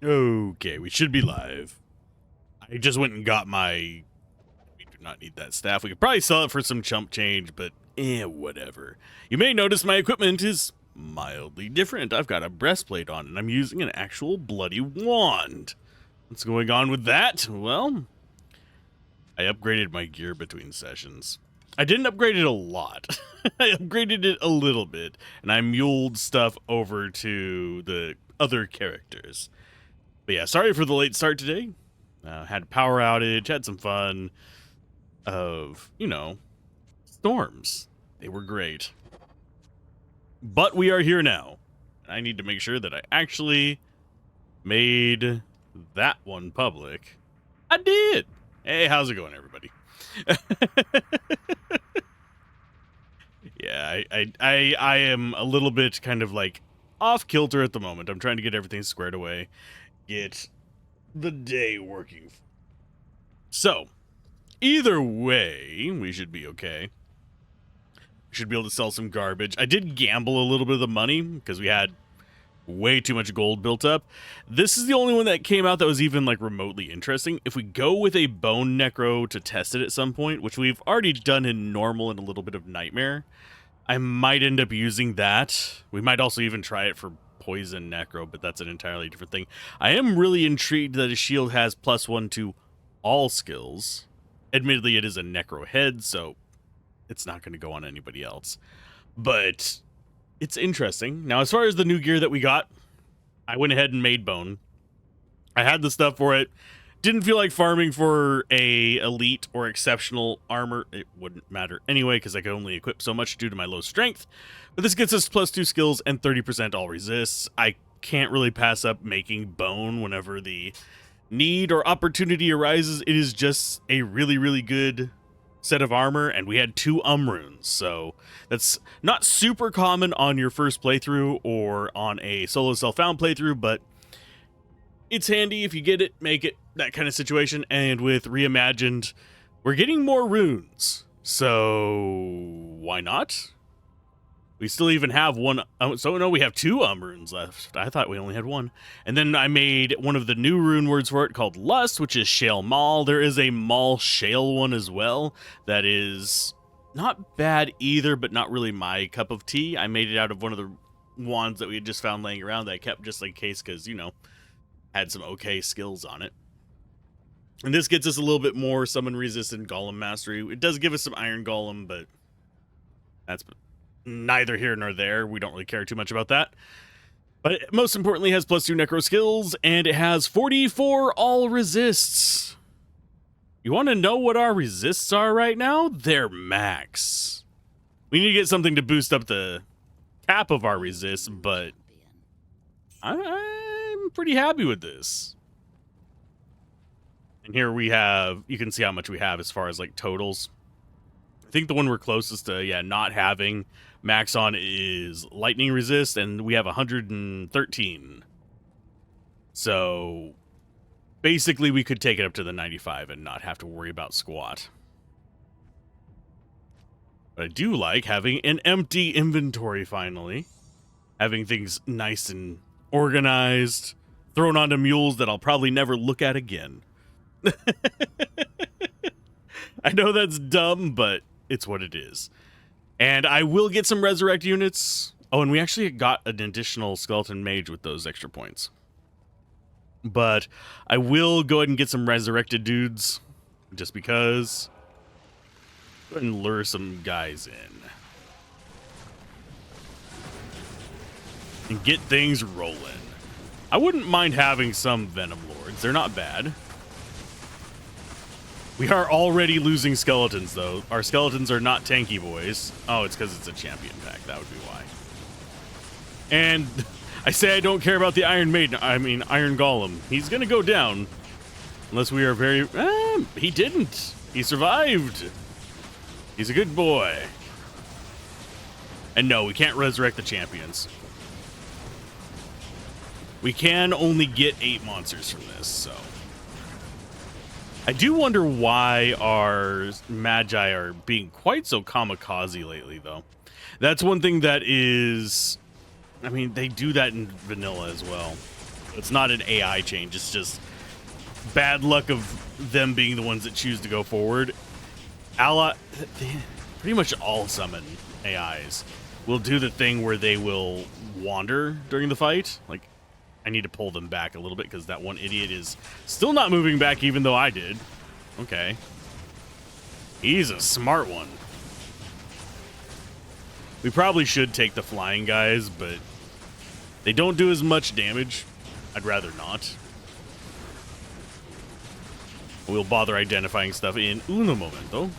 Okay, we should be live. I just went and got my... We do not need that staff. We could probably sell it for some chump change, but whatever. You may notice my equipment is mildly different. I've got a breastplate on, and I'm using an actual bloody wand. What's going on with that? Well, I upgraded my gear between sessions. I didn't upgrade it a lot. I upgraded it a little bit, and I muled stuff over to the other characters. But yeah, sorry for the late start today. Had a power outage, had some fun of, storms. They were great. But we are here now. I need to make sure that I actually made that one public. I did. Hey, how's it going, everybody? Yeah, I am a little bit kind of like off kilter at the moment. I'm trying to get everything squared away. Get the day working. So, either way, we should be okay. We should be able to sell some garbage. I did gamble a little bit of the money because we had way too much gold built up. This is the only one that came out that was even like remotely interesting. If we go with a bone necro to test it at some point, which we've already done in normal and a little bit of nightmare, I might end up using that. We might also even try it for poison necro, but that's an entirely different thing. I am really intrigued that a shield has +1 to all skills. Admittedly, it is a necro head, so it's not going to go on anybody else. But it's interesting. Now, as far as the new gear that we got, I went ahead and made bone. I had the stuff for it. Didn't feel like farming for a elite or exceptional armor. It wouldn't matter anyway because I could only equip so much due to my low strength. But this gets us +2 skills and 30% all resists. I can't really pass up making bone whenever the need or opportunity arises. It is just a really, really good set of armor, and we had 2 runes, so that's not super common on your first playthrough or on a solo self-found playthrough, but it's handy if you get it, make it, that kind of situation. And with Reimagined, we're getting more runes, so why not? We still even have one. So no, we have 2 runes left. I thought we only had 1. And then I made one of the new rune words for it called Lust, which is Shale Maul. There is a Maul Shale one as well that is not bad either, but not really my cup of tea. I made it out of one of the wands that we had just found laying around that I kept just in case because, had some okay skills on it. And this gets us a little bit more summon resistant golem mastery. It does give us some iron golem, but that's neither here nor there. We don't really care too much about that. But it most importantly has +2 necro skills, and it has 44 all resists. You want to know what our resists are right now? They're max. We need to get something to boost up the cap of our resists, but I'm pretty happy with this. And here we have, you can see how much we have as far as like totals. I think the one we're closest to, not having max on is lightning resist, and we have 113. So basically we could take it up to the 95 and not have to worry about squat. But I do like having an empty inventory finally. Having things nice and organized, thrown onto mules that I'll probably never look at again. I know that's dumb, but it's what it is. And I will get some resurrect units. Oh, and we actually got an additional skeleton mage with those extra points. But I will go ahead and get some resurrected dudes just because. Go ahead and lure some guys in. And get things rolling. I wouldn't mind having some Venom Lords. They're not bad. We are already losing skeletons, though. Our skeletons are not tanky boys. Oh, it's because it's a champion pack. That would be why. And I say I don't care about the Iron Maiden. I mean, Iron Golem. He's going to go down. Unless we are very... he didn't. He survived. He's a good boy. And no, we can't resurrect the champions. We can only get 8 monsters from this, so... I do wonder why our Magi are being quite so kamikaze lately, though. That's one thing that is... I mean, they do that in vanilla as well. It's not an AI change. It's just bad luck of them being the ones that choose to go forward. Pretty much all summon AIs will do the thing where they will wander during the fight. Like, I need to pull them back a little bit because that one idiot is still not moving back even though I did. Okay. He's a smart one. We probably should take the flying guys, but they don't do as much damage. I'd rather not. We'll bother identifying stuff in uno momento.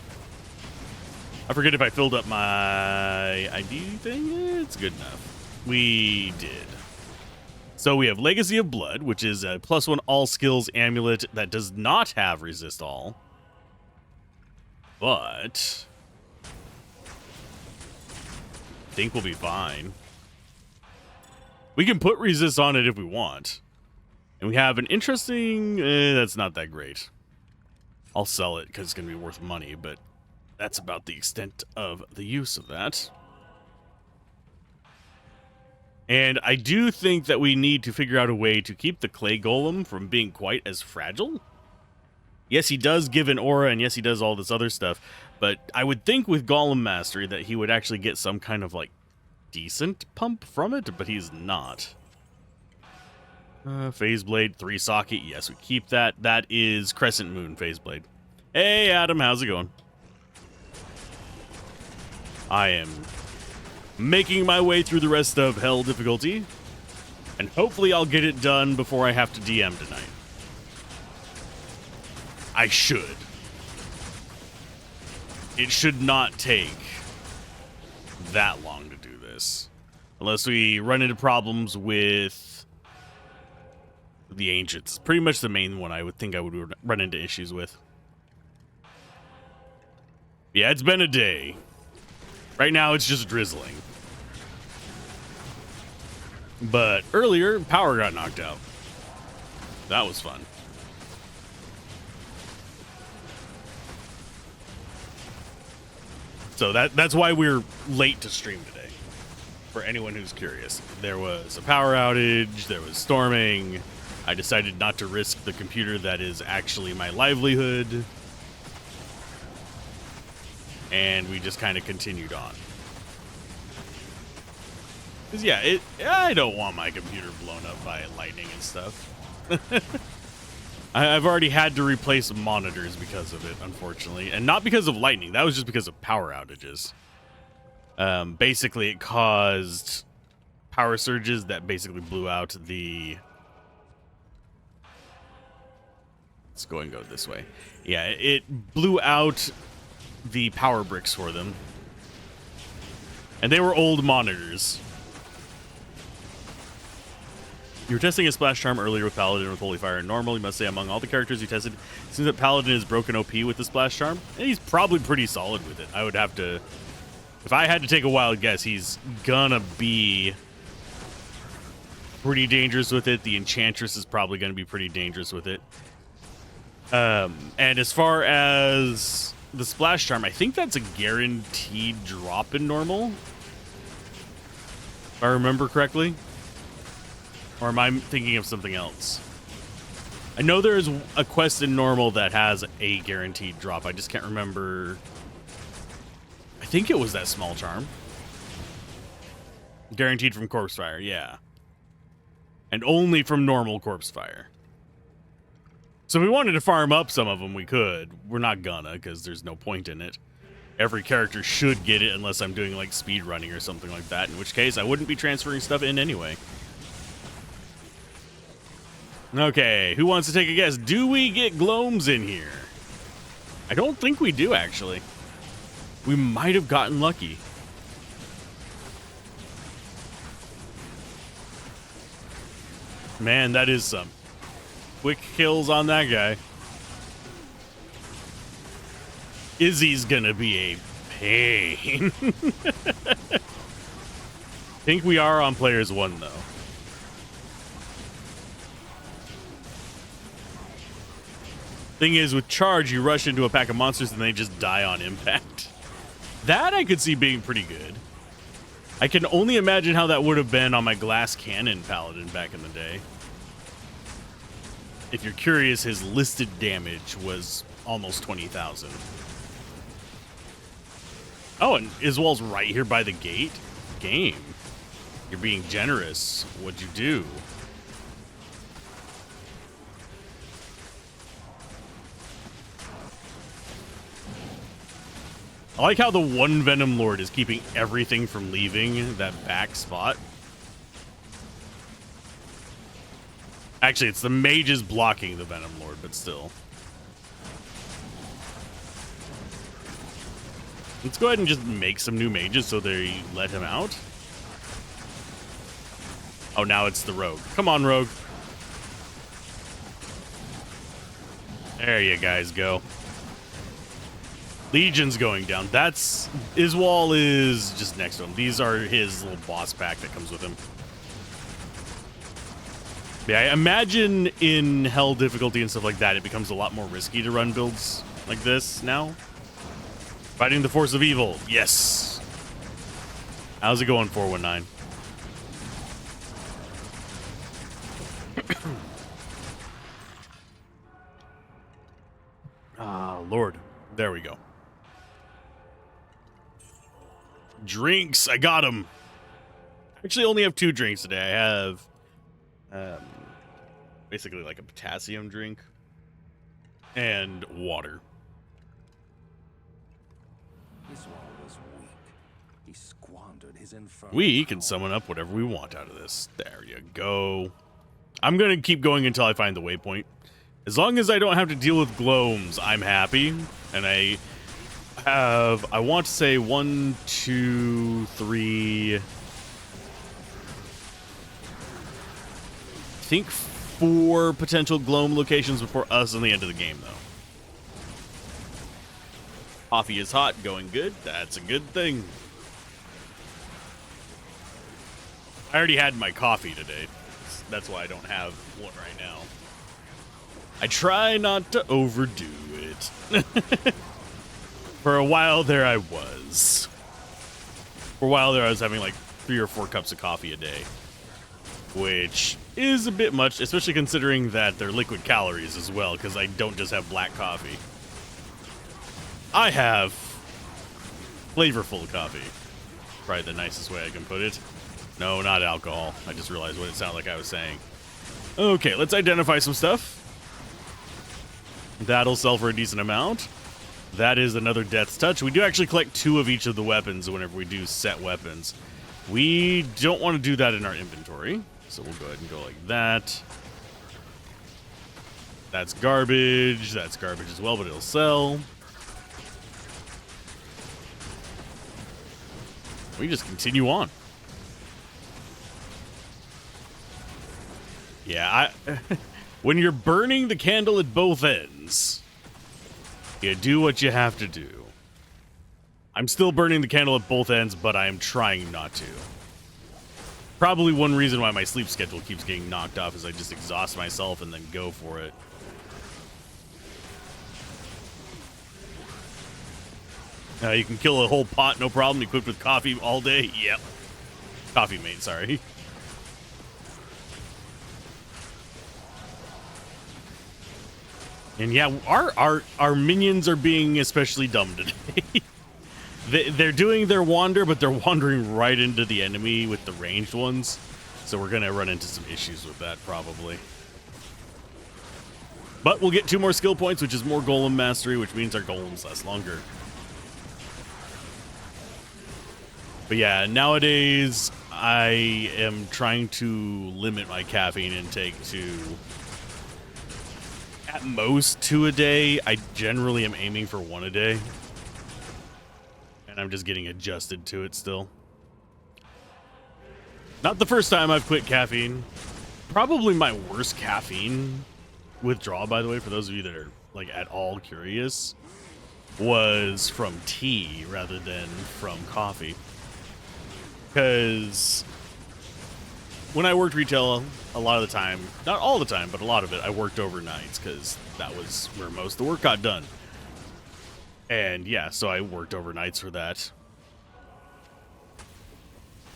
I forget if I filled up my ID thing. It's good enough. We did. So we have Legacy of Blood, which is a +1 all skills amulet that does not have resist all. But I think we'll be fine. We can put resist on it if we want. And we have an interesting... that's not that great. I'll sell it because it's going to be worth money, but that's about the extent of the use of that. And I do think that we need to figure out a way to keep the clay golem from being quite as fragile. Yes, he does give an aura, and yes, he does all this other stuff, but I would think with Golem Mastery that he would actually get some kind of, like, decent pump from it, but he's not. Phase Blade, 3 socket. Yes, we keep that. That is Crescent Moon Phase Blade. Hey, Adam, how's it going? I am making my way through the rest of Hell difficulty, and hopefully I'll get it done before I have to DM tonight. I should. It should not take that long to do this. Unless we run into problems with the Ancients. Pretty much the main one I would think I would run into issues with. Yeah, it's been a day. Right now it's just drizzling. But earlier, power got knocked out. That was fun. So that's why we're late to stream today. For anyone who's curious. There was a power outage, there was storming. I decided not to risk the computer that is actually my livelihood. And we just kind of continued on. Because, yeah, I don't want my computer blown up by lightning and stuff. I've already had to replace monitors because of it, unfortunately. And not because of lightning. That was just because of power outages. Basically, it caused power surges that basically blew out the... Let's go and go this way. Yeah, it blew out the power bricks for them. And they were old monitors. You were testing a splash charm earlier with Paladin with Holy Fire and Normal. You must say among all the characters you tested, it seems that Paladin is broken OP with the splash charm. And he's probably pretty solid with it. I would have to... If I had to take a wild guess, he's gonna be pretty dangerous with it. The Enchantress is probably gonna be pretty dangerous with it. And as far as the splash charm, I think that's a guaranteed drop in normal. If I remember correctly. Or am I thinking of something else? I know there is a quest in normal that has a guaranteed drop. I just can't remember. I think it was that small charm. Guaranteed from Corpse Fire, yeah. And only from normal Corpse Fire. So if we wanted to farm up some of them, we could. We're not gonna, because there's no point in it. Every character should get it unless I'm doing like speed running or something like that, in which case I wouldn't be transferring stuff in anyway. Okay, who wants to take a guess? Do we get Gloams in here? I don't think we do, actually. We might have gotten lucky. Man, that is some quick kills on that guy. Izzy's gonna be a pain. Think we are on players 1, though. Thing is, with charge, you rush into a pack of monsters and they just die on impact. That I could see being pretty good. I can only imagine how that would have been on my glass cannon paladin back in the day. if you're curious, his listed damage was almost 20,000. Oh, and Iswal's right here by the gate. Game. You're being generous. What'd you do? I like how the one Venom Lord is keeping everything from leaving that back spot. Actually, it's the mages blocking the Venom Lord, but still. Let's go ahead and just make some new mages so they let him out. Oh, now it's the rogue. Come on, rogue. There you guys go. Legion's going down. That's... Iswal is just next to him. These are his little boss pack that comes with him. Yeah, I imagine in hell difficulty and stuff like that, it becomes a lot more risky to run builds like this now. Fighting the force of evil. Yes. How's it going, 419? Ah, Lord. There we go. Drinks. I got them. Actually, only have 2 drinks today. I have basically like a potassium drink and water. He squandered his infernal We can power. summon up whatever we want out of this. There you go. I'm going to keep going until I find the waypoint. As long as I don't have to deal with gloams, I'm happy. And I have, I want to say 1, 2, 3, I think 4 potential gloam locations before us on the end of the game, though. Coffee is hot, going good. That's a good thing. I already had my coffee today. That's why I don't have one right now. I try not to overdo it. For a while there, I was. For a while there, I was having like 3 or 4 cups of coffee a day, which is a bit much, especially considering that they're liquid calories as well, because I don't just have black coffee. I have flavorful coffee. Probably the nicest way I can put it. No, not alcohol. I just realized what it sounded like I was saying. Okay, let's identify some stuff. That'll sell for a decent amount. That is another Death's Touch. We do actually collect 2 of each of the weapons whenever we do set weapons. We don't want to do that in our inventory, so we'll go ahead and go like that. That's garbage. That's garbage as well, but it'll sell. We just continue on. Yeah, when you're burning the candle at both ends, you do what you have to do. I'm still burning the candle at both ends, but I am trying not to. Probably one reason why my sleep schedule keeps getting knocked off is I just exhaust myself and then go for it. You can kill a whole pot, no problem, equipped with coffee all day. Yep. Coffee mate, sorry. And yeah, our minions are being especially dumb today. They're doing their wander, but they're wandering right into the enemy with the ranged ones. So we're going to run into some issues with that, probably. But we'll get 2 more skill points, which is more golem mastery, which means our golems last longer. But yeah, nowadays, I am trying to limit my caffeine intake to at most 2 a day. I generally am aiming for 1 a day. And I'm just getting adjusted to it still. Not the first time I've quit caffeine. Probably my worst caffeine withdrawal, by the way, for those of you that are like at all curious, was from tea rather than from coffee. Because when I worked retail, a lot of the time, not all the time, but a lot of it, I worked overnights because that was where most of the work got done. And yeah, so I worked overnights for that.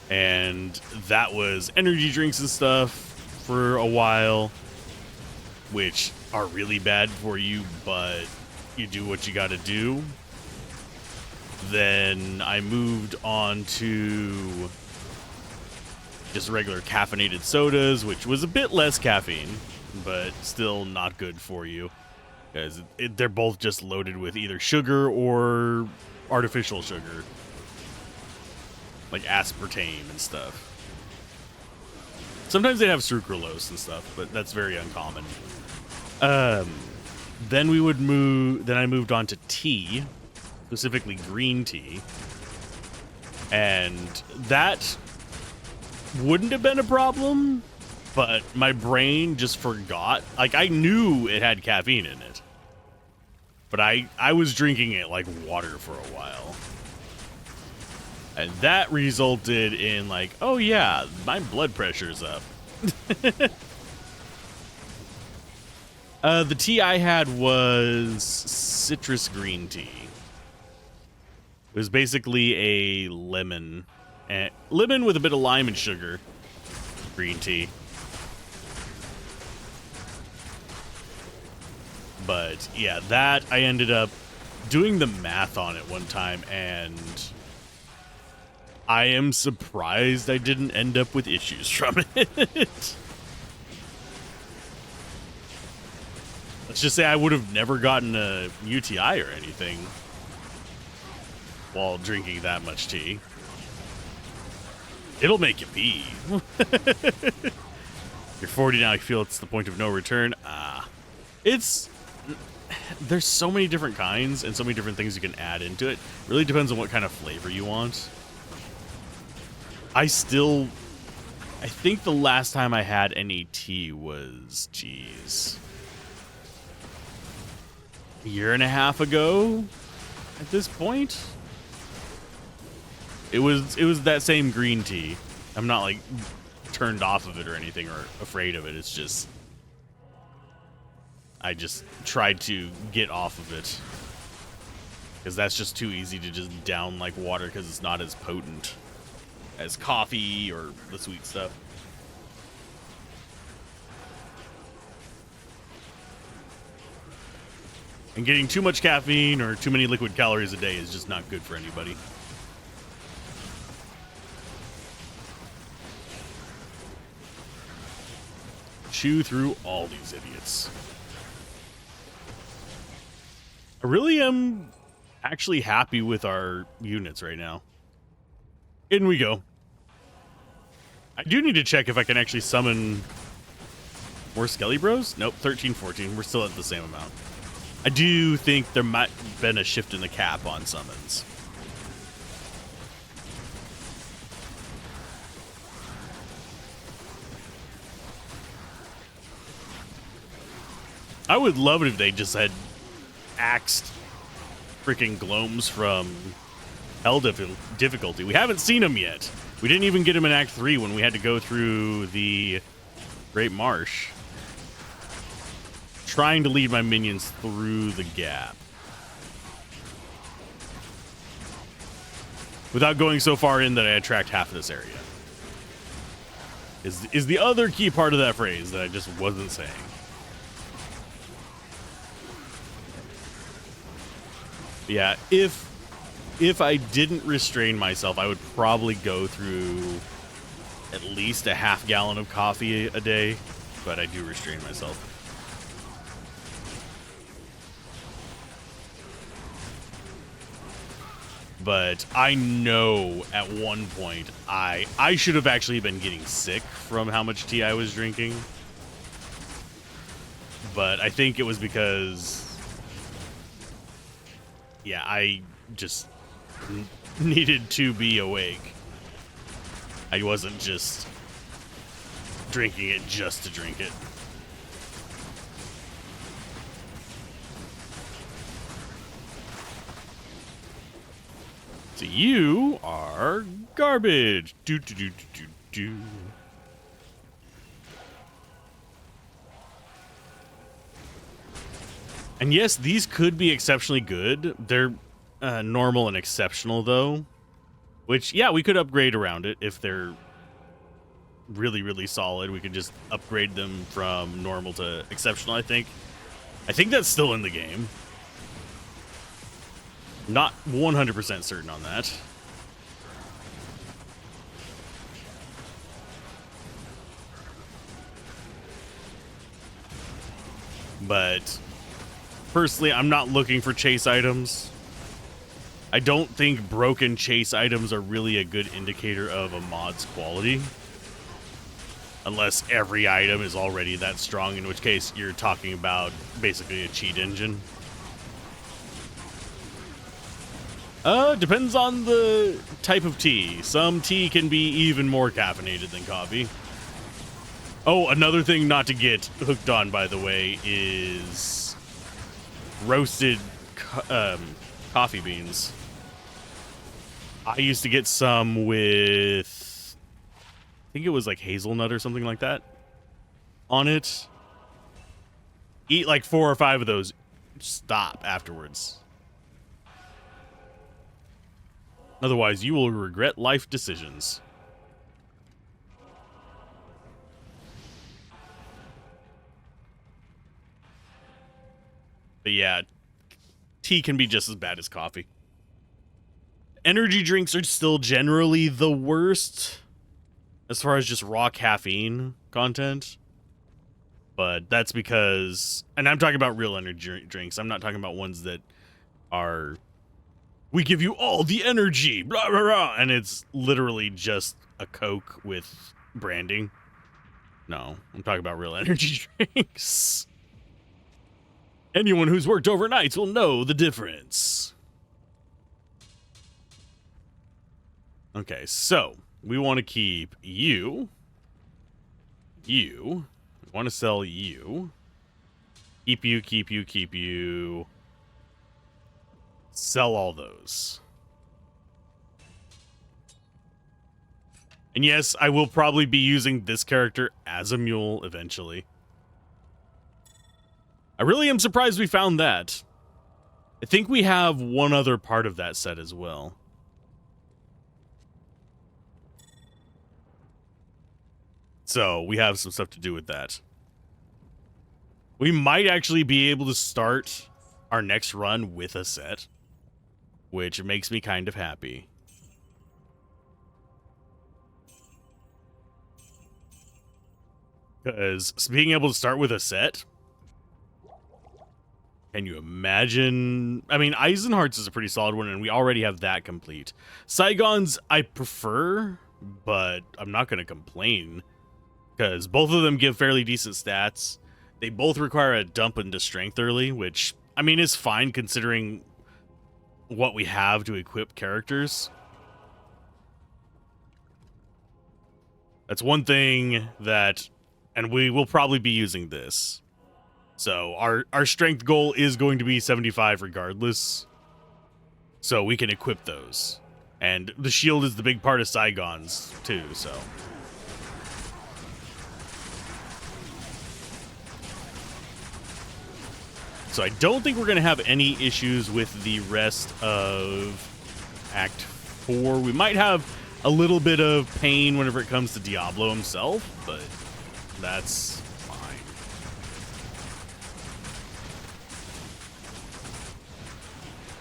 And that was energy drinks and stuff for a while. which are really bad for you, but you do what you got to do. Then I moved on to just regular caffeinated sodas, which was a bit less caffeine, but still not good for you, because they're both just loaded with either sugar or artificial sugar, like aspartame and stuff. Sometimes they have sucralose and stuff, but that's very uncommon. Then I moved on to tea, specifically green tea, and that wouldn't have been a problem, but my brain just forgot. Like, I knew it had caffeine in it, but I was drinking it like water for a while. And that resulted in like, oh yeah, my blood pressure's up. The tea I had was citrus green tea. It was basically a lemon with a bit of lime and sugar green tea. But yeah, that I ended up doing the math on it one time, and I am surprised I didn't end up with issues from it. Let's just say I would have never gotten a UTI or anything while drinking that much tea. It'll make you pee. You're 40 now, you feel it's the point of no return. There's so many different kinds and so many different things you can add into it. Really depends on what kind of flavor you want. I think the last time I had any tea was, geez, a year and a half ago at this point. It was that same green tea. I'm not like turned off of it or anything or afraid of it. It's just I just tried to get off of it because that's just too easy to just down like water because it's not as potent as coffee or the sweet stuff. And getting too much caffeine or too many liquid calories a day is just not good for anybody. Chew through all these idiots. I really am actually happy with our units right now. In we go. I do need to check if I can actually summon more Skelly Bros. Nope, 13, 14. We're still at the same amount. I do think there might have been a shift in the cap on summons. I would love it if they just had axed freaking Gloams from Hell difficulty. We haven't seen them yet. We didn't even get him in Act 3 when we had to go through the Great Marsh, trying to lead my minions through the gap without going so far in that I attract half of this area. Is the other key part of that phrase that I just wasn't saying. Yeah, if I didn't restrain myself, I would probably go through at least a half gallon of coffee a day, but I do restrain myself. But I know at one point I should have actually been getting sick from how much tea I was drinking. But I think it was because, yeah, I just needed to be awake. I wasn't just drinking it just to drink it. So you are garbage. Do do do do do do. And yes, these could be exceptionally good. They're normal and exceptional, though. Which, yeah, we could upgrade around it if they're really, really solid. We could just upgrade them from normal to exceptional, I think. I think that's still in the game. Not 100% certain on that. But personally, I'm not looking for chase items. I don't think broken chase items are really a good indicator of a mod's quality. Unless every item is already that strong, in which case you're talking about basically a cheat engine. Depends on the type of tea. Some tea can be even more caffeinated than coffee. Oh, another thing not to get hooked on, by the way, is roasted coffee beans. I used to get some with, I think it was like hazelnut or something like that on it. Eat like 4 or 5 of those. Stop afterwards. Otherwise, you will regret life decisions. But yeah, tea can be just as bad as coffee. Energy drinks are still generally the worst as far as just raw caffeine content. But that's because, and I'm talking about real energy drinks. I'm not talking about ones that are, we give you all the energy, blah, blah, blah. And it's literally just a Coke with branding. No, I'm talking about real energy drinks. Anyone who's worked overnights will know the difference. Okay, so we want to keep you. We want to sell you. Keep you. Sell all those. And yes, I will probably be using this character as a mule eventually. I really am surprised we found that. I think we have one other part of that set as well. So we have some stuff to do with that. We might actually be able to start our next run with a set, which makes me kind of happy. Because being able to start with a set, can you imagine? I mean, Eisenhart's is a pretty solid one, and we already have that complete. Saigon's I prefer, but I'm not going to complain, because both of them give fairly decent stats. They both require a dump into strength early, which, I mean, is fine considering what we have to equip characters. That's one thing that, and we will probably be using this. So our strength goal is going to be 75 regardless. So we can equip those. And the shield is the big part of Saigon's too, so. So I don't think we're going to have any issues with the rest of Act 4. We might have a little bit of pain whenever it comes to Diablo himself, but that's fine.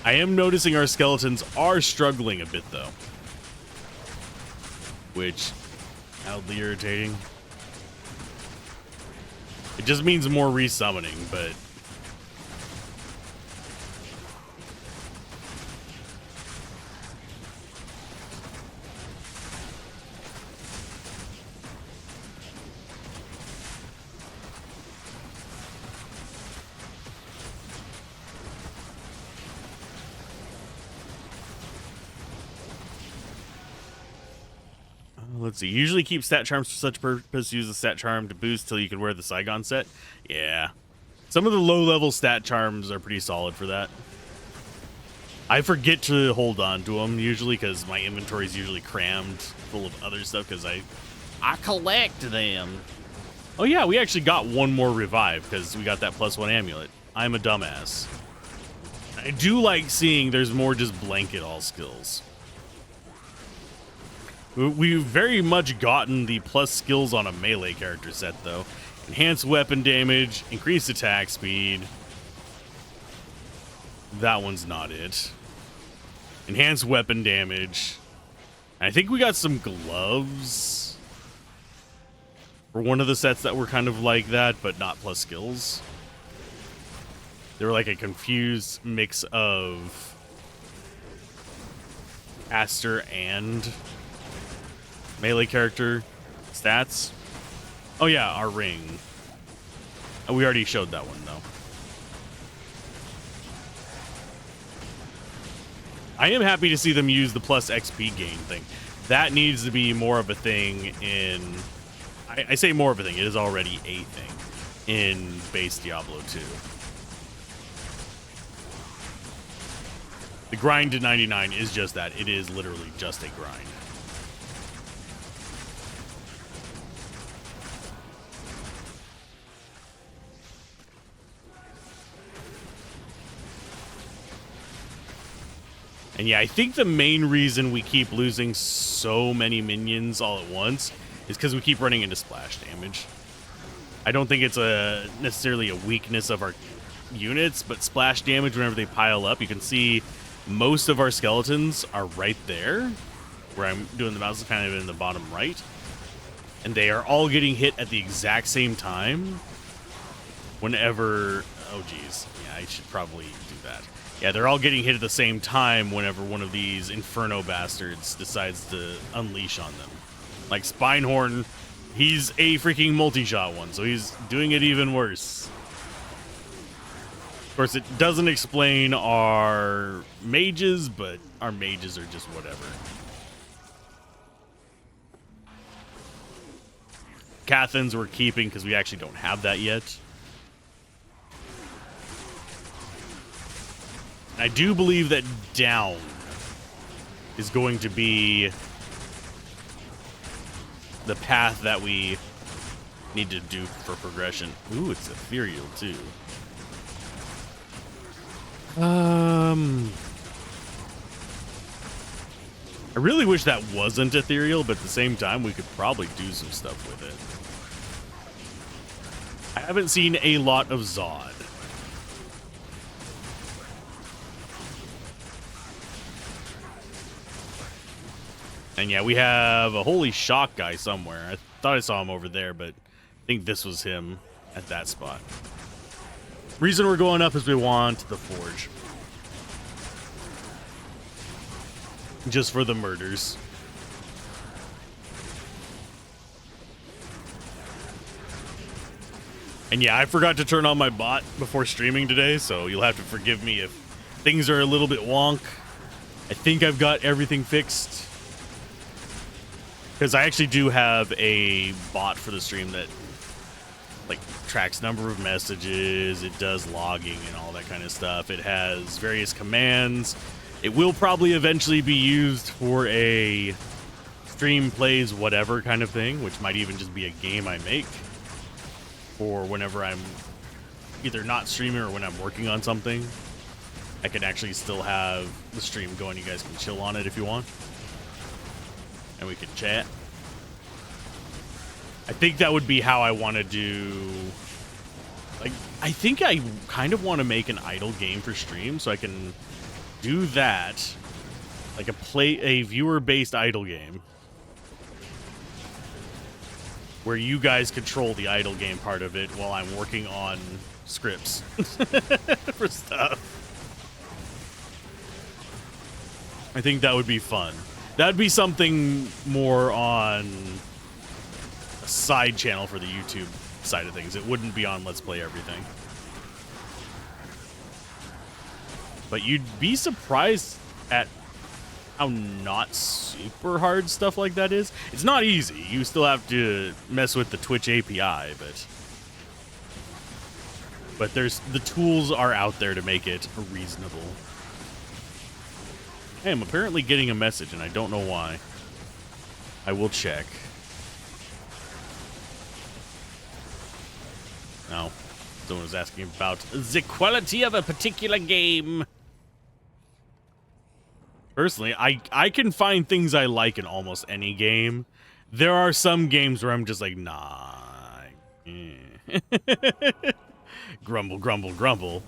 I am noticing our skeletons are struggling a bit, though, which mildly irritating. It just means more resummoning, but let's see. Usually keep stat charms for such purpose. Use the stat charm to boost till you can wear the Saigon set. Yeah. Some of the low-level stat charms are pretty solid for that. I forget to hold on to them usually because my inventory is usually crammed full of other stuff because I collect them. Oh yeah, we actually got one more revive because we got that +1 amulet. I'm a dumbass. I do like seeing there's more just blanket all skills. We've very much gotten the plus skills on a melee character set, though. Enhanced weapon damage, increased attack speed. That one's not it. Enhanced weapon damage. I think we got some gloves for one of the sets that were kind of like that, but not plus skills. They were like a confused mix of caster and melee character stats. Oh yeah, our ring. We already showed that one though. I am happy to see them use the plus XP gain thing. That needs to be more of a thing in... I say more of a thing. It is already a thing in base Diablo 2. The grind to 99 is just that. It is literally just a grind. And yeah, I think the main reason we keep losing so many minions all at once is because we keep running into splash damage. I don't think it's necessarily a weakness of our units, but splash damage whenever they pile up. You can see most of our skeletons are right there, where I'm doing the mouse, kind of in the bottom right. And they are all getting hit at the exact same time whenever... Oh, geez. Yeah, I should probably do that. Yeah, they're all getting hit at the same time whenever one of these Inferno bastards decides to unleash on them. Like Spinehorn, he's a freaking multi-shot one, so he's doing it even worse. Of course, it doesn't explain our mages, but our mages are just whatever. Cathans we're keeping because we actually don't have that yet. I do believe that down is going to be the path that we need to do for progression. Ooh, it's ethereal too. I really wish that wasn't ethereal, but at the same time, we could probably do some stuff with it. I haven't seen a lot of Zod. And yeah, we have a holy shock guy somewhere. I thought I saw him over there, but I think this was him at that spot. Reason we're going up is we want the forge. Just for the murders. And yeah, I forgot to turn on my bot before streaming today, so you'll have to forgive me if things are a little bit wonk. I think I've got everything fixed. Because I actually do have a bot for the stream that like tracks number of messages, it does logging and all that kind of stuff. It has various commands. It will probably eventually be used for a stream plays whatever kind of thing, which might even just be a game I make for whenever I'm either not streaming or when I'm working on something. I can actually still have the stream going. You guys can chill on it if you want. And we can chat. I think that would be how I want to do... Like, I think I kind of want to make an idle game for stream so I can do that. Like a viewer-based idle game. Where you guys control the idle game part of it while I'm working on scripts for stuff. I think that would be fun. That'd be something more on a side channel for the YouTube side of things. It wouldn't be on Let's Play Everything. But you'd be surprised at how not super hard stuff like that is. It's not easy. You still have to mess with the Twitch API, but there's the tools are out there to make it reasonable. Hey, I'm apparently getting a message, and I don't know why. I will check. No. Someone was asking about the quality of a particular game. Personally, I can find things I like in almost any game. There are some games where I'm just like, nah. Grumble, grumble, grumble.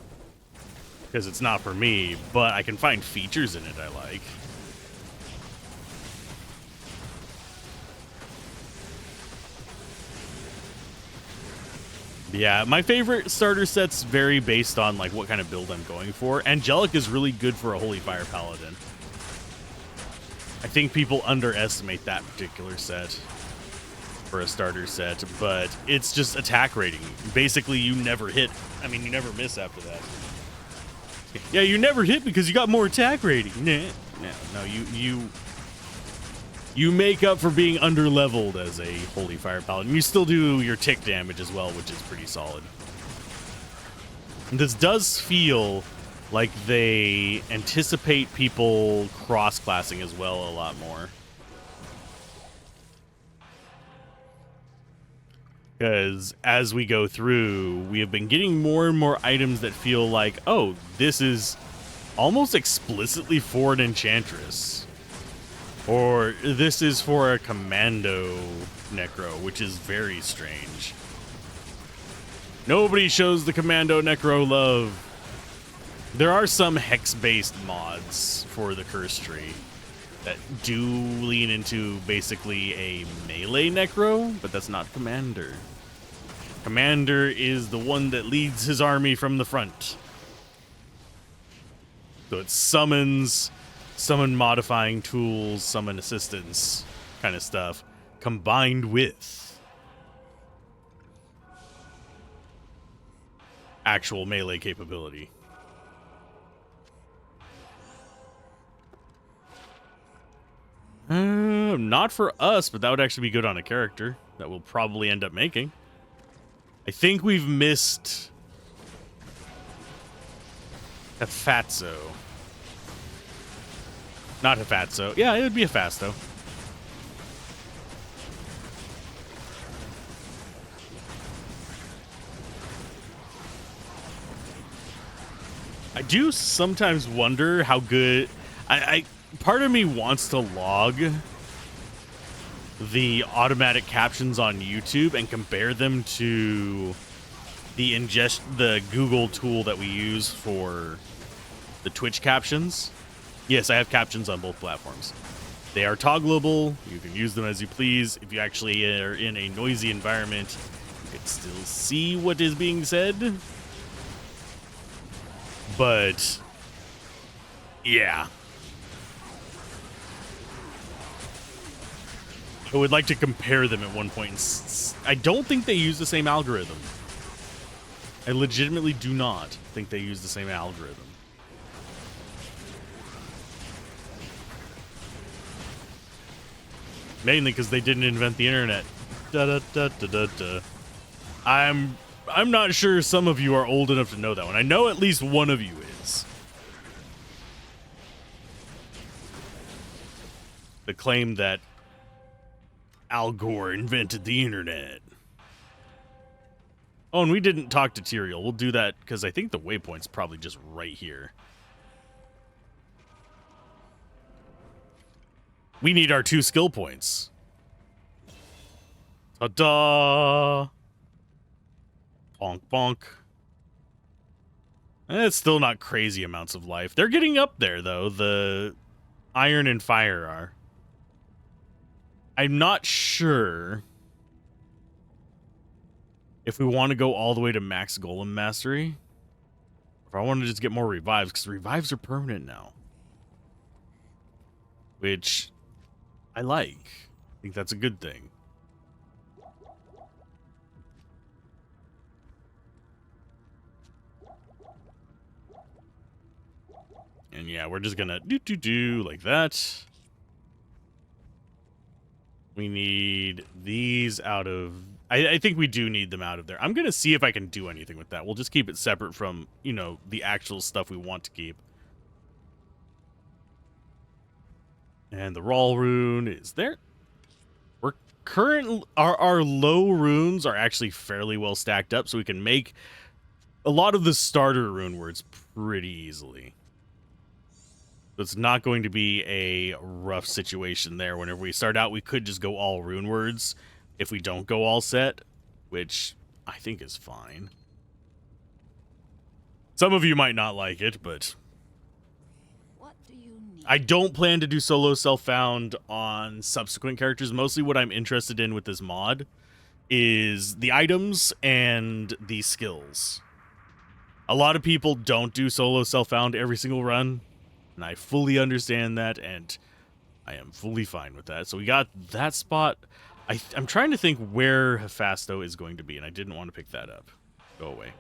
Because it's not for me, but I can find features in it I like. Yeah, my favorite starter sets vary based on like what kind of build I'm going for. Angelic is really good for a Holy Fire Paladin. I think people underestimate that particular set for a starter set, but it's just attack rating. Basically, you never hit. I mean, you never miss after that. Yeah, you never hit because you got more attack rating. No, you make up for being under-leveled as a Holy Fire Paladin. You still do your tick damage as well, which is pretty solid. And this does feel like they anticipate people cross-classing as well a lot more. Because as we go through, we have been getting more and more items that feel like, oh, this is almost explicitly for an Enchantress. Or this is for a Commando Necro, which is very strange. Nobody shows the Commando Necro love. There are some hex-based mods for the Curse Tree that do lean into basically a melee Necro, but that's not Commander. Commander is the one that leads his army from the front. So it summon modifying tools, summon assistance kind of stuff, combined with actual melee capability. Not for us, but that would actually be good on a character that we'll probably end up making. I think we've missed Hephatso. Not Hephatso. Yeah, it would be Hephasto. I do sometimes wonder how good... part of me wants to log the automatic captions on YouTube and compare them to the Google tool that we use for the Twitch captions. Yes, I have captions on both platforms. They are toggleable. You can use them as you please. If you actually are in a noisy environment, you can still see what is being said. But yeah. I would like to compare them at one point. I don't think they use the same algorithm. I legitimately do not think they use the same algorithm. Mainly because they didn't invent the internet. I'm not sure some of you are old enough to know that one. I know at least one of you is. The claim that Al Gore invented the internet. Oh, and we didn't talk to Tyrael. We'll do that because I think the waypoint's probably just right here. We need our 2 skill points. Ta-da! Bonk, bonk. It's still not crazy amounts of life. They're getting up there, though. The iron and fire are. I'm not sure if we want to go all the way to max Golem Mastery. If I want to just get more revives, because revives are permanent now. Which I like. I think that's a good thing. And yeah, we're just gonna do like that. We need these out of... I think we do need them out of there. I'm gonna see if I can do anything with that. We'll just keep it separate from, you know, the actual stuff we want to keep. And the Rawl rune is there. We're our low runes are actually fairly well stacked up, so we can make a lot of the starter rune words pretty easily. So it's not going to be a rough situation there. Whenever we start out, we could just go all rune words if we don't go all set, which I think is fine. Some of you might not like it, but What do you need? I don't plan to do solo self-found on subsequent characters. Mostly what I'm interested in with this mod is the items and the skills. A lot of people don't do solo self-found every single run, and I fully understand that, and I am fully fine with that. So we got that spot. I'm trying to think where Hephasto is going to be, and I didn't want to pick that up. Go away.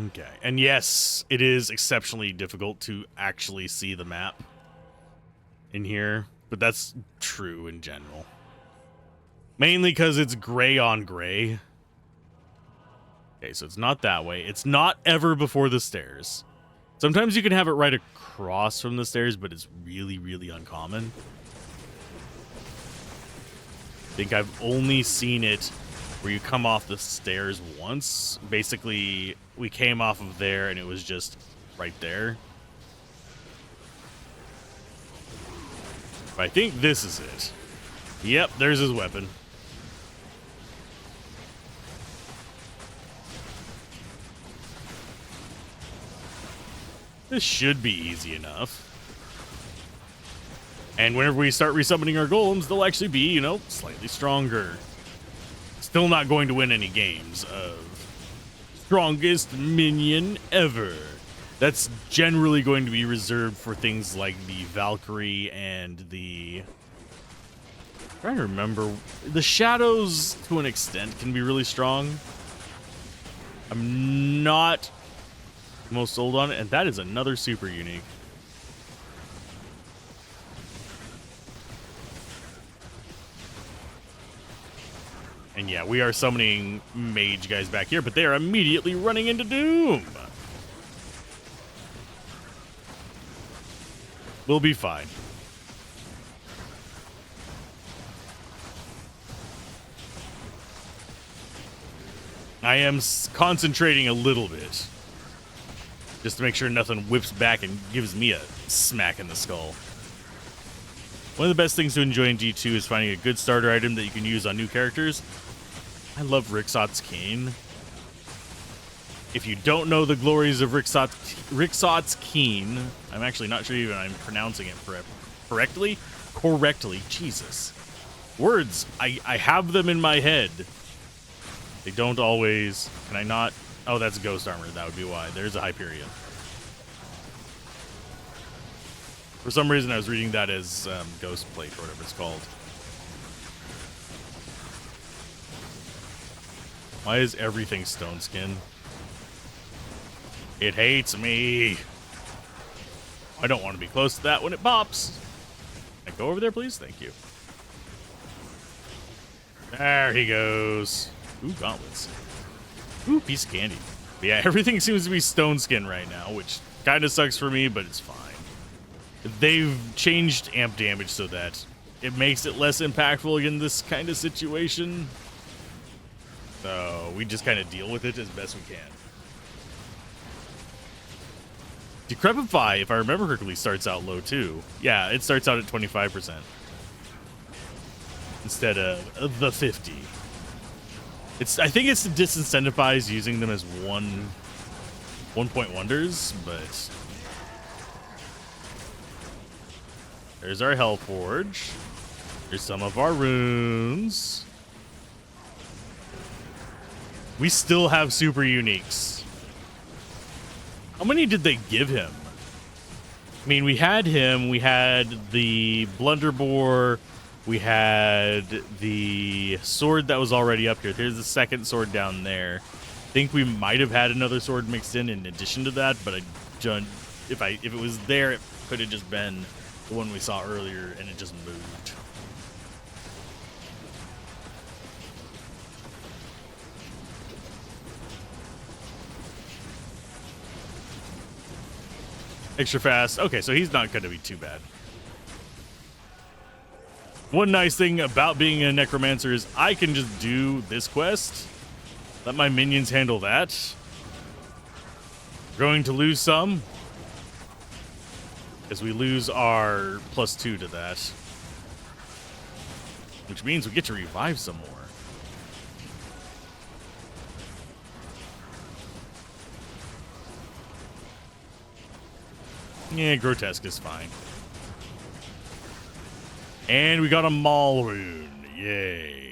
Okay, and yes, it is exceptionally difficult to actually see the map in here, but that's true in general. Mainly because it's gray on gray. Okay, so it's not that way. It's not ever before the stairs. Sometimes you can have it right across from the stairs, but it's really, really uncommon. I think I've only seen it where you come off the stairs once. Basically, we came off of there and it was just right there. But I think this is it. Yep, there's his weapon. This should be easy enough. And whenever we start resummoning our golems, they'll actually be, you know, slightly stronger. Still not going to win any games of strongest minion ever. That's generally going to be reserved for things like the Valkyrie and the... I'm trying to remember. The Shadows, to an extent, can be really strong. I'm not most sold on it, and that is another super unique. And yeah, we are summoning mage guys back here, but they are immediately running into doom. We'll be fine. I am concentrating a little bit, just to make sure nothing whips back and gives me a smack in the skull. One of the best things to enjoy in G2 is finding a good starter item that you can use on new characters. I love Rixot's Keen. If you don't know the glories of Rixot's Keen, I'm actually not sure even I'm pronouncing it correctly. Jesus. Words, I have them in my head. They don't always. Can I not? Oh, that's Ghost Armor. That would be why. There's a Hyperion. For some reason, I was reading that as Ghost Plate or whatever it's called. Why is everything stone skin? It hates me. I don't want to be close to that when it pops. Can I go over there, please? Thank you. There he goes. Ooh, gauntlets. Ooh, piece of candy. But yeah, everything seems to be stone skin right now, which kind of sucks for me, but it's fine. They've changed amp damage so that it makes it less impactful in this kind of situation. So we just kind of deal with it as best we can. Decrepify, if I remember correctly, starts out low too. Yeah, it starts out at 25% instead of the 50. I think it's to disincentivize using them as one-point wonders, but there's our Hellforge. There's some of our runes. We still have super uniques. How many did they give him? I mean, we had him. We had the Blunderbore. We had the sword that was already up here. There's the second sword down there. I think we might have had another sword mixed in addition to that, but if it was there, it could have just been the one we saw earlier, and it just moved. Extra fast. Okay, so he's not going to be too bad. One nice thing about being a Necromancer is I can just do this quest. Let my minions handle that. Going to lose some, as we lose our +2 to that. Which means we get to revive some more. Yeah, Grotesque is fine. And we got a Maul rune. Yay.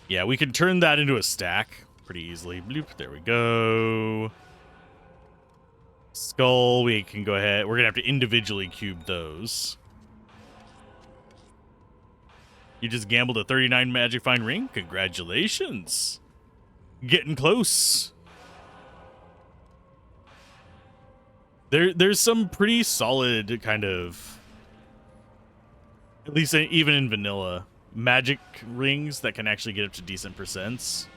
Yeah, we can turn that into a stack pretty easily. Bloop, there we go. Skull, we can go ahead. We're going to have to individually cube those. You just gambled a 39 Magic Find Ring? Congratulations. Getting close. There's some pretty solid kind of, at least even in vanilla, magic rings that can actually get up to decent percents.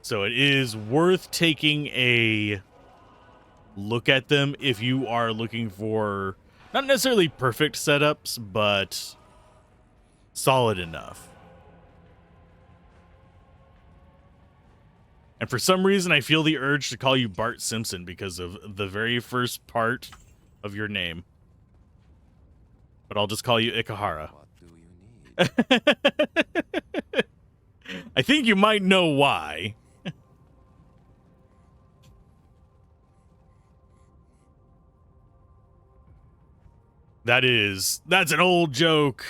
So it is worth taking a look at them if you are looking for not necessarily perfect setups, but solid enough. And for some reason, I feel the urge to call you Bart Simpson because of the very first part of your name. But I'll just call you Ikahara. What do you need? I think you might know why. That's an old joke.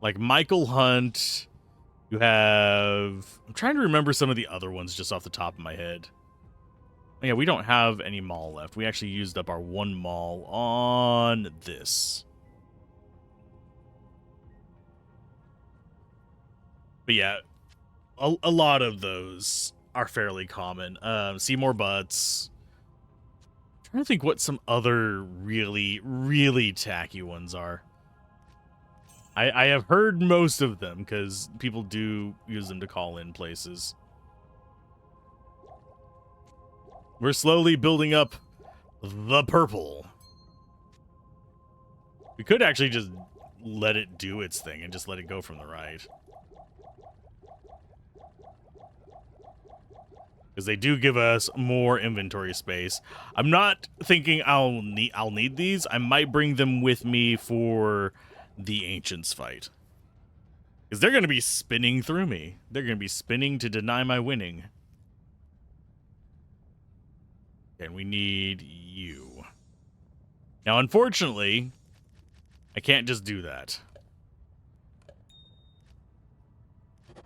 Like Michael Hunt, you have, I'm trying to remember some of the other ones just off the top of my head. Oh, yeah, we don't have any Maul left. We actually used up our one Maul on this. But yeah, a lot of those are fairly common. Seymour Butts. I'm trying to think what some other really, really tacky ones are. I have heard most of them because people do use them to call in places. We're slowly building up the purple. We could actually just let it do its thing and just let it go from the right. Because they do give us more inventory space. I'm not thinking I'll need these. I might bring them with me for the Ancients fight. Because they're going to be spinning through me. They're going to be spinning to deny my winning. And we need you. Now, unfortunately, I can't just do that.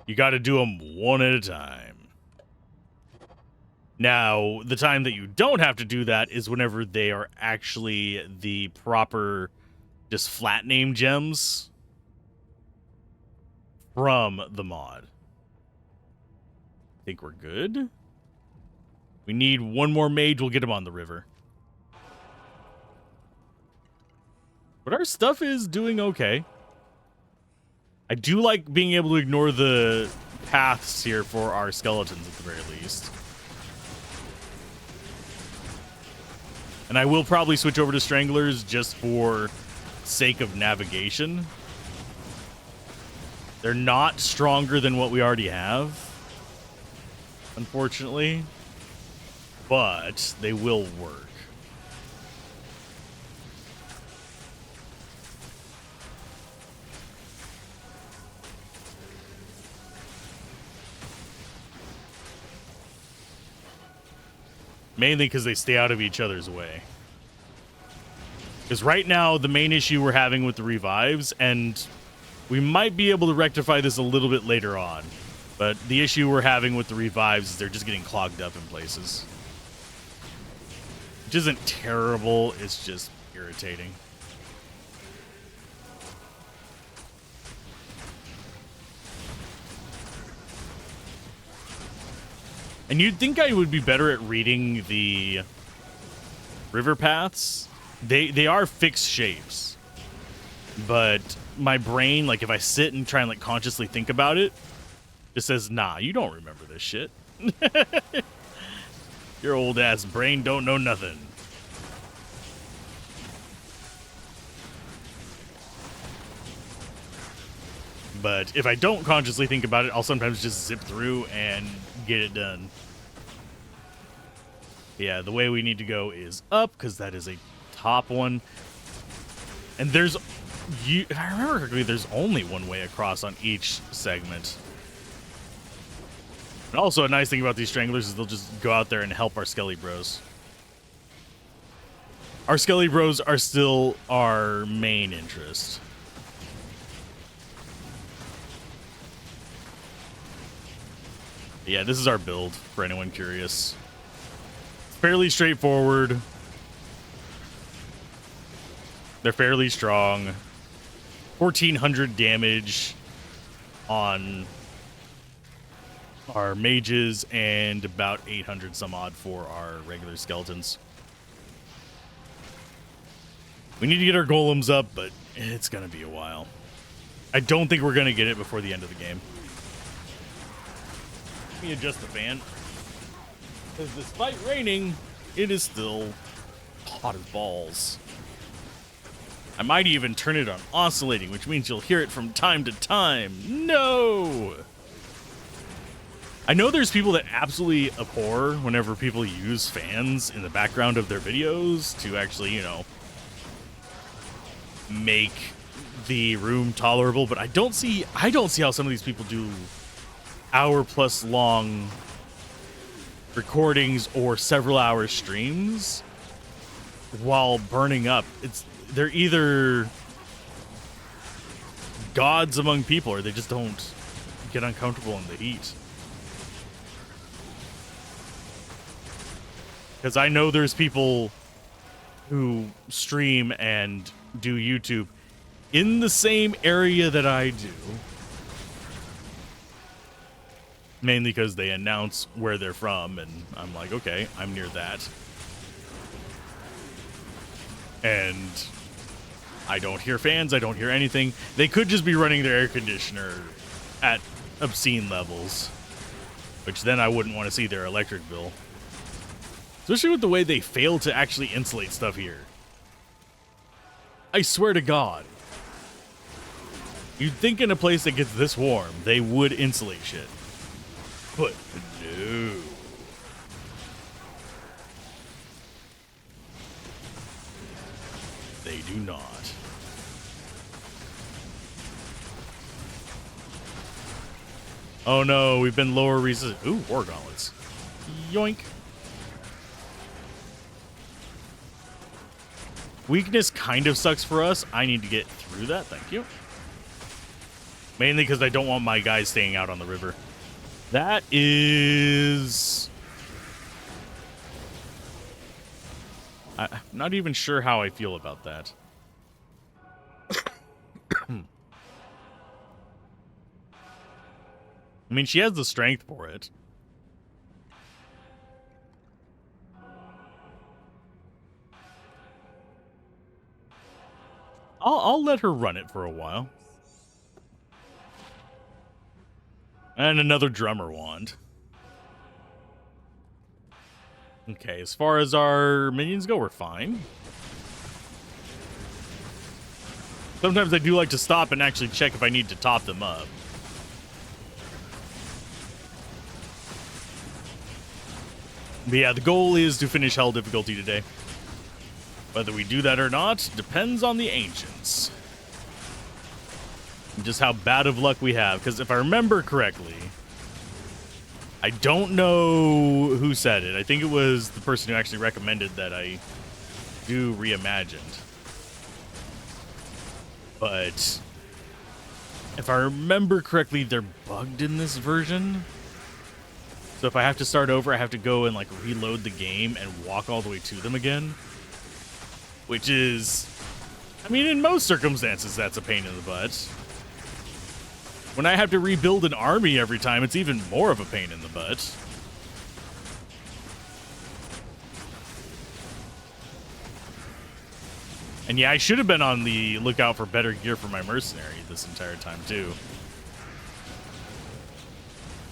You got to do them one at a time. Now, the time that you don't have to do that is whenever they are actually the proper, just flat name gems from the mod. Think we're good? We need one more mage. We'll get him on the river. But our stuff is doing okay. I do like being able to ignore the paths here for our skeletons at the very least. And I will probably switch over to Stranglers just for sake of navigation. They're not stronger than what we already have, unfortunately, but they will work. Mainly because they stay out of each other's way. Because right now, the main issue we're having with the revives, and we might be able to rectify this a little bit later on, but the issue we're having with the revives is they're just getting clogged up in places. Which isn't terrible, it's just irritating. And you'd think I would be better at reading the river paths. They are fixed shapes. But my brain, like if I sit and try and like consciously think about it, just says, nah, you don't remember this shit. Your old ass brain don't know nothing. But if I don't consciously think about it, I'll sometimes just zip through and get it done. Yeah, the way we need to go is up, because that is a top one. And there's, if I remember correctly, there's only one way across on each segment. And also a nice thing about these stranglers is they'll just go out there and help our Skelly Bros. Our Skelly Bros are still our main interest. Yeah, this is our build, for anyone curious. Fairly straightforward. They're fairly strong. 1,400 damage on our mages and about 800 some odd for our regular skeletons. We need to get our golems up, but it's going to be a while. I don't think we're going to get it before the end of the game. Let me adjust the fan. Because despite raining, it is still hot as balls. I might even turn it on oscillating, which means you'll hear it from time to time. No! I know there's people that absolutely abhor whenever people use fans in the background of their videos to actually, you know, make the room tolerable, but I don't see how some of these people do hour-plus long recordings or several hour streams while burning up. They're either gods among people or they just don't get uncomfortable in the heat. Because I know there's people who stream and do YouTube in the same area that I do. Mainly because they announce where they're from, and I'm like, okay, I'm near that. And I don't hear fans, I don't hear anything. They could just be running their air conditioner at obscene levels, which then I wouldn't want to see their electric bill. Especially with the way they fail to actually insulate stuff here. I swear to God. You'd think in a place that gets this warm, they would insulate shit. But no. They do not. Oh no, we've been lower resist. Ooh, War Gauntlets. Yoink. Weakness kind of sucks for us. I need to get through that, thank you. Mainly because I don't want my guys staying out on the river. That is... I'm not even sure how I feel about that. I mean, she has the strength for it. I'll let her run it for a while. And another drummer wand. Okay, as far as our minions go, we're fine. Sometimes I do like to stop and actually check if I need to top them up. But yeah, the goal is to finish Hell difficulty today. Whether we do that or not depends on the ancients. And just how bad of luck we have. Because if I remember correctly, I don't know who said it. I think it was the person who actually recommended that I do Reimagined. But if I remember correctly, they're bugged in this version. So if I have to start over, I have to go and like reload the game and walk all the way to them again. Which is, I mean, in most circumstances, that's a pain in the butt. When I have to rebuild an army every time, it's even more of a pain in the butt. And yeah, I should have been on the lookout for better gear for my mercenary this entire time, too.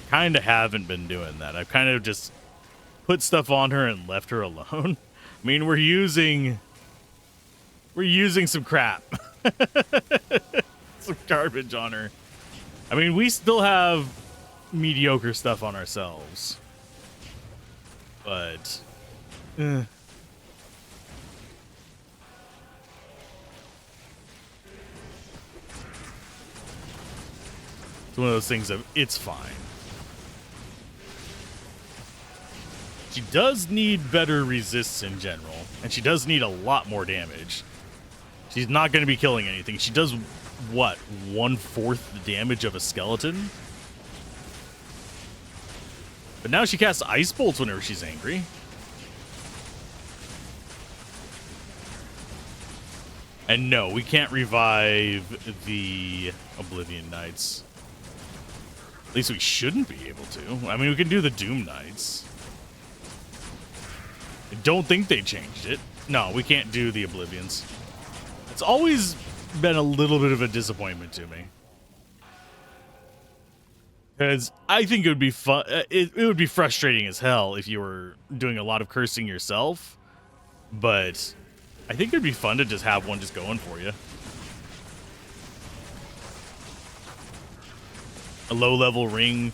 Kind of haven't been doing that. I've kind of just put stuff on her and left her alone. I mean, we're using some crap. Some garbage on her. I mean, we still have mediocre stuff on ourselves. But... It's one of those things of, it's fine. She does need better resists in general, and she does need a lot more damage. She's not going to be killing anything. She does, what, 1/4 the damage of a skeleton? But now she casts ice bolts whenever she's angry. And no, we can't revive the Oblivion Knights. At least we shouldn't be able to. I mean, we can do the Doom Knights. I don't think they changed it. No, we can't do the Oblivions. It's always been a little bit of a disappointment to me. Because I think it would be fun. It would be frustrating as hell if you were doing a lot of cursing yourself. But I think it'd be fun to just have one just going for you. A low-level ring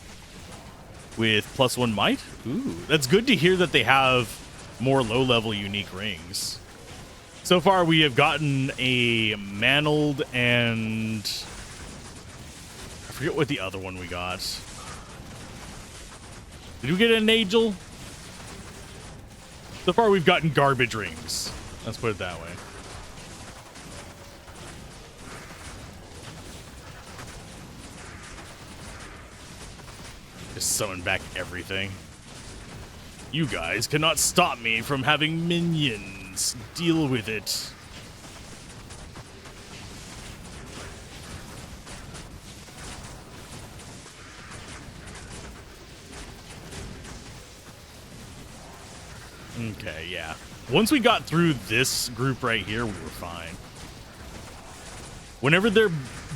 with +1 might? Ooh, that's good to hear that they have more low-level unique rings. So far, we have gotten a Mantled and... I forget what the other one we got. Did we get a Nagel? So far, we've gotten garbage rings. Let's put it that way. Just summon back everything. You guys cannot stop me from having minions. Deal with it. Okay, yeah. Once we got through this group right here, we were fine. Whenever they're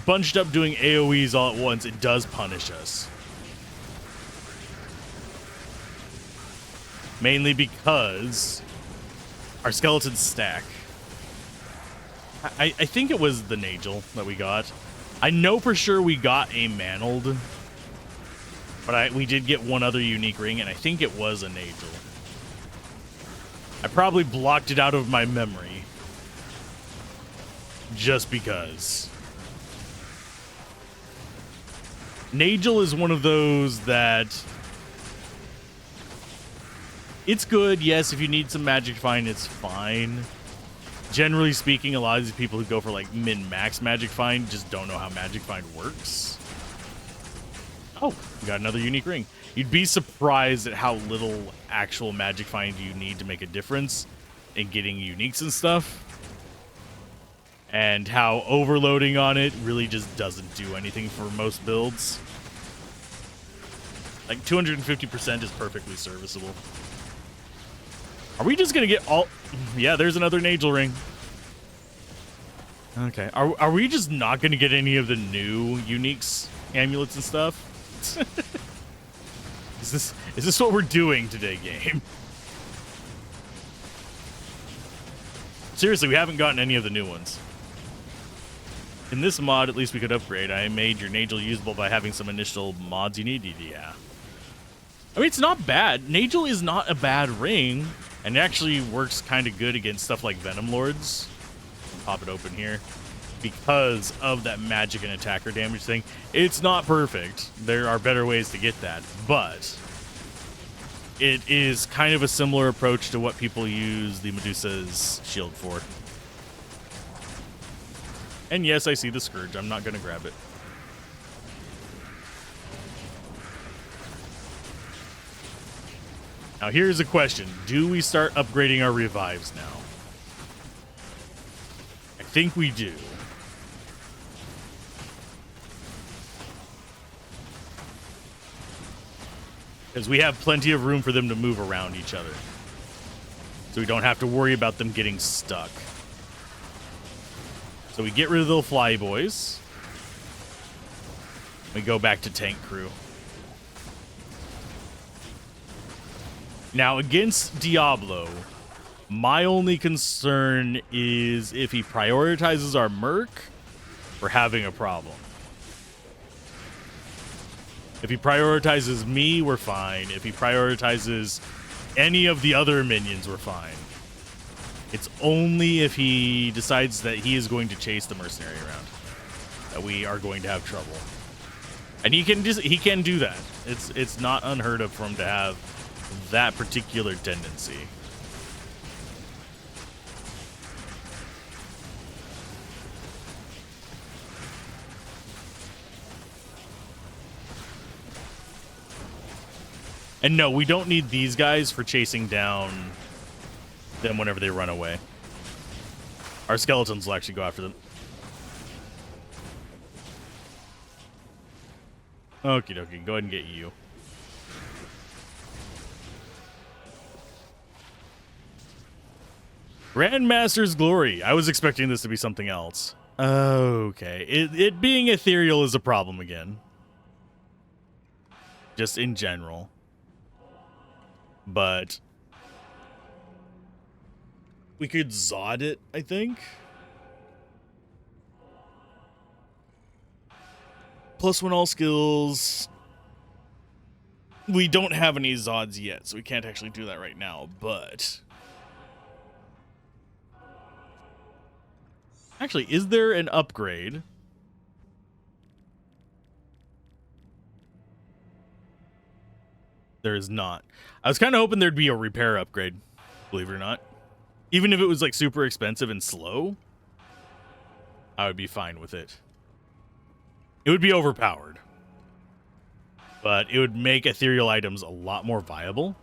bunched up doing AoEs all at once, it does punish us. Mainly because our skeletons stack. I think it was the Nagel that we got. I know for sure we got a Mantled, but we did get one other unique ring, and I think it was a Nagel. I probably blocked it out of my memory just because. Nagel is one of those that it's good, yes, if you need some Magic Find, it's fine. Generally speaking, a lot of these people who go for like min-max Magic Find just don't know how Magic Find works. Oh, we got another unique ring. You'd be surprised at how little actual Magic Find you need to make a difference in getting uniques and stuff. And how overloading on it really just doesn't do anything for most builds. Like 250% is perfectly serviceable. Are we just gonna get all... Yeah, there's another Nagel ring. Okay. Are we just not gonna get any of the new uniques, amulets and stuff? Is this what we're doing today, game? Seriously, we haven't gotten any of the new ones. In this mod, at least we could upgrade. I made your Nagel usable by having some initial mods you needed. Yeah. I mean, it's not bad. Nagel is not a bad ring, and it actually works kind of good against stuff like Venom Lords. Pop it open here. Because of that magic and attacker damage thing. It's not perfect. There are better ways to get that, but it is kind of a similar approach to what people use the Medusa's shield for. And yes, I see the Scourge. I'm not going to grab it. Now here's a question. Do we start upgrading our revives now? I think we do. Because we have plenty of room for them to move around each other. So we don't have to worry about them getting stuck. So we get rid of the fly boys. We go back to tank crew. Now against Diablo, my only concern is if he prioritizes our merc, we're having a problem. If he prioritizes me, we're fine. If he prioritizes any of the other minions, we're fine. It's only if he decides that he is going to chase the mercenary around that we are going to have trouble. And he can do that. It's not unheard of for him to have that particular tendency. And no, we don't need these guys for chasing down them whenever they run away. Our skeletons will actually go after them. Okie dokie, go ahead and get you. Grandmaster's Glory. I was expecting this to be something else. Okay. It being ethereal is a problem again. Just in general. But we could Zod it, I think. +1 all skills. We don't have any Zods yet, so we can't actually do that right now, but... Actually, is there an upgrade? There is not. I was kind of hoping there'd be a repair upgrade, believe it or not. Even if it was like super expensive and slow, I would be fine with it. It would be overpowered, but it would make ethereal items a lot more viable.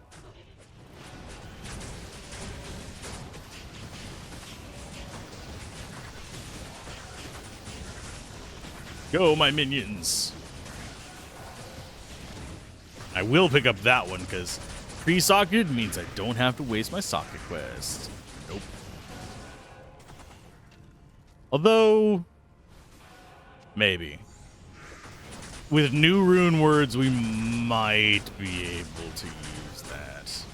Go, my minions. I will pick up that one because pre-socketed means I don't have to waste my socket quest. Nope. Although, maybe. With new rune words, we might be able to use that.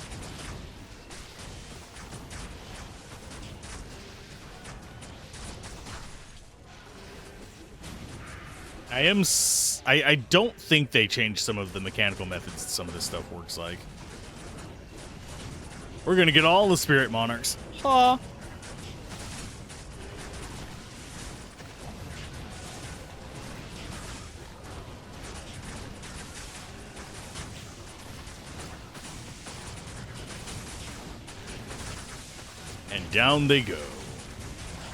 I don't think they changed some of the mechanical methods that some of this stuff works like. We're gonna get all the spirit monarchs. Ha! And down they go.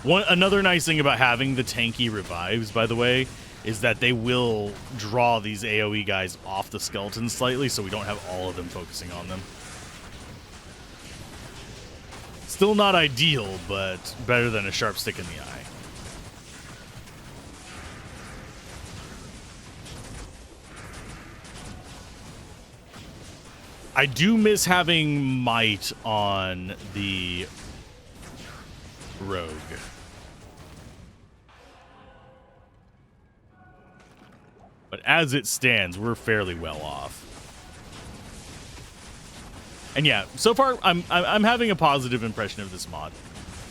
Another nice thing about having the tanky revives, by the way, is that they will draw these AoE guys off the skeletons slightly, so we don't have all of them focusing on them. Still not ideal, but better than a sharp stick in the eye. I do miss having might on the rogue. But as it stands, we're fairly well off. And yeah, so far I'm having a positive impression of this mod.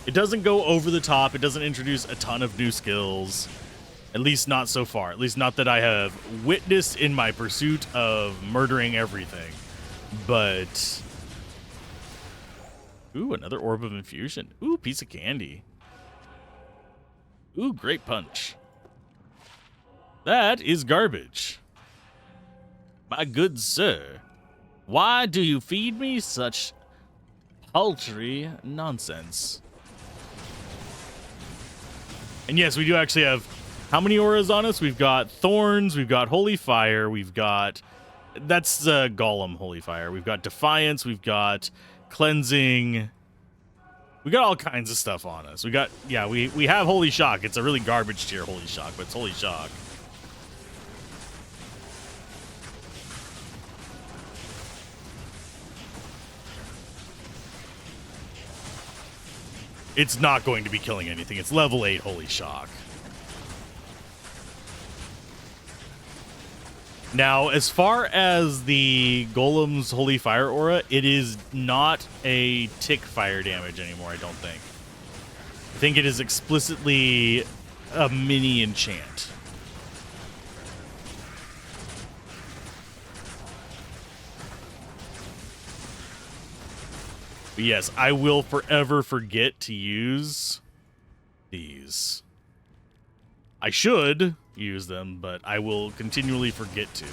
It doesn't go over the top. It doesn't introduce a ton of new skills. At least not so far. At least not that I have witnessed in my pursuit of murdering everything. But ooh, another orb of infusion. Ooh, piece of candy. Ooh, great punch. That is garbage. My good sir, why do you feed me such paltry nonsense? And yes, we do actually have how many auras on us? We've got Thorns, we've got Holy Fire, we've got... That's Golem Holy Fire. We've got Defiance, we've got Cleansing. We got all kinds of stuff on us. We got... Yeah, we have Holy Shock. It's a really garbage tier Holy Shock, but it's Holy Shock. It's not going to be killing anything. It's level 8 Holy Shock. Now, as far as the Golem's Holy Fire aura, it is not a tick fire damage anymore, I don't think. I think it is explicitly a mini enchant. But yes, I will forever forget to use these. I should use them, but I will continually forget to.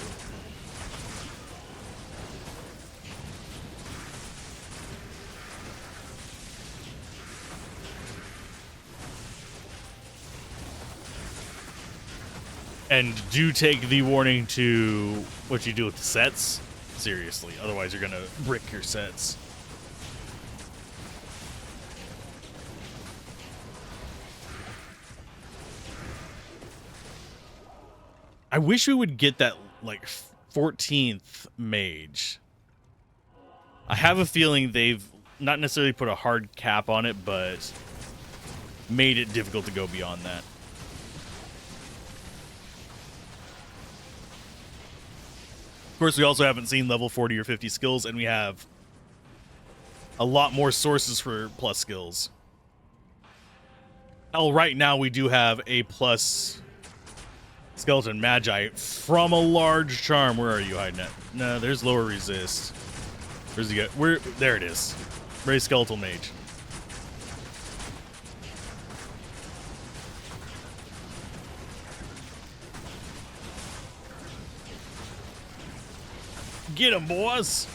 And do take the warning to what you do with the sets seriously. Otherwise, you're going to brick your sets. I wish we would get that, like, 14th mage. I have a feeling they've not necessarily put a hard cap on it, but made it difficult to go beyond that. Of course, we also haven't seen level 40 or 50 skills, and we have a lot more sources for plus skills. Oh, right now we do have a plus skeleton magi from a large charm. Where are you hiding at? No, there's lower resist. Where's he at? Where? There it is. Ray skeletal mage. Get him, boys!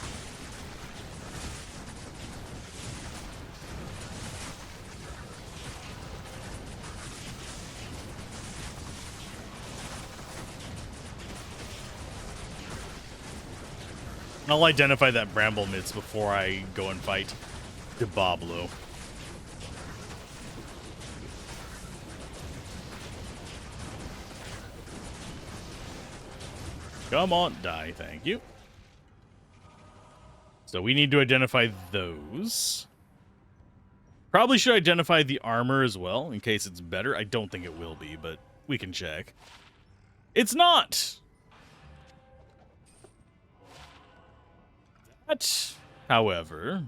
I'll identify that bramble mitts before I go and fight Diablo. Come on, die, thank you. So we need to identify those. Probably should identify the armor as well, in case it's better. I don't think it will be, but we can check. It's not! That, however...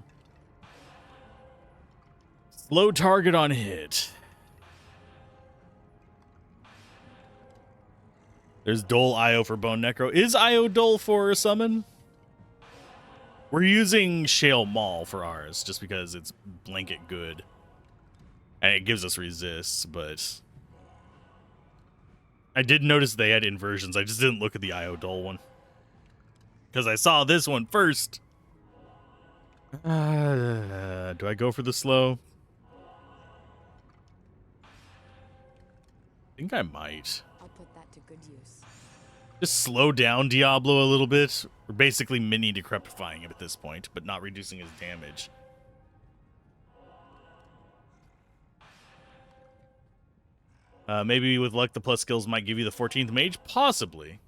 Slow target on hit. There's dull IO for Bone Necro. Is IO dull for a summon? We're using Shale Maul for ours, just because it's blanket good. And it gives us resists, but... I did notice they had inversions. I just didn't look at the IO dull one. Because I saw this one first. Do I go for the slow? I think I might. I'll put that to good use. Just slow down Diablo a little bit. We're basically mini decrepifying him at this point, but not reducing his damage. Maybe with luck, the plus skills might give you the 14th mage? Possibly.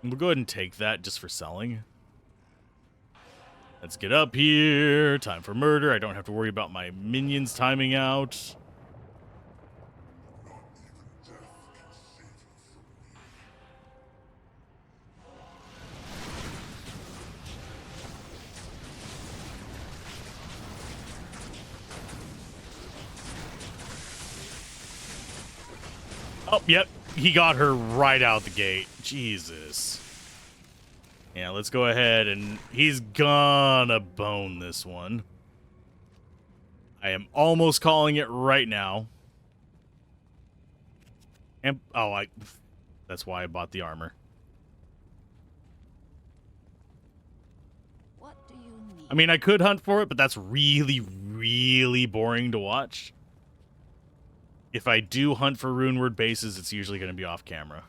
We'll go ahead and take that just for selling. Let's get up here. Time for murder. I don't have to worry about my minions timing out. Oh, yep. He got her right out the gate. Jesus. Yeah, let's go ahead and he's gonna bone this one. I am almost calling it right now. And that's why I bought the armor. What do you need? I mean, I could hunt for it, but that's really, really boring to watch. If I do hunt for runeward bases, it's usually going to be off camera.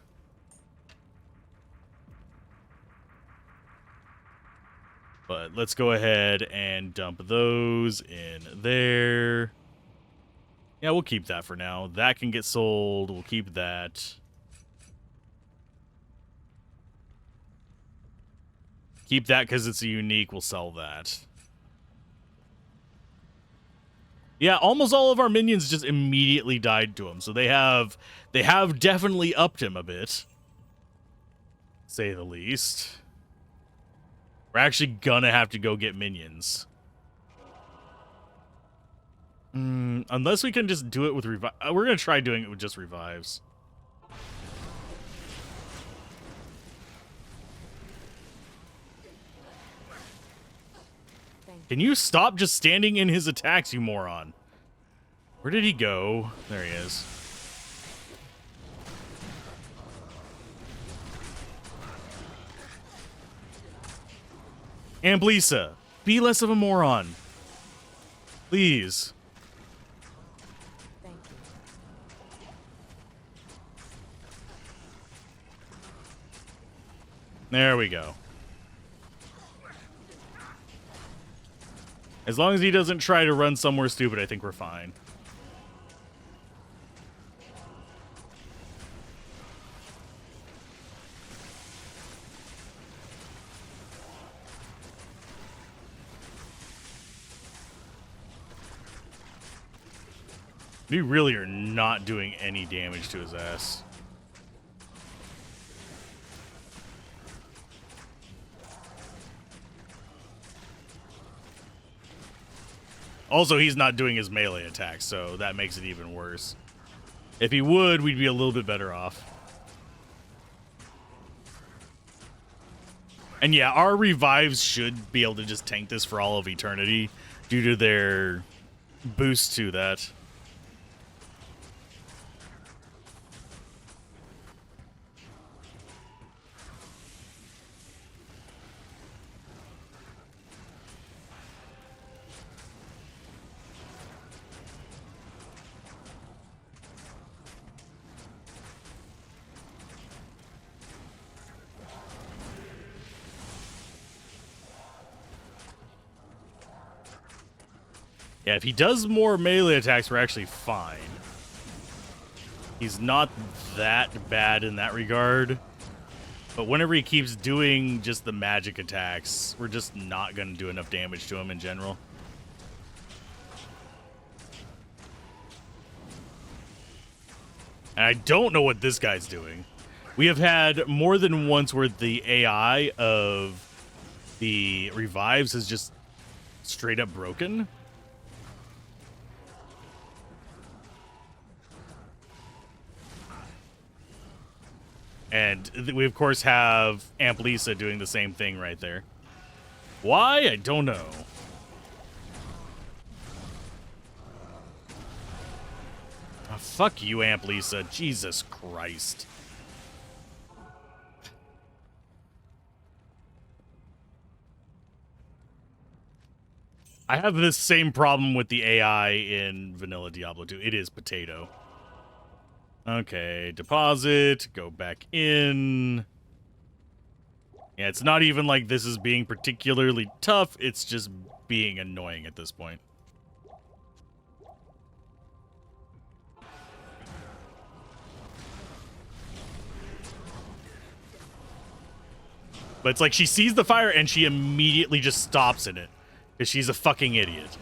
But let's go ahead and dump those in there. Yeah, we'll keep that for now. That can get sold. We'll keep that. Keep that because it's a unique. We'll sell that. Yeah, almost all of our minions just immediately died to him. So they have definitely upped him a bit. Say the least. We're actually gonna have to go get minions. Unless we can just do it with revive. We're gonna try doing it with just revives. Can you stop just standing in his attacks, you moron? Where did he go? There he is. Amblisa, be less of a moron. Please. Thank you. There we go. As long as he doesn't try to run somewhere stupid, I think we're fine. We really are not doing any damage to his ass. Also, he's not doing his melee attacks, so that makes it even worse. If he would, we'd be a little bit better off. And yeah, our revives should be able to just tank this for all of eternity due to their boost to that. Yeah, if he does more melee attacks, we're actually fine. He's not that bad in that regard. But whenever he keeps doing just the magic attacks, we're just not going to do enough damage to him in general. And I don't know what this guy's doing. We have had more than once where the AI of the revives is just straight up broken. And we, of course, have Amblisa doing the same thing right there. Why? I don't know. Oh, fuck you, Amblisa. Jesus Christ. I have this same problem with the AI in vanilla Diablo 2. It is potato. Okay, deposit, go back in. Yeah, it's not even like this is being particularly tough. It's just being annoying at this point. But it's like she sees the fire and she immediately just stops in it. Because she's a fucking idiot.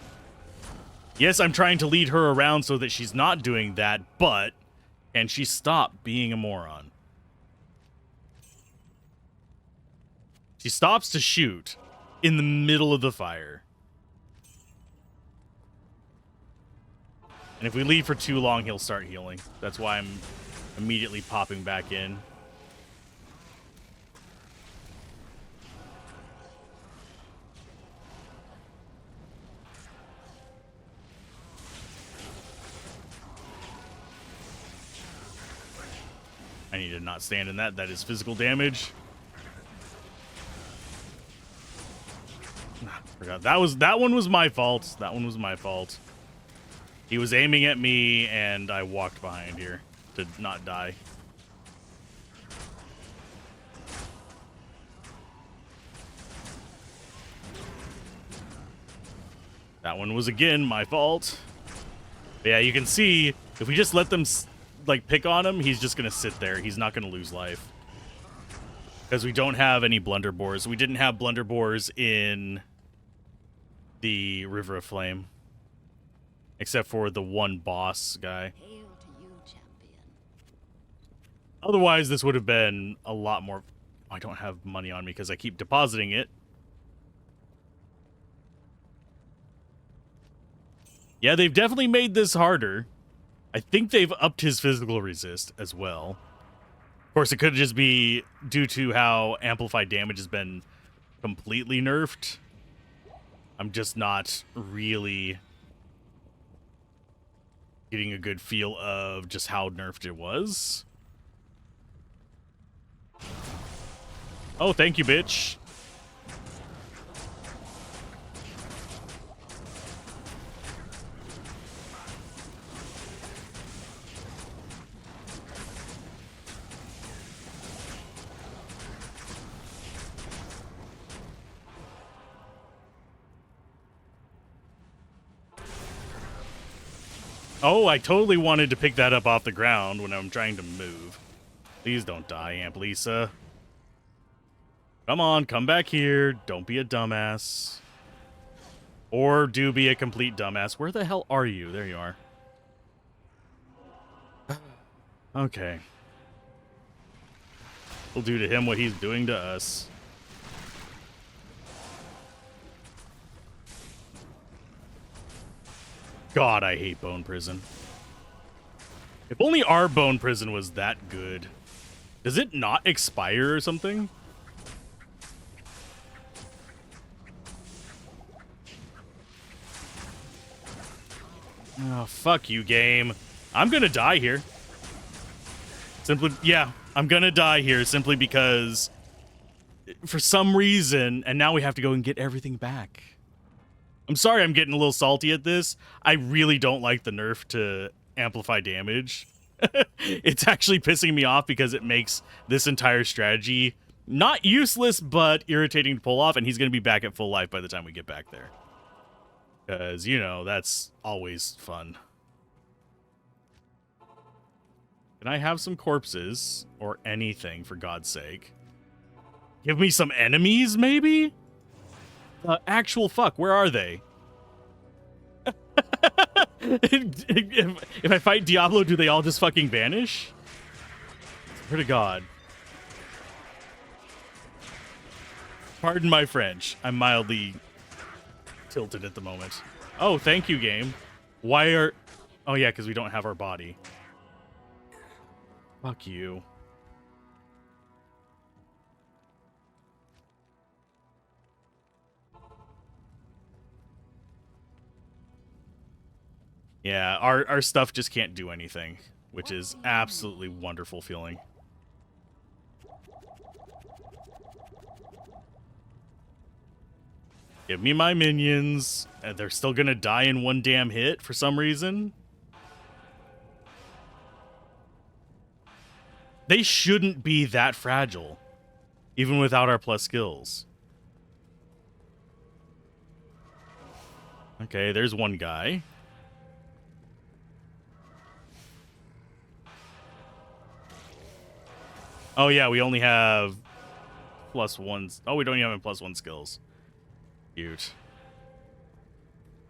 Yes, I'm trying to lead her around so that she's not doing that, but... And she stopped being a moron. She stops to shoot in the middle of the fire. And if we leave for too long, he'll start healing. That's why I'm immediately popping back in. I need to not stand in that. That is physical damage. Forgot that one was my fault. That one was my fault. He was aiming at me and I walked behind here to not die. That one was again my fault. But yeah, you can see if we just let them like pick on him, he's just gonna sit there. He's not gonna lose life because we don't have any blunderboars. We didn't have blunderboars in the River of Flame, except for the one boss guy. Hail to you, champion. Otherwise, this would have been a lot more. I don't have money on me because I keep depositing it. Yeah, they've definitely made this harder. I think they've upped his physical resist as well. Of course, it could just be due to how amplified damage has been completely nerfed. I'm just not really getting a good feel of just how nerfed it was. Oh, thank you, bitch. Oh, I totally wanted to pick that up off the ground when I'm trying to move. Please don't die, Aunt Lisa. Come on, come back here. Don't be a dumbass. Or do be a complete dumbass. Where the hell are you? There you are. Okay. We'll do to him what he's doing to us. God, I hate Bone Prison. If only our Bone Prison was that good. Does it not expire or something? Oh, fuck you, game. I'm gonna die here. Yeah, I'm gonna die here simply because for some reason, and now we have to go and get everything back. I'm sorry I'm getting a little salty at this. I really don't like the nerf to amplify damage. It's actually pissing me off because it makes this entire strategy not useless, but irritating to pull off, and he's going to be back at full life by the time we get back there. Because, you know, that's always fun. Can I have some corpses? Or anything, for God's sake? Give me some enemies, maybe? Actual fuck, where are they? If I fight Diablo, do they all just fucking vanish? Swear to God. Pardon my French. I'm mildly tilted at the moment. Oh, thank you, game. Why are... Oh, yeah, because we don't have our body. Fuck you. Yeah, our stuff just can't do anything, which is absolutely wonderful feeling. Give me my minions. They're still gonna die in one damn hit for some reason. They shouldn't be that fragile, even without our plus skills. Okay, there's one guy. Oh, yeah, we only have +1s. Oh, we don't even have +1 skills. Cute.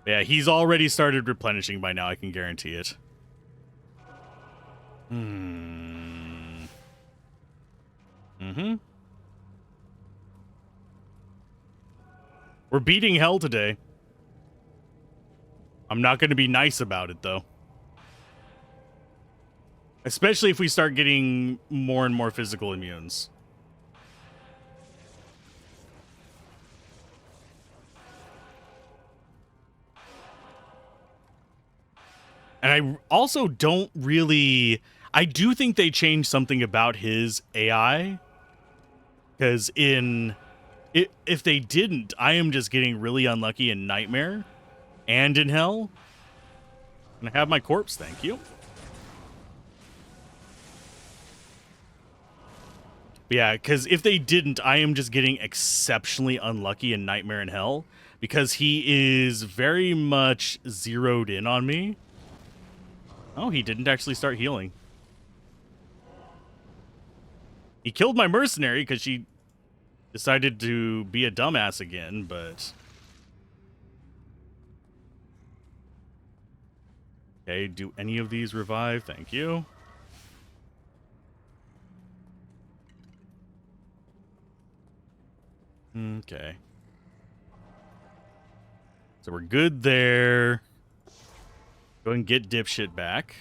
Yeah, he's already started replenishing by now, I can guarantee it. We're beating hell today. I'm not going to be nice about it, though. Especially if we start getting more and more physical immunes. And I also don't really... I do think they changed something about his AI. Because if they didn't, I am just getting really unlucky in Nightmare and in Hell. And I have my corpse, thank you. Yeah, because if they didn't, I am just getting exceptionally unlucky in Nightmare and Hell. Because he is very much zeroed in on me. Oh, he didn't actually start healing. He killed my mercenary because she decided to be a dumbass again, but... Okay, do any of these revive? Thank you. Okay. So we're good there. Go and get dipshit back.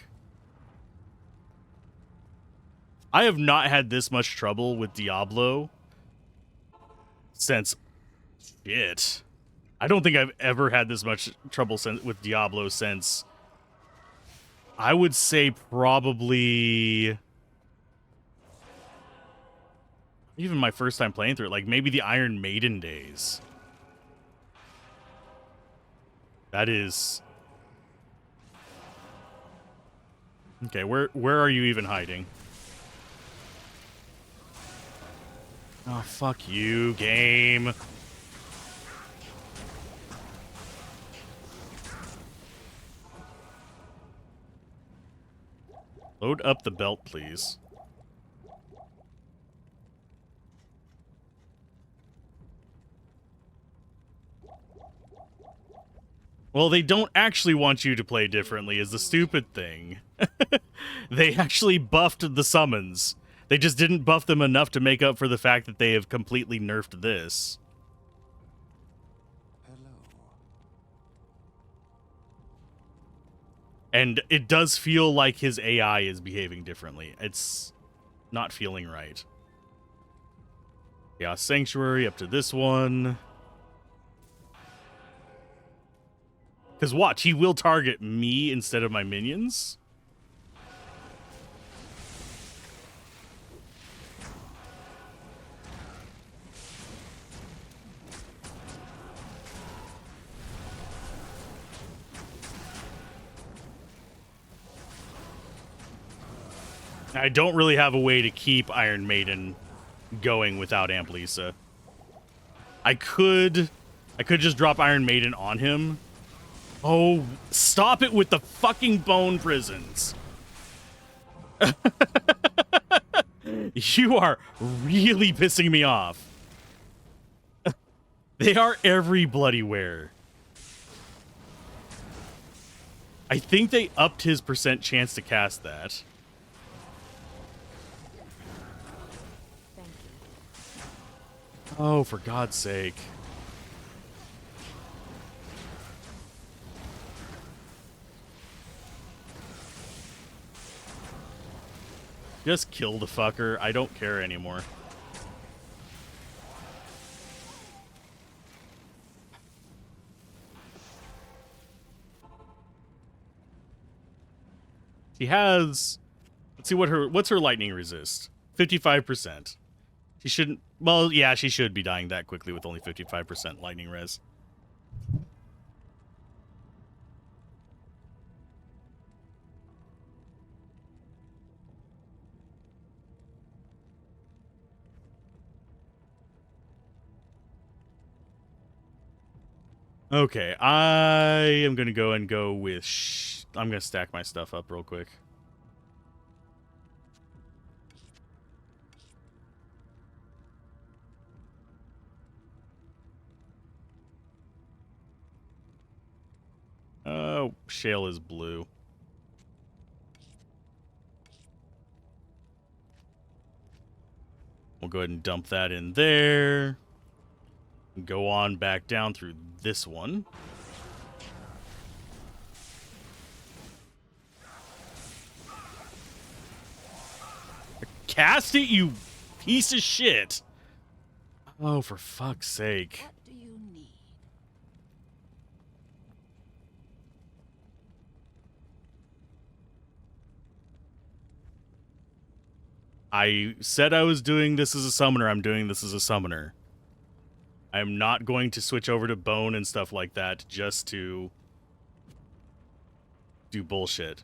I have not had this much trouble with Diablo since... Shit. I don't think I've ever had this much trouble with Diablo since, I would say, probably even my first time playing through it, like maybe the Iron Maiden days. That is... Okay, where are you even hiding? Oh, fuck you, game. Load up the belt, please. Well, they don't actually want you to play differently is the stupid thing. They actually buffed the summons. They just didn't buff them enough to make up for the fact that they have completely nerfed this. Hello. And it does feel like his AI is behaving differently. It's not feeling right. Yeah, Sanctuary up to this one. Because watch, he will target me instead of my minions. I don't really have a way to keep Iron Maiden going without Amplisa. I could just drop Iron Maiden on him. Oh, stop it with the fucking bone prisons. You are really pissing me off. They are every bloody where. I think they upped his % chance to cast that. Thank you. Oh, for God's sake. Just kill the fucker. I don't care anymore. She has... Let's see what's her lightning resist? 55%. She shouldn't... Well, yeah, she should be dying that quickly with only 55% lightning res. Okay, I am going to go with... I'm going to stack my stuff up real quick. Oh, shale is blue. We'll go ahead and dump that in there. Go on back down through this one. Cast it, you piece of shit. Oh, for fuck's sake. What do you need? I said I was doing this as a summoner. I'm doing this as a summoner. I'm not going to switch over to bone and stuff like that just to do bullshit.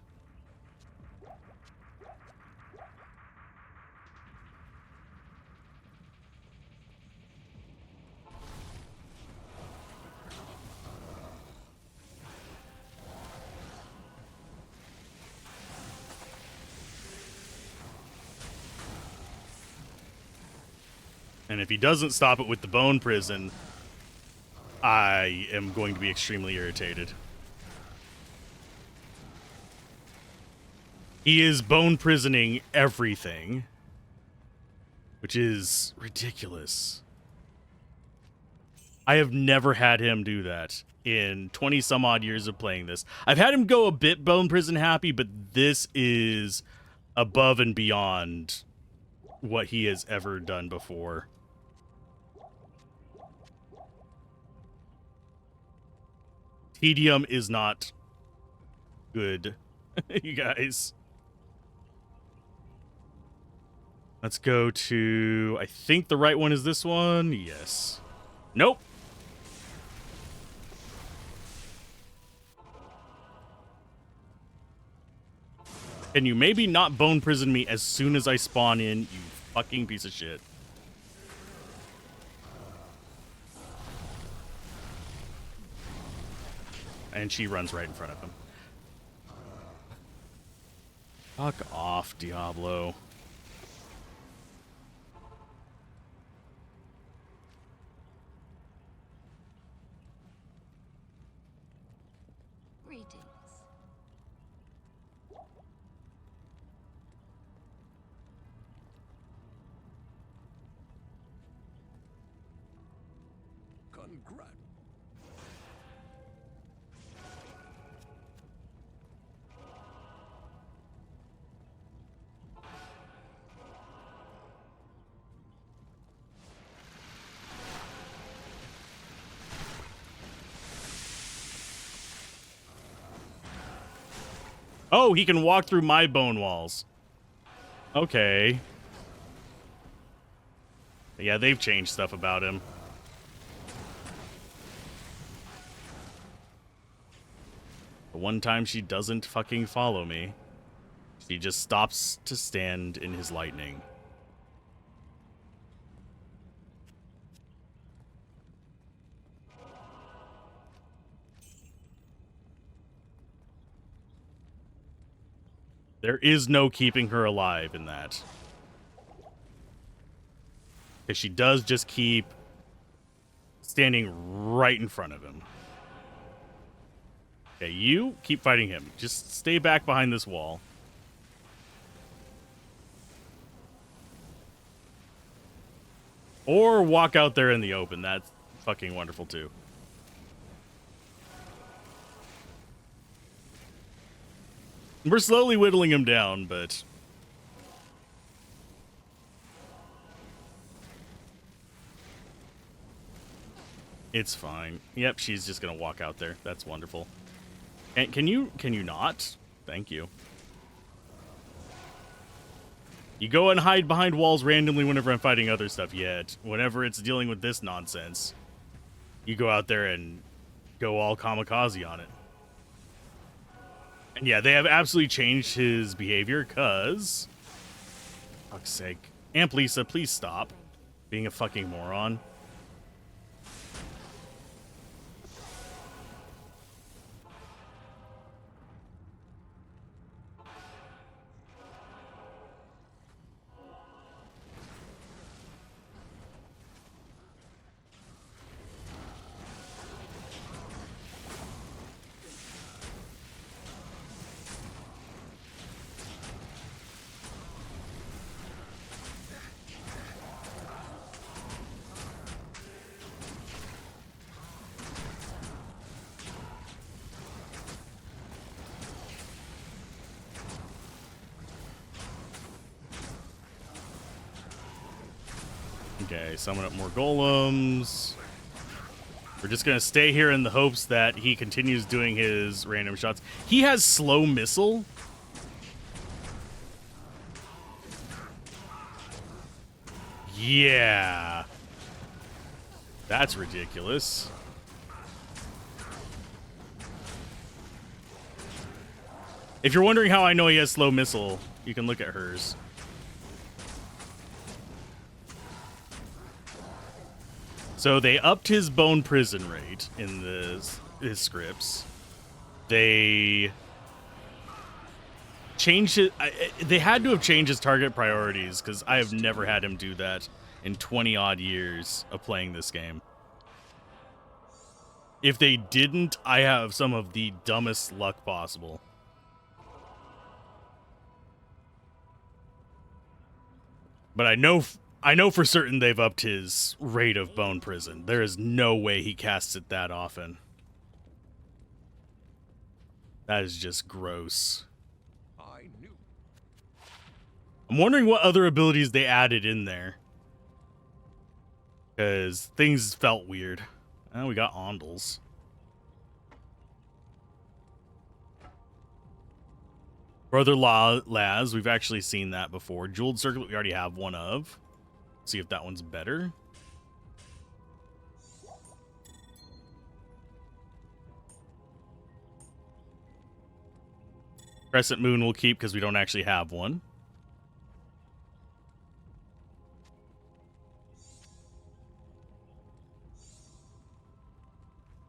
And if he doesn't stop it with the bone prison, I am going to be extremely irritated. He is bone prisoning everything, which is ridiculous. I have never had him do that in 20 some odd years of playing this. I've had him go a bit bone prison happy, but this is above and beyond what he has ever done before. Tedium is not good, you guys. Let's go to... I think the right one is this one. Yes. Nope. Can you maybe not bone prison me as soon as I spawn in, you fucking piece of shit? And she runs right in front of him. Fuck off, Diablo. Greetings. Congrats. Oh, he can walk through my bone walls. Okay. Yeah, they've changed stuff about him. The one time she doesn't fucking follow me, she just stops to stand in his lightning. There is no keeping her alive in that. Because she does just keep standing right in front of him. Okay, you keep fighting him. Just stay back behind this wall. Or walk out there in the open. That's fucking wonderful too. We're slowly whittling him down, but... it's fine. Yep, she's just gonna walk out there. That's wonderful. And can you not? Thank you. You go and hide behind walls randomly whenever I'm fighting other stuff, yet whenever it's dealing with this nonsense, you go out there and go all kamikaze on it. And yeah, they have absolutely changed his behavior, cause... fuck's sake. Amp Lisa, please stop being a fucking moron. Okay, summon up more golems. We're just gonna stay here in the hopes that he continues doing his random shots. He has slow missile. Yeah. That's ridiculous. If you're wondering how I know he has slow missile, you can look at hers. So they upped his bone prison rate in his scripts. They changed it. They had to have changed his target priorities because I have never had him do that in 20 odd years of playing this game. If they didn't, I have some of the dumbest luck possible. But I know for certain they've upped his rate of bone prison. There is no way he casts it that often. That is just gross. I knew. I'm wondering what other abilities they added in there. Because things felt weird. Oh, we got Ondals. Brother Laz, we've actually seen that before. Jeweled Circlet, we already have one of. See if that one's better. Crescent Moon we'll keep because we don't actually have one.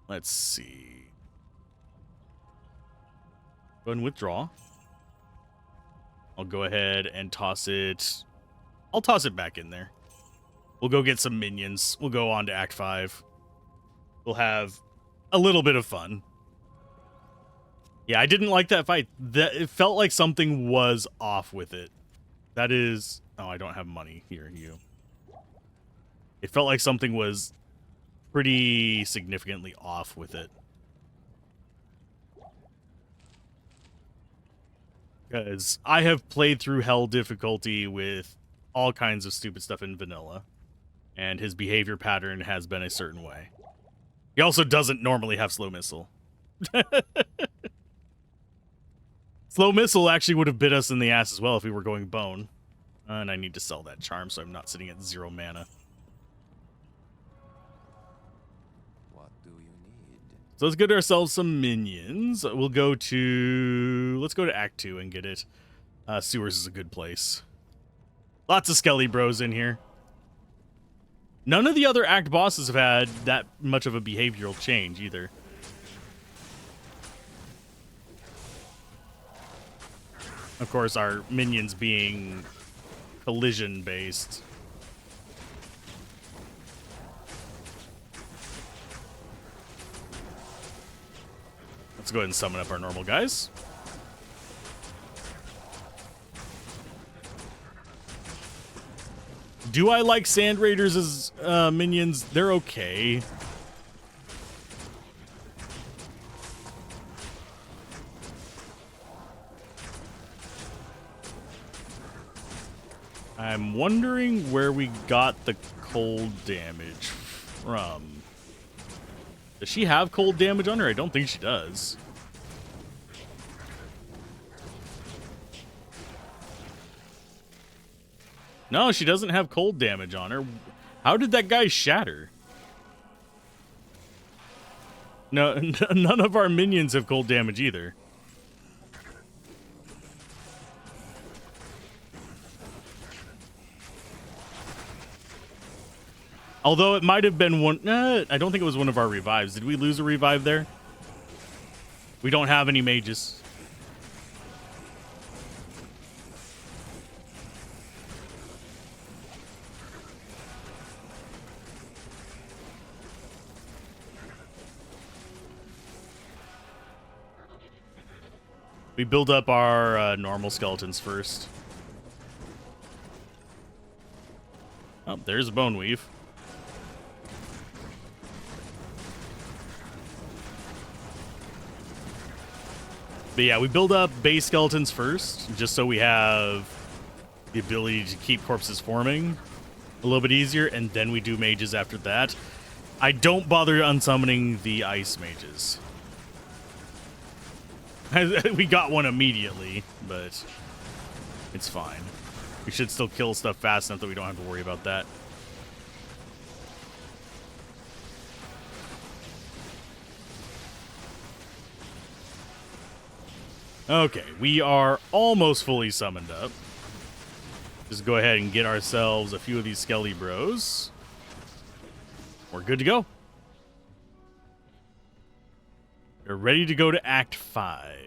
Let's see. Go ahead and withdraw. I'll go ahead and toss it. I'll toss it back in there. We'll go get some minions. We'll go on to Act 5. We'll have a little bit of fun. Yeah, I didn't like that fight. It felt like something was off with it. That is... Oh, I don't have money. Here, you. It felt like something was pretty significantly off with it. Because I have played through Hell difficulty with all kinds of stupid stuff in vanilla. And his behavior pattern has been a certain way. He also doesn't normally have slow missile. Slow missile actually would have bit us in the ass as well if we were going bone. And I need to sell that charm so I'm not sitting at 0 mana. What do you need? So let's get ourselves some minions. We'll go to... Let's go to Act 2 and get it. Sewers is a good place. Lots of Skelly bros in here. None of the other Act bosses have had that much of a behavioral change either. Of course, our minions being collision-based. Let's go ahead and summon up our normal guys. Do I like Sand Raiders as minions? They're okay. I'm wondering where we got the cold damage from. Does she have cold damage on her? I don't think she does. No, she doesn't have cold damage on her. How did that guy shatter? No, none of our minions have cold damage either. Although it might have been one... I don't think it was one of our revives. Did we lose a revive there? We don't have any mages. We build up our normal skeletons first. Oh, there's a bone weave. But yeah, we build up base skeletons first, just so we have the ability to keep corpses forming a little bit easier, and then we do mages after that. I don't bother unsummoning the ice mages. We got one immediately, but it's fine. We should still kill stuff fast enough that we don't have to worry about that. Okay, we are almost fully summoned up. Just go ahead and get ourselves a few of these Skelly bros. We're good to go. We're ready to go to Act 5.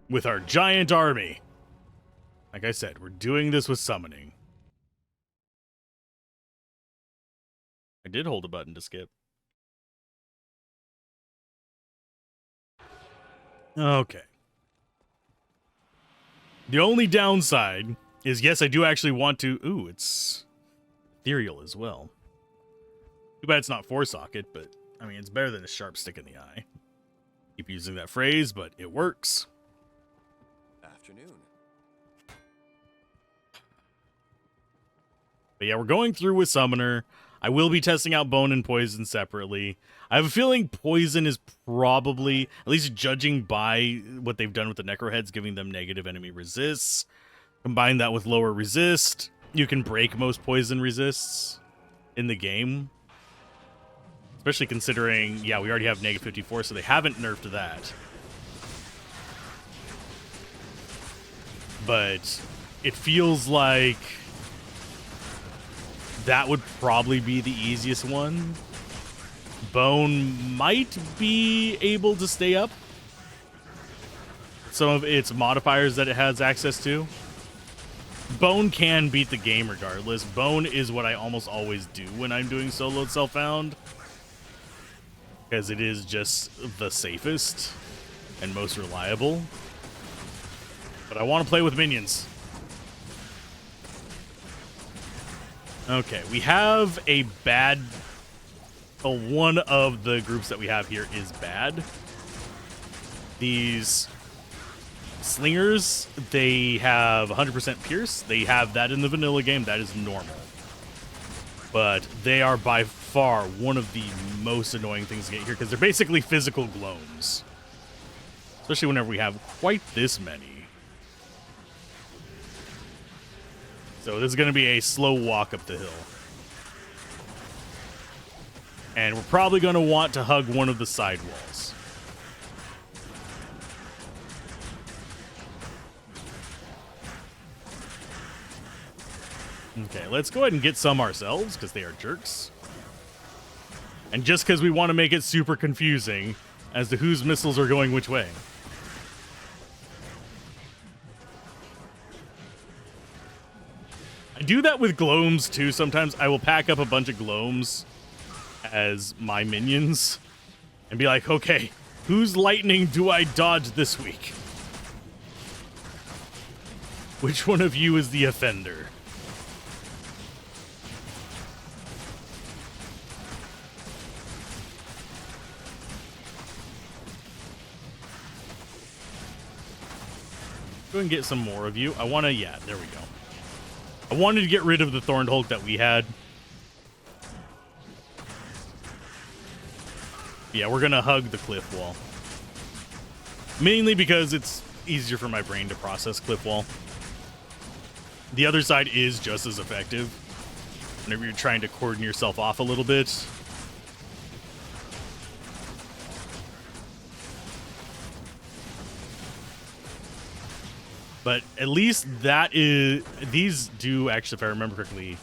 With our giant army. Like I said, we're doing this with summoning. I did hold a button to skip. Okay. The only downside is, yes, I do actually want to... Ooh, it's ethereal as well. Too bad it's not 4-socket, but, I mean, it's better than a sharp stick in the eye. Keep using that phrase, but it works. Afternoon. But yeah, we're going through with Summoner. I will be testing out Bone and Poison separately. I have a feeling Poison is probably, at least judging by what they've done with the Necro Heads, giving them negative enemy resists. Combine that with lower resist, you can break most Poison resists in the game. Especially considering, yeah, we already have negative 54, so they haven't nerfed that. But it feels like that would probably be the easiest one. Bone might be able to stay up some of its modifiers that it has access to. Bone can beat the game regardless. Bone is what I almost always do when I'm doing solo self-found, because it is just the safest and most reliable. But I want to play with minions. Okay, we have a bad... one of the groups that we have here is bad. These slingers, they have 100% pierce. They have that in the vanilla game. That is normal. But they are by far one of the most annoying things to get here, because they're basically physical gloams. Especially whenever we have quite this many. So this is going to be a slow walk up the hill. And we're probably going to want to hug one of the side walls. Okay, let's go ahead and get some ourselves, because they are jerks. And just because we want to make it super confusing as to whose missiles are going which way. I do that with gloams too. Sometimes I will pack up a bunch of gloams as my minions and be like, okay, whose lightning do I dodge this week? Which one of you is the offender? Go and get some more of you. I want to, yeah, there we go. I wanted to get rid of the Thorned Hulk that we had. Yeah, we're going to hug the cliff wall. Mainly because it's easier for my brain to process cliff wall. The other side is just as effective whenever you're trying to cordon yourself off a little bit. But at least that is... These do actually, if I remember correctly,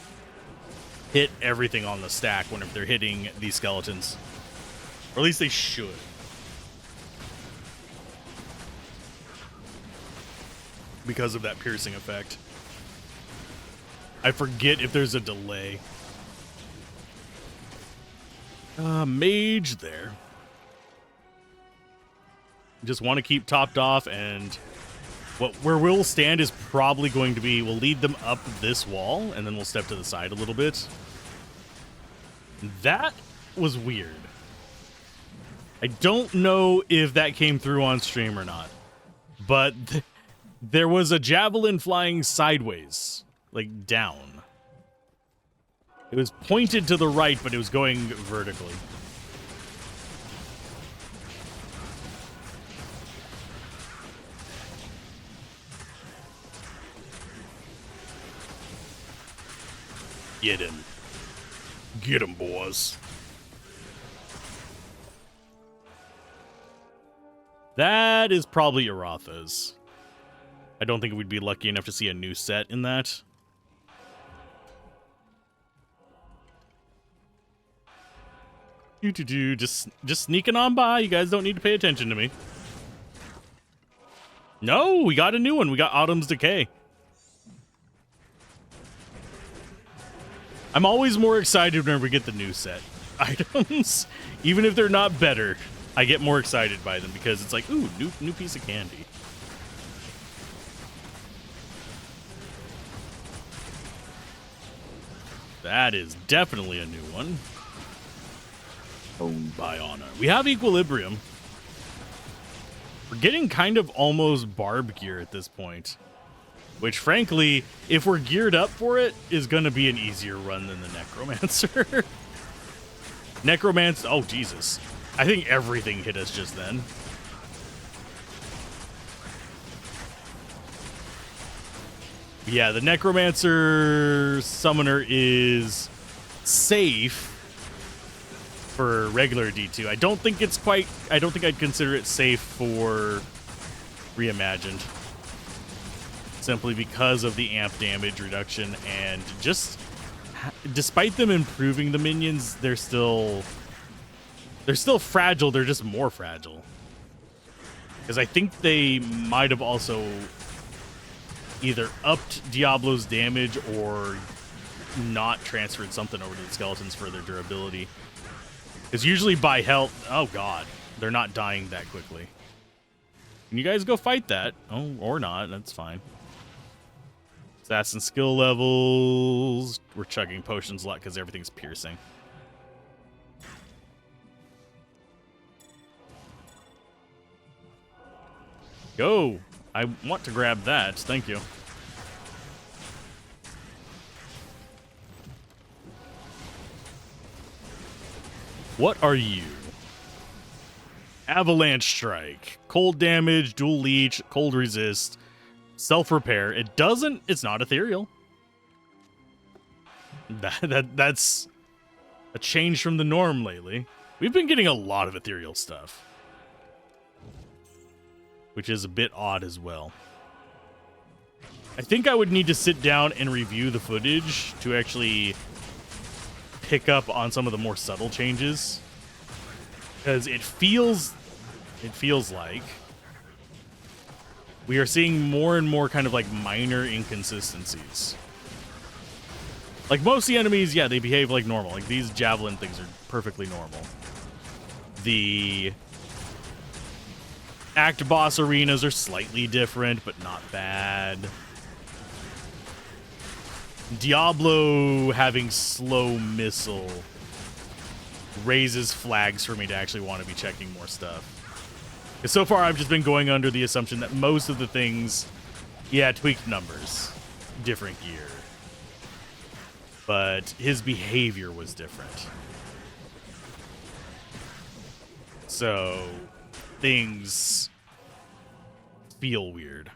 hit everything on the stack whenever they're hitting these skeletons. Or at least they should. Because of that piercing effect. I forget if there's a delay. Mage there. Just want to keep topped off, and where we'll stand is probably going to be, we'll lead them up this wall, and then we'll step to the side a little bit. That was weird. I don't know if that came through on stream or not, but there was a javelin flying sideways, like down. It was pointed to the right, but it was going vertically. Get him. Get him, boys. That is probably Aratha's. I don't think we'd be lucky enough to see a new set in that. Just sneaking on by. You guys don't need to pay attention to me. No, we got a new one. We got Autumn's Decay. I'm always more excited whenever we get the new set items. Even if they're not better, I get more excited by them because it's like, ooh, new piece of candy. That is definitely a new one. Owned by Honor. We have Equilibrium. We're getting kind of almost barb gear at this point. which frankly, if we're geared up for it, is going to be an easier run than the Necromancer. Necromancer, oh Jesus. I think everything hit us just then. Yeah, the Necromancer Summoner is safe for regular D2. I don't think I'd consider it safe for Reimagined. Simply because of the amp damage reduction and just despite them improving the minions, they're still fragile, they're just more fragile. Because I think they might have also either upped Diablo's damage or not transferred something over to the skeletons for their durability. Because usually by health, oh god, they're not dying that quickly. Can you guys go fight that? Oh, or not, that's fine. Assassin skill levels. We're chugging potions a lot because everything's piercing. Go! I want to grab that. Thank you. What are you? Avalanche Strike. Cold damage, dual leech, cold resist, self-repair. It's not ethereal. That's a change from the norm lately. We've been getting a lot of ethereal stuff, which is a bit odd as well. I think I would need to sit down and review the footage to actually pick up on some of the more subtle changes, because it feels like we are seeing more and more kind of like minor inconsistencies. Like most of the enemies, yeah, they behave like normal. Like these javelin things are perfectly normal. The act boss arenas are slightly different, but not bad. Diablo having slow missile raises flags for me to actually want to be checking more stuff. Because so far I've just been going under the assumption that most of the things, yeah, tweaked numbers, different gear. But his behavior was different. So things feel weird.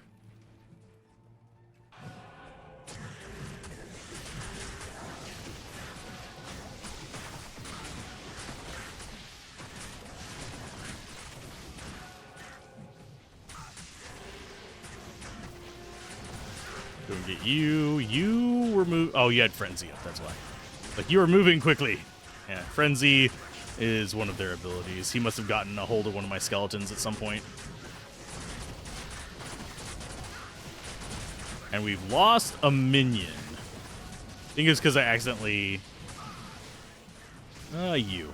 Go get you. You were oh, you had Frenzy up, that's why. Like, you were moving quickly. Yeah, Frenzy is one of their abilities. He must have gotten a hold of one of my skeletons at some point. And we've lost a minion. I think it's because I accidentally... you.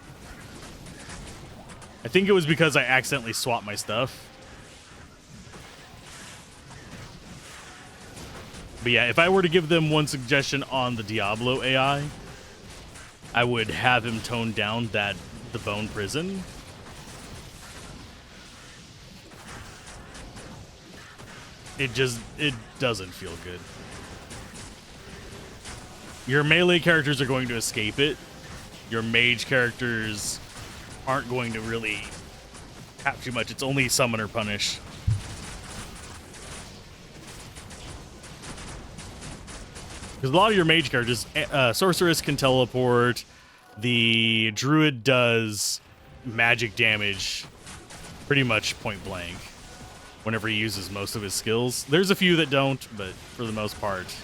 I think it was because I accidentally swapped my stuff. But yeah, if I were to give them one suggestion on the Diablo AI, I would have him tone down the bone prison. It doesn't feel good. Your melee characters are going to escape it. Your mage characters aren't going to really have too much. It's only summoner punish. Because a lot of your mage characters, sorceress can teleport. The druid does magic damage pretty much point blank whenever he uses most of his skills. There's a few that don't, but for the most part,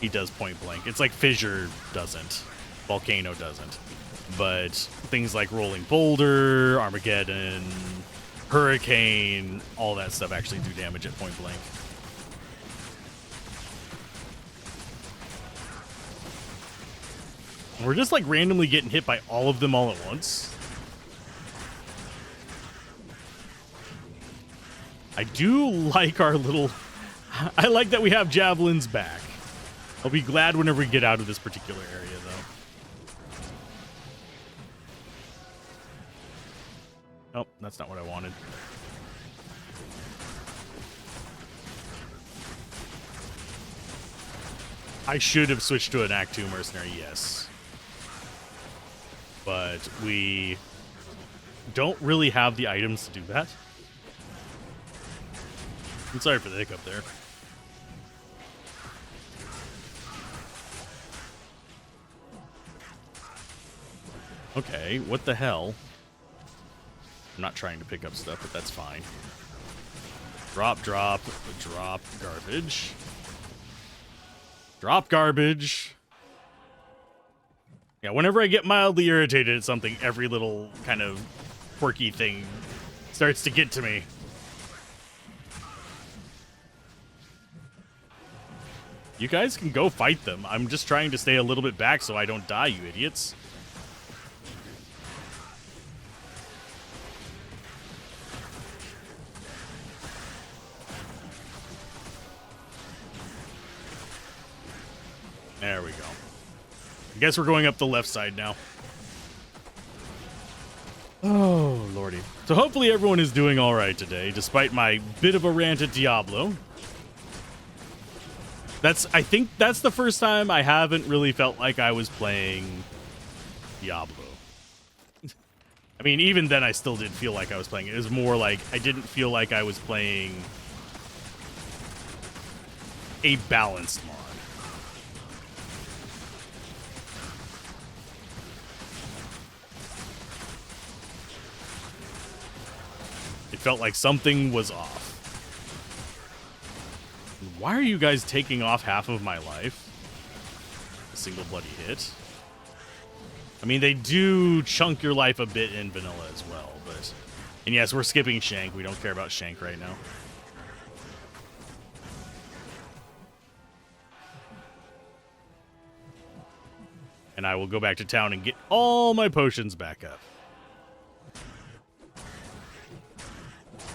he does point blank. It's like Fissure doesn't. Volcano doesn't. But things like Rolling Boulder, Armageddon, Hurricane, all that stuff actually do damage at point blank. We're just like randomly getting hit by all of them all at once. I do like our little... I like that we have javelins back. I'll be glad whenever we get out of this particular area, though. Oh, that's not what I wanted. I should have switched to an Act 2 mercenary, yes. But we don't really have the items to do that. I'm sorry for the hiccup there. Okay, what the hell? I'm not trying to pick up stuff, but that's fine. Drop, drop, drop, garbage. Drop garbage. Yeah, whenever I get mildly irritated at something, every little kind of quirky thing starts to get to me. You guys can go fight them. I'm just trying to stay a little bit back so I don't die, you idiots. There we go. I guess we're going up the left side now. Oh, lordy. So hopefully everyone is doing all right today, despite my bit of a rant at Diablo. I think that's the first time I haven't really felt like I was playing Diablo. I mean, even then I still did feel like I was playing it. It was more like I didn't feel like I was playing a balanced mod. It felt like something was off. Why are you guys taking off half of my life? A single bloody hit. I mean, they do chunk your life a bit in vanilla as well, but... And yes, we're skipping Shank. We don't care about Shank right now. And I will go back to town and get all my potions back up.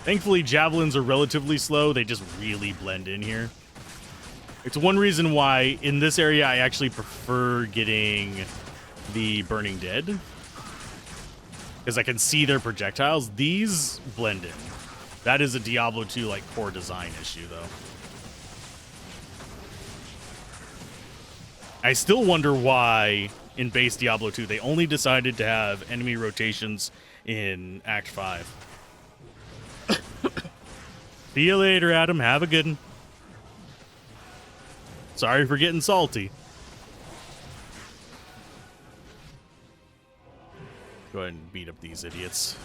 Thankfully, javelins are relatively slow. They just really blend in here. It's one reason why, in this area, I actually prefer getting the Burning Dead. Because I can see their projectiles. These blend in. That is a Diablo 2, like, core design issue, though. I still wonder why, in base Diablo 2, they only decided to have enemy rotations in Act 5. See you later, Adam. Have a good one. Sorry for getting salty. Go ahead and beat up these idiots.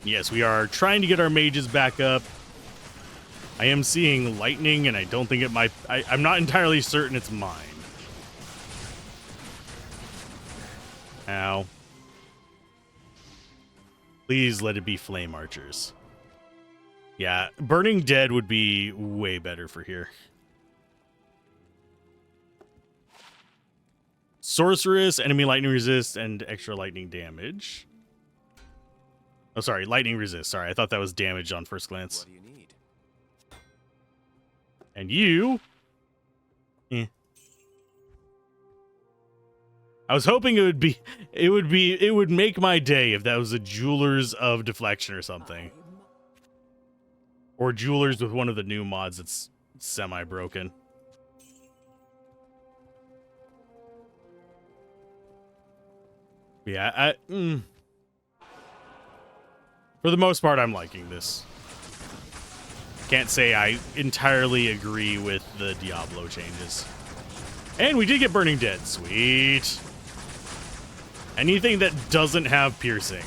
Yes, we are trying to get our mages back up. I am seeing lightning, and I don't think it might... I'm not entirely certain it's mine. Ow. Please let it be flame archers. Yeah, Burning Dead would be way better for here. Sorceress, enemy lightning resist, and extra lightning damage. Oh, sorry, lightning resist. Sorry, I thought that was damage on first glance. What do you need? And you... I was hoping it would make my day if that was a Jewelers of Deflection or something. Or Jewelers with one of the new mods that's semi-broken. Yeah, for the most part, I'm liking this. Can't say I entirely agree with the Diablo changes. And we did get Burning Dead. Sweet. Anything that doesn't have piercing,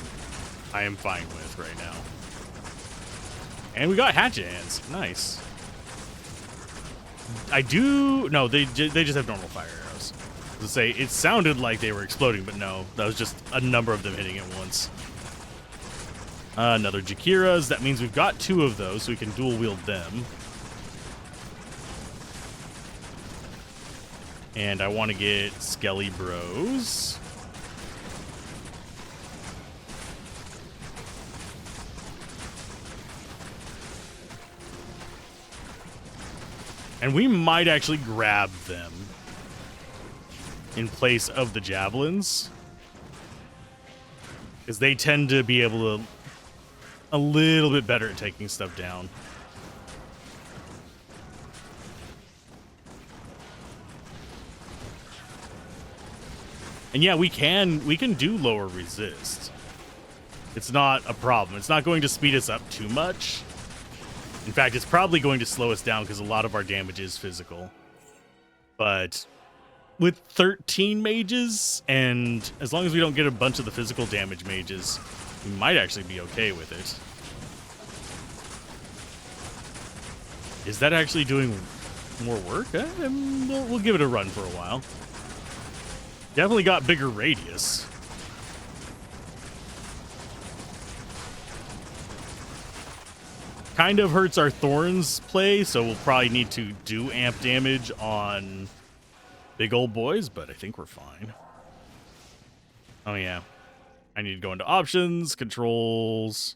I am fine with right now. And we got hatchet hands. Nice. I do... No, they just have normal fire arrows. To say, it sounded like they were exploding, but no. That was just a number of them hitting at once. Another Jakira's. That means we've got 2 of those, so we can dual wield them. And I want to get Skelly Bros. And we might actually grab them. in place of the javelins, because they tend to be able to a little bit better at taking stuff down. And yeah, we can do lower resist. It's not a problem. It's not going to speed us up too much. In fact, it's probably going to slow us down because a lot of our damage is physical. But with 13 mages, and as long as we don't get a bunch of the physical damage mages, we might actually be okay with it. Is that actually doing more work? We'll give it a run for a while. Definitely got bigger radius. Kind of hurts our thorns play, so we'll probably need to do amp damage on big old boys, but I think we're fine. Oh yeah. I need to go into options, controls,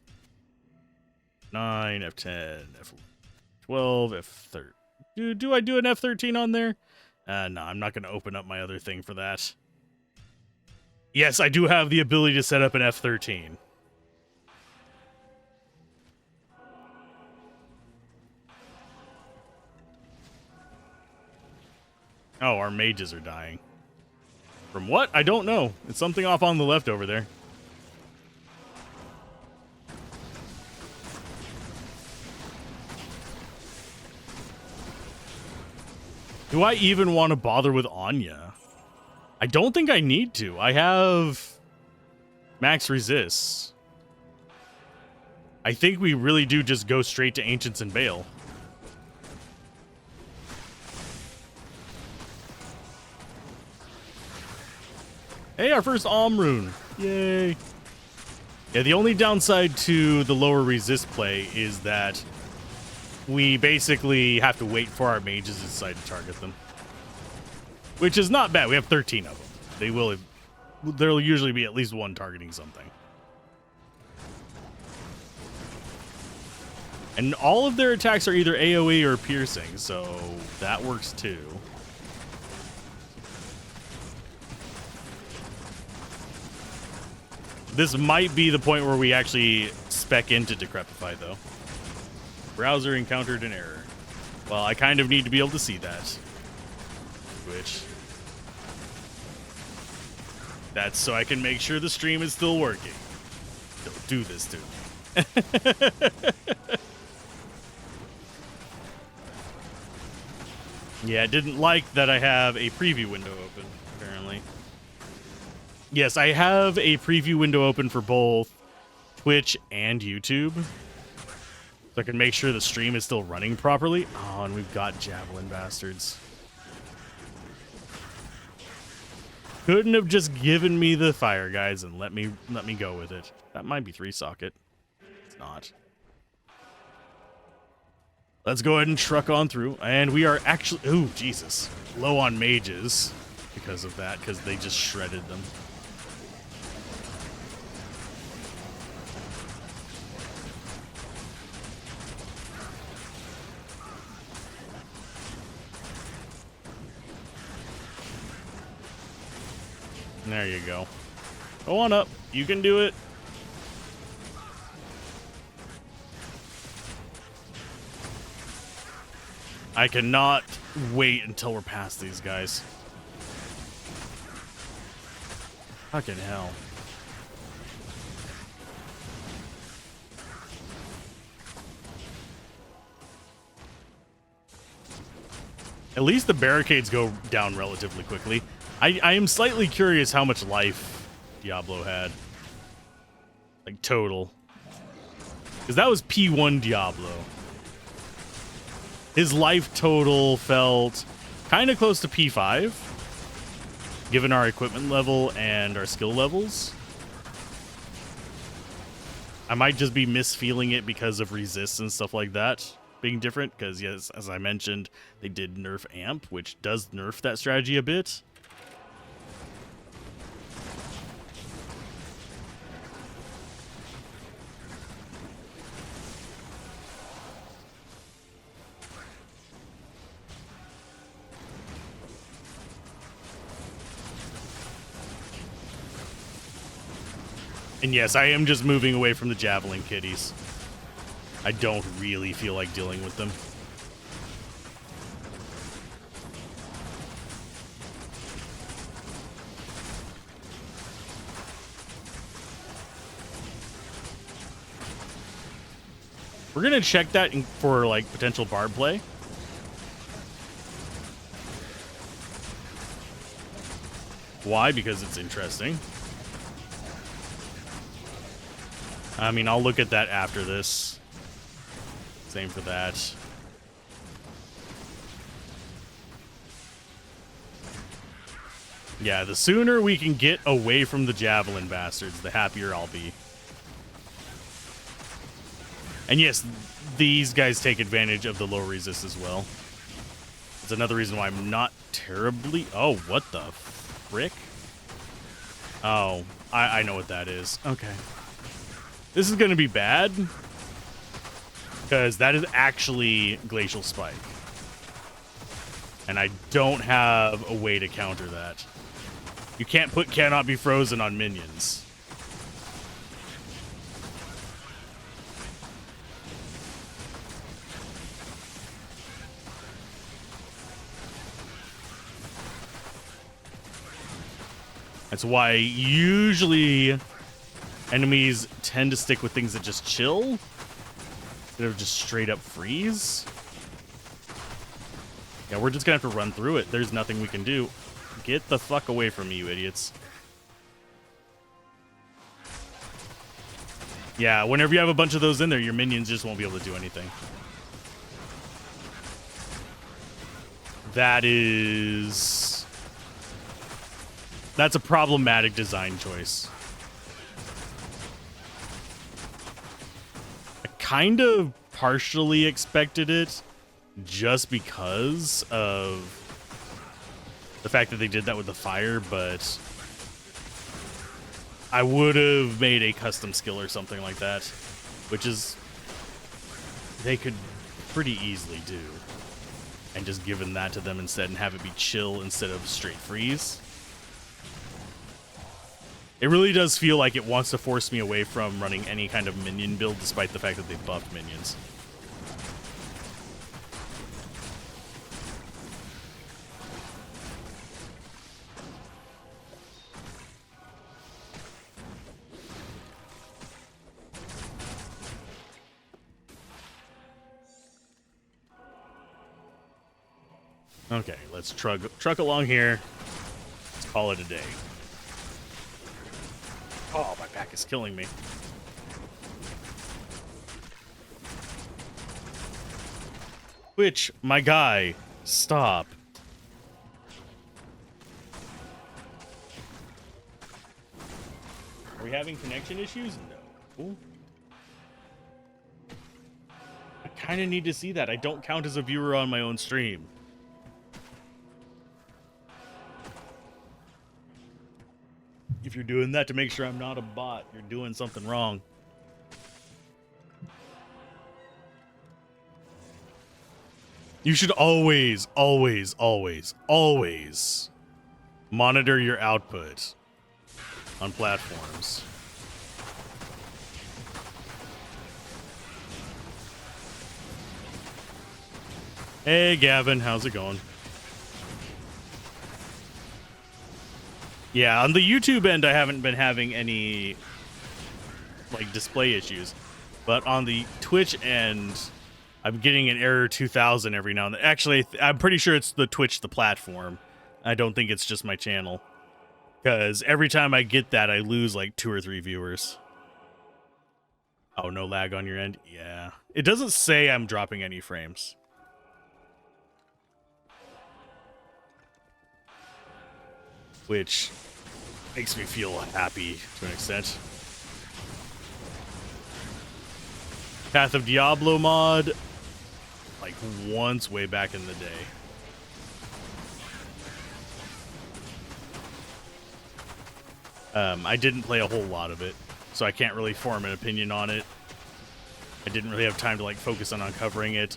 9, F10, F12, F13. Do I do an F13 on there? No, I'm not going to open up my other thing for that. Yes, I do have the ability to set up an F13. Oh, our mages are dying. From what? I don't know. It's something off on the left over there. Do I even want to bother with Anya? I don't think I need to. I have max resists. I think we really do just go straight to Ancients and Bale. Hey, our first Rune. Yay. Yeah, the only downside to the lower resist play is that we basically have to wait for our mages to decide to target them. Which is not bad. We have 13 of them. There'll usually be at least one targeting something. And all of their attacks are either AoE or piercing, so that works too. This might be the point where we actually spec into Decrepify, though. Browser encountered an error. Well, I kind of need to be able to see that. Which... that's so I can make sure the stream is still working. Don't do this to me. Yeah, I didn't like that I have a preview window open, apparently. Yes, I have a preview window open for both Twitch and YouTube. So I can make sure the stream is still running properly. Oh, and we've got Javelin bastards. Couldn't have just given me the fire, guys, and let me go with it. That might be 3-socket. It's not. Let's go ahead and truck on through. And we are actually... ooh, Jesus. Low on mages because of that, because they just shredded them. There you go. Go on up. You can do it. I cannot wait until we're past these guys. Fucking hell. At least the barricades go down relatively quickly. I am slightly curious how much life Diablo had. Like, total. Because that was P1 Diablo. His life total felt kind of close to P5, given our equipment level and our skill levels. I might just be misfeeling it because of resist and stuff like that being different, because, yes, as I mentioned, they did nerf amp, which does nerf that strategy a bit. And yes, I am just moving away from the javelin kitties. I don't really feel like dealing with them. We're gonna check that for like potential bard play. Why? Because it's interesting. I mean, I'll look at that after this. Same for that. Yeah, the sooner we can get away from the javelin bastards, the happier I'll be. And yes, these guys take advantage of the low resist as well. It's another reason why I'm not terribly... Oh, what the frick? Oh, I know what that is. Okay. This is going to be bad. Because that is actually Glacial Spike. And I don't have a way to counter that. You can't put cannot be frozen on minions. That's why usually enemies tend to stick with things that just chill instead of just straight up freeze. Yeah, we're just gonna have to run through it. There's nothing we can do. Get the fuck away from me, you idiots. Yeah, whenever you have a bunch of those in there, your minions just won't be able to do anything. That's a problematic design choice. I kind of partially expected it just because of the fact that they did that with the fire, but I would have made a custom skill or something like that, which is they could pretty easily do, and just given that to them instead and have it be chill instead of straight freeze. It really does feel like it wants to force me away from running any kind of minion build, despite the fact that they buffed minions. Okay, let's truck along here. Let's call it a day. Oh, my back is killing me. Which, my guy, stop. Are we having connection issues? No. I kind of need to see that. I don't count as a viewer on my own stream. If you're doing that to make sure I'm not a bot, you're doing something wrong. You should always, always, always, always monitor your output on platforms. Hey, Gavin, how's it going? Yeah, on the YouTube end, I haven't been having any, like, display issues. But on the Twitch end, I'm getting an error 2000 every now and then. Actually, I'm pretty sure it's the Twitch, the platform. I don't think it's just my channel. Because every time I get that, I lose, like, 2 or 3 viewers. Oh, no lag on your end? Yeah. It doesn't say I'm dropping any frames. Which makes me feel happy to an extent. Path of Diablo mod, like once way back in the day. I didn't play a whole lot of it, so I can't really form an opinion on it. I didn't really have time to like focus on uncovering it.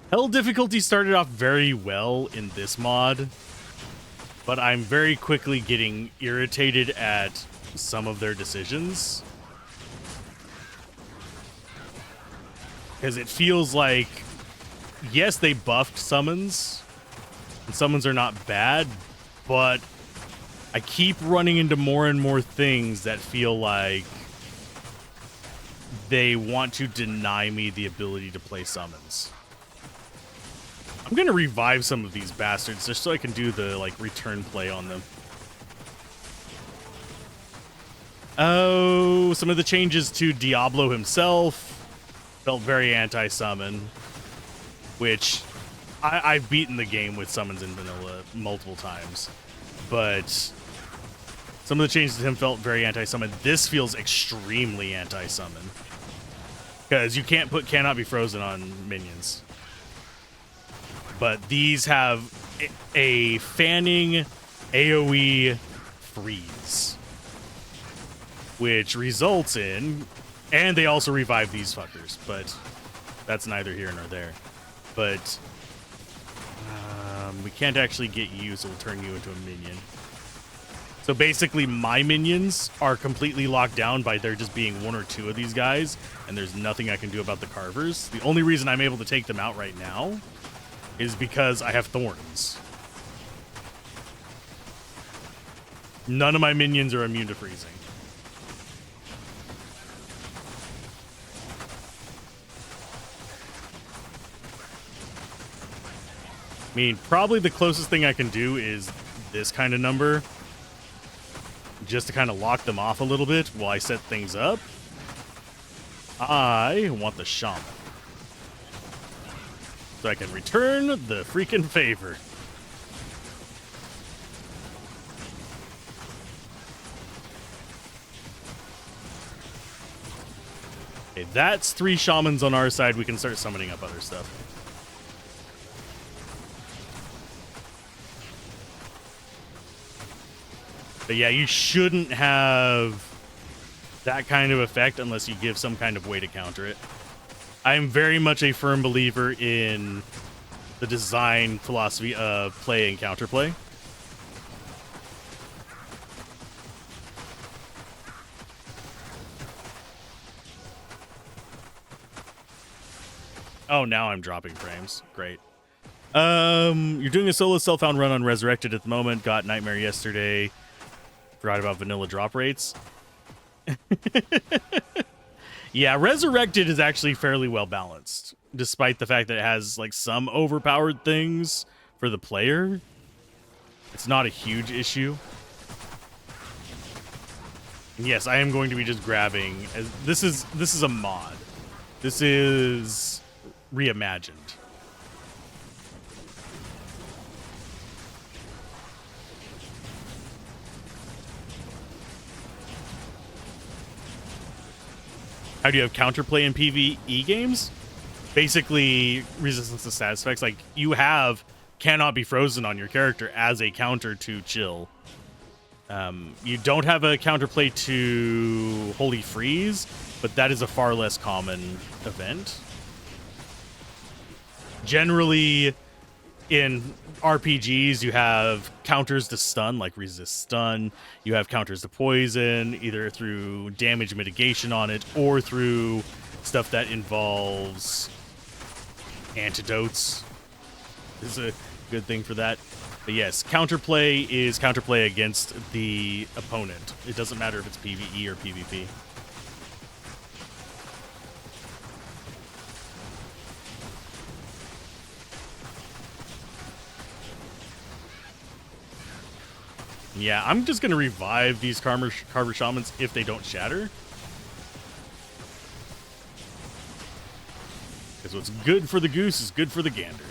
Hell difficulty started off very well in this mod. but I'm very quickly getting irritated at some of their decisions. Because it feels like, yes, they buffed summons, and summons are not bad, but I keep running into more and more things that feel like they want to deny me the ability to play summons. I'm going to revive some of these bastards just so I can do the, like, return play on them. Oh, some of the changes to Diablo himself felt very anti-summon, which I've beaten the game with summons in vanilla multiple times, but some of the changes to him felt very anti-summon. This feels extremely anti-summon because you can't put cannot be frozen on minions, but these have a fanning AoE freeze, which results in, and they also revive these fuckers, but that's neither here nor there. But we can't actually get you, so we'll turn you into a minion. So basically, my minions are completely locked down by there just being one or two of these guys, and there's nothing I can do about the carvers. The only reason I'm able to take them out right now is because I have thorns. None of my minions are immune to freezing. I mean, probably the closest thing I can do is this kind of number, just to kind of lock them off a little bit while I set things up. I want the shaman, so I can return the freaking favor. Okay, that's 3 shamans on our side. We can start summoning up other stuff. But yeah, you shouldn't have that kind of effect unless you give some kind of way to counter it. I'm very much a firm believer in the design philosophy of play and counterplay. Oh, now I'm dropping frames. Great. You're doing a solo self-found run on Resurrected at the moment. Got Nightmare yesterday. Forgot about vanilla drop rates. Yeah, Resurrected is actually fairly well balanced, despite the fact that it has like some overpowered things for the player. It's not a huge issue. And yes, I am going to be just grabbing. This is a mod. This is Reimagined. How do you have counterplay in PvE games? Basically, resistance to status effects. Like, you have cannot be frozen on your character as a counter to chill. You don't have a counterplay to Holy Freeze, but that is a far less common event. Generally, in RPGs, you have counters to stun, like resist stun. You have counters to poison, either through damage mitigation on it or through stuff that involves antidotes. This is a good thing for that. But yes, counterplay is counterplay against the opponent. It doesn't matter if it's PvE or PvP. Yeah, I'm just going to revive these Carver Shamans if they don't shatter. Because what's good for the goose is good for the gander.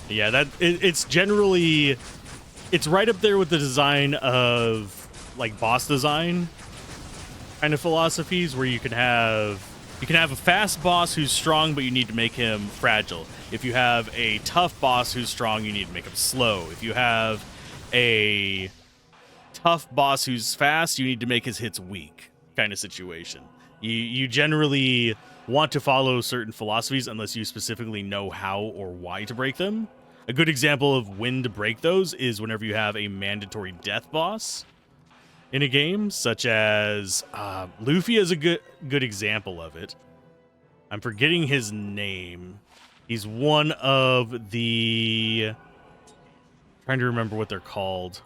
Yeah, it's generally, it's right up there with the design of like boss design kind of philosophies, where you can have You can have a fast boss who's strong, but you need to make him fragile. If you have a tough boss who's strong, you need to make him slow. If you have a tough boss who's fast, you need to make his hits weak, kind of situation. You generally want to follow certain philosophies unless you specifically know how or why to break them. A good example of when to break those is whenever you have a mandatory death boss in a game, such as Luffy is a good example of it. I'm forgetting his name. He's one of the... trying to remember what they're called.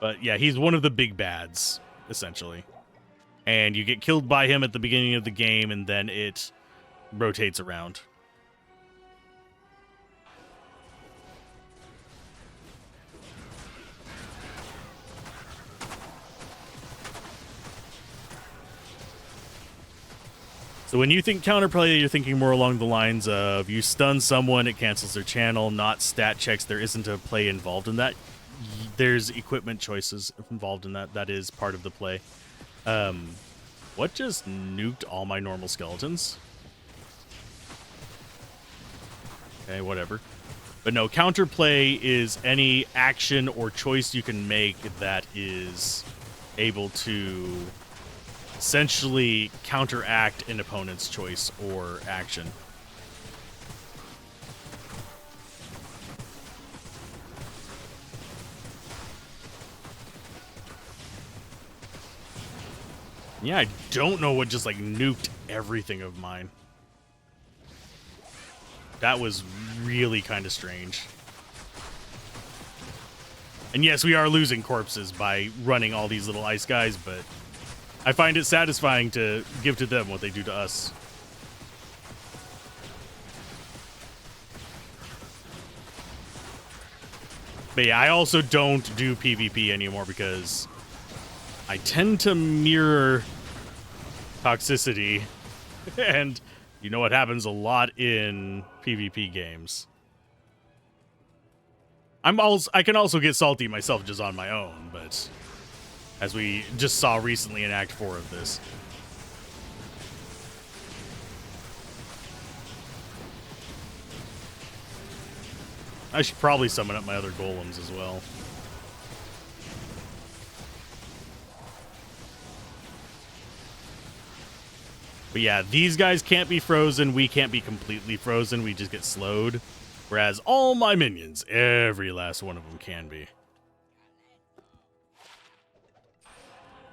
But yeah, he's one of the big bads, essentially. And you get killed by him at the beginning of the game, and then it rotates around. So when you think counterplay, you're thinking more along the lines of you stun someone, it cancels their channel, not stat checks. There isn't a play involved in that. There's equipment choices involved in that. That is part of the play. What just nuked all my normal skeletons? Okay, whatever. But no, counterplay is any action or choice you can make that is able to essentially counteract an opponent's choice or action. Yeah, I don't know what just like nuked everything of mine. That was really kind of strange. And yes, we are losing corpses by running all these little ice guys, but I find it satisfying to give to them what they do to us. But yeah, I also don't do PvP anymore because I tend to mirror toxicity, and you know what happens a lot in PvP games. I can also get salty myself just on my own, but as we just saw recently in Act 4 of this. I should probably summon up my other golems as well. But yeah, these guys can't be frozen. We can't be completely frozen. We just get slowed. Whereas all my minions, every last one of them can be.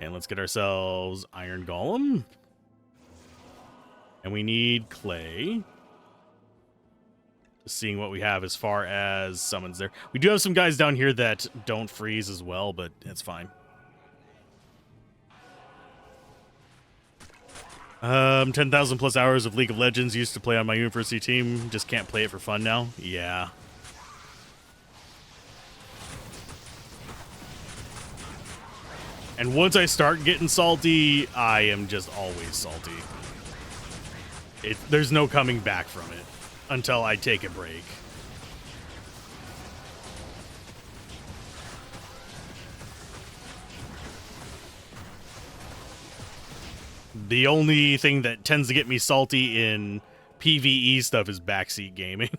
And let's get ourselves Iron Golem. And we need clay. Just seeing what we have as far as summons there. We do have some guys down here that don't freeze as well, but it's fine. 10,000 plus hours of League of Legends used to play on my university team. Just can't play it for fun now. Yeah. And once I start getting salty, I am just always salty. There's no coming back from it until I take a break. The only thing that tends to get me salty in PvE stuff is backseat gaming.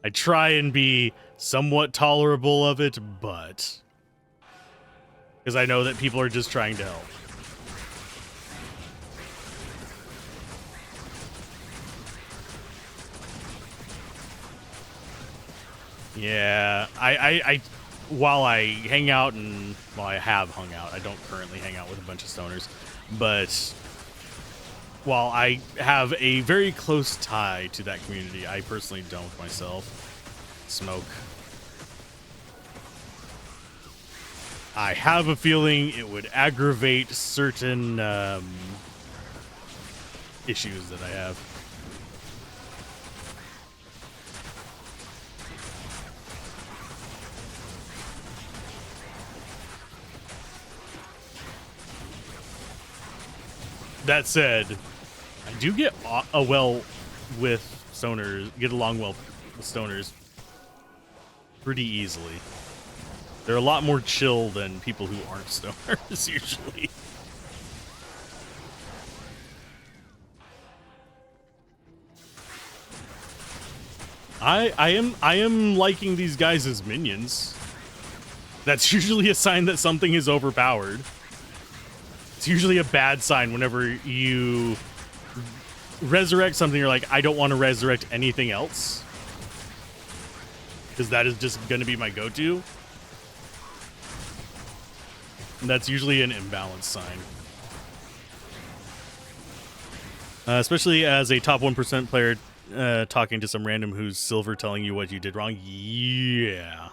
I try and be somewhat tolerable of it, but because I know that people are just trying to help. Yeah, I while I hang out and, well, I have hung out. I don't currently hang out with a bunch of stoners, but while I have a very close tie to that community, I personally don't myself smoke. I have a feeling it would aggravate certain issues that I have. That said, I do get well with stoners, get along well with stoners pretty easily. They're a lot more chill than people who aren't stoners usually. I am liking these guys as minions. That's usually a sign that something is overpowered. It's usually a bad sign whenever you resurrect something, you're like, I don't want to resurrect anything else. Because that is just going to be my go-to. And that's usually an imbalanced sign. Especially as a top 1% player talking to some random who's silver telling you what you did wrong. Yeah.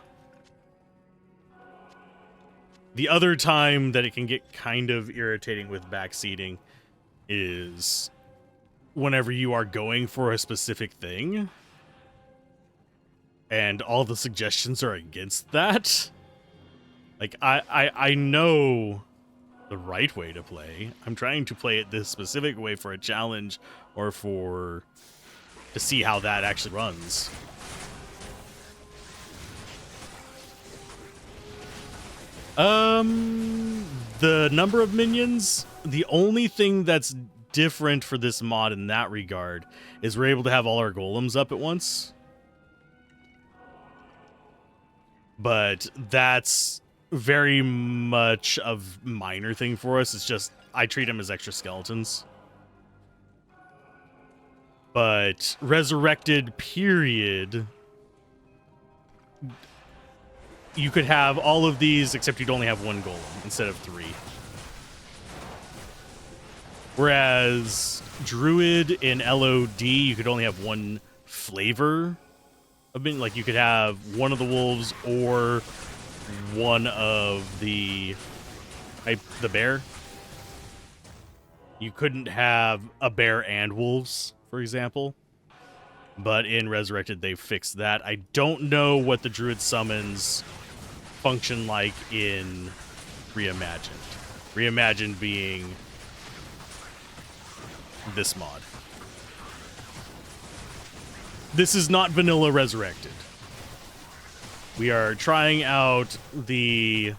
The other time that it can get kind of irritating with backseating is whenever you are going for a specific thing and all the suggestions are against that. Like, I know the right way to play. I'm trying to play it this specific way for a challenge or to see how that actually runs. The number of minions, the only thing that's different for this mod in that regard is we're able to have all our golems up at once. But that's very much a minor thing for us. It's just, I treat them as extra skeletons. But resurrected period, you could have all of these, except you'd only have one golem instead of 3. Whereas druid in LOD, you could only have one flavor. Like, you could have one of the wolves or one of the bear. You couldn't have a bear and wolves, for example. But in Resurrected, they fixed that. I don't know what the druid summons function like in Reimagined. Reimagined being this mod. This is not vanilla Resurrected. We are trying out the...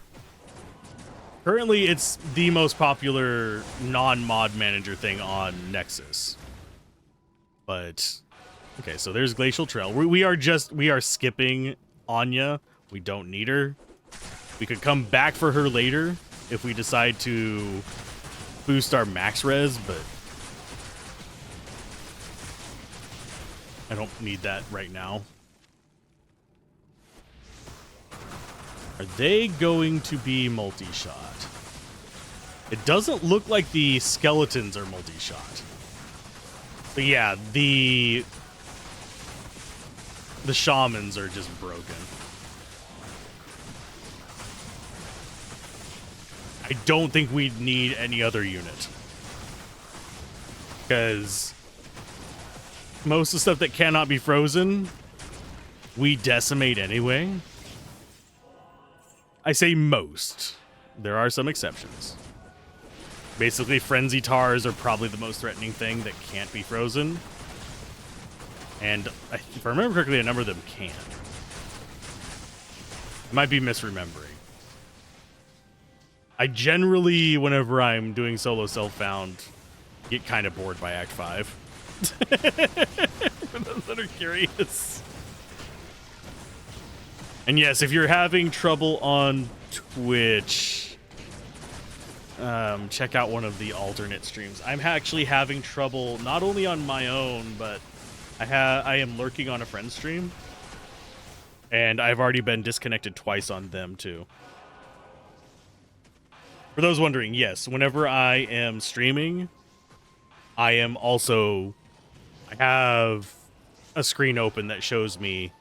Currently, it's the most popular non-mod manager thing on Nexus. But... Okay, so there's Glacial Trail. We are skipping Anya. We don't need her. We could come back for her later if we decide to boost our max res, but I don't need that right now. Are they going to be multi-shot? It doesn't look like the skeletons are multi-shot. But yeah, the shamans are just broken. I don't think we'd need any other unit. Because most of the stuff that cannot be frozen, we decimate anyway. I say most. There are some exceptions. Basically, frenzy tars are probably the most threatening thing that can't be frozen. And if I remember correctly, a number of them can. I might be misremembering. I generally, whenever I'm doing solo self-found, get kind of bored by Act 5. For those that are curious. And yes, if you're having trouble on Twitch, check out one of the alternate streams. I'm actually having trouble not only on my own, but I am lurking on a friend's stream, and I've already been disconnected twice on them too. For those wondering, yes, whenever I am streaming, I have a screen open that shows me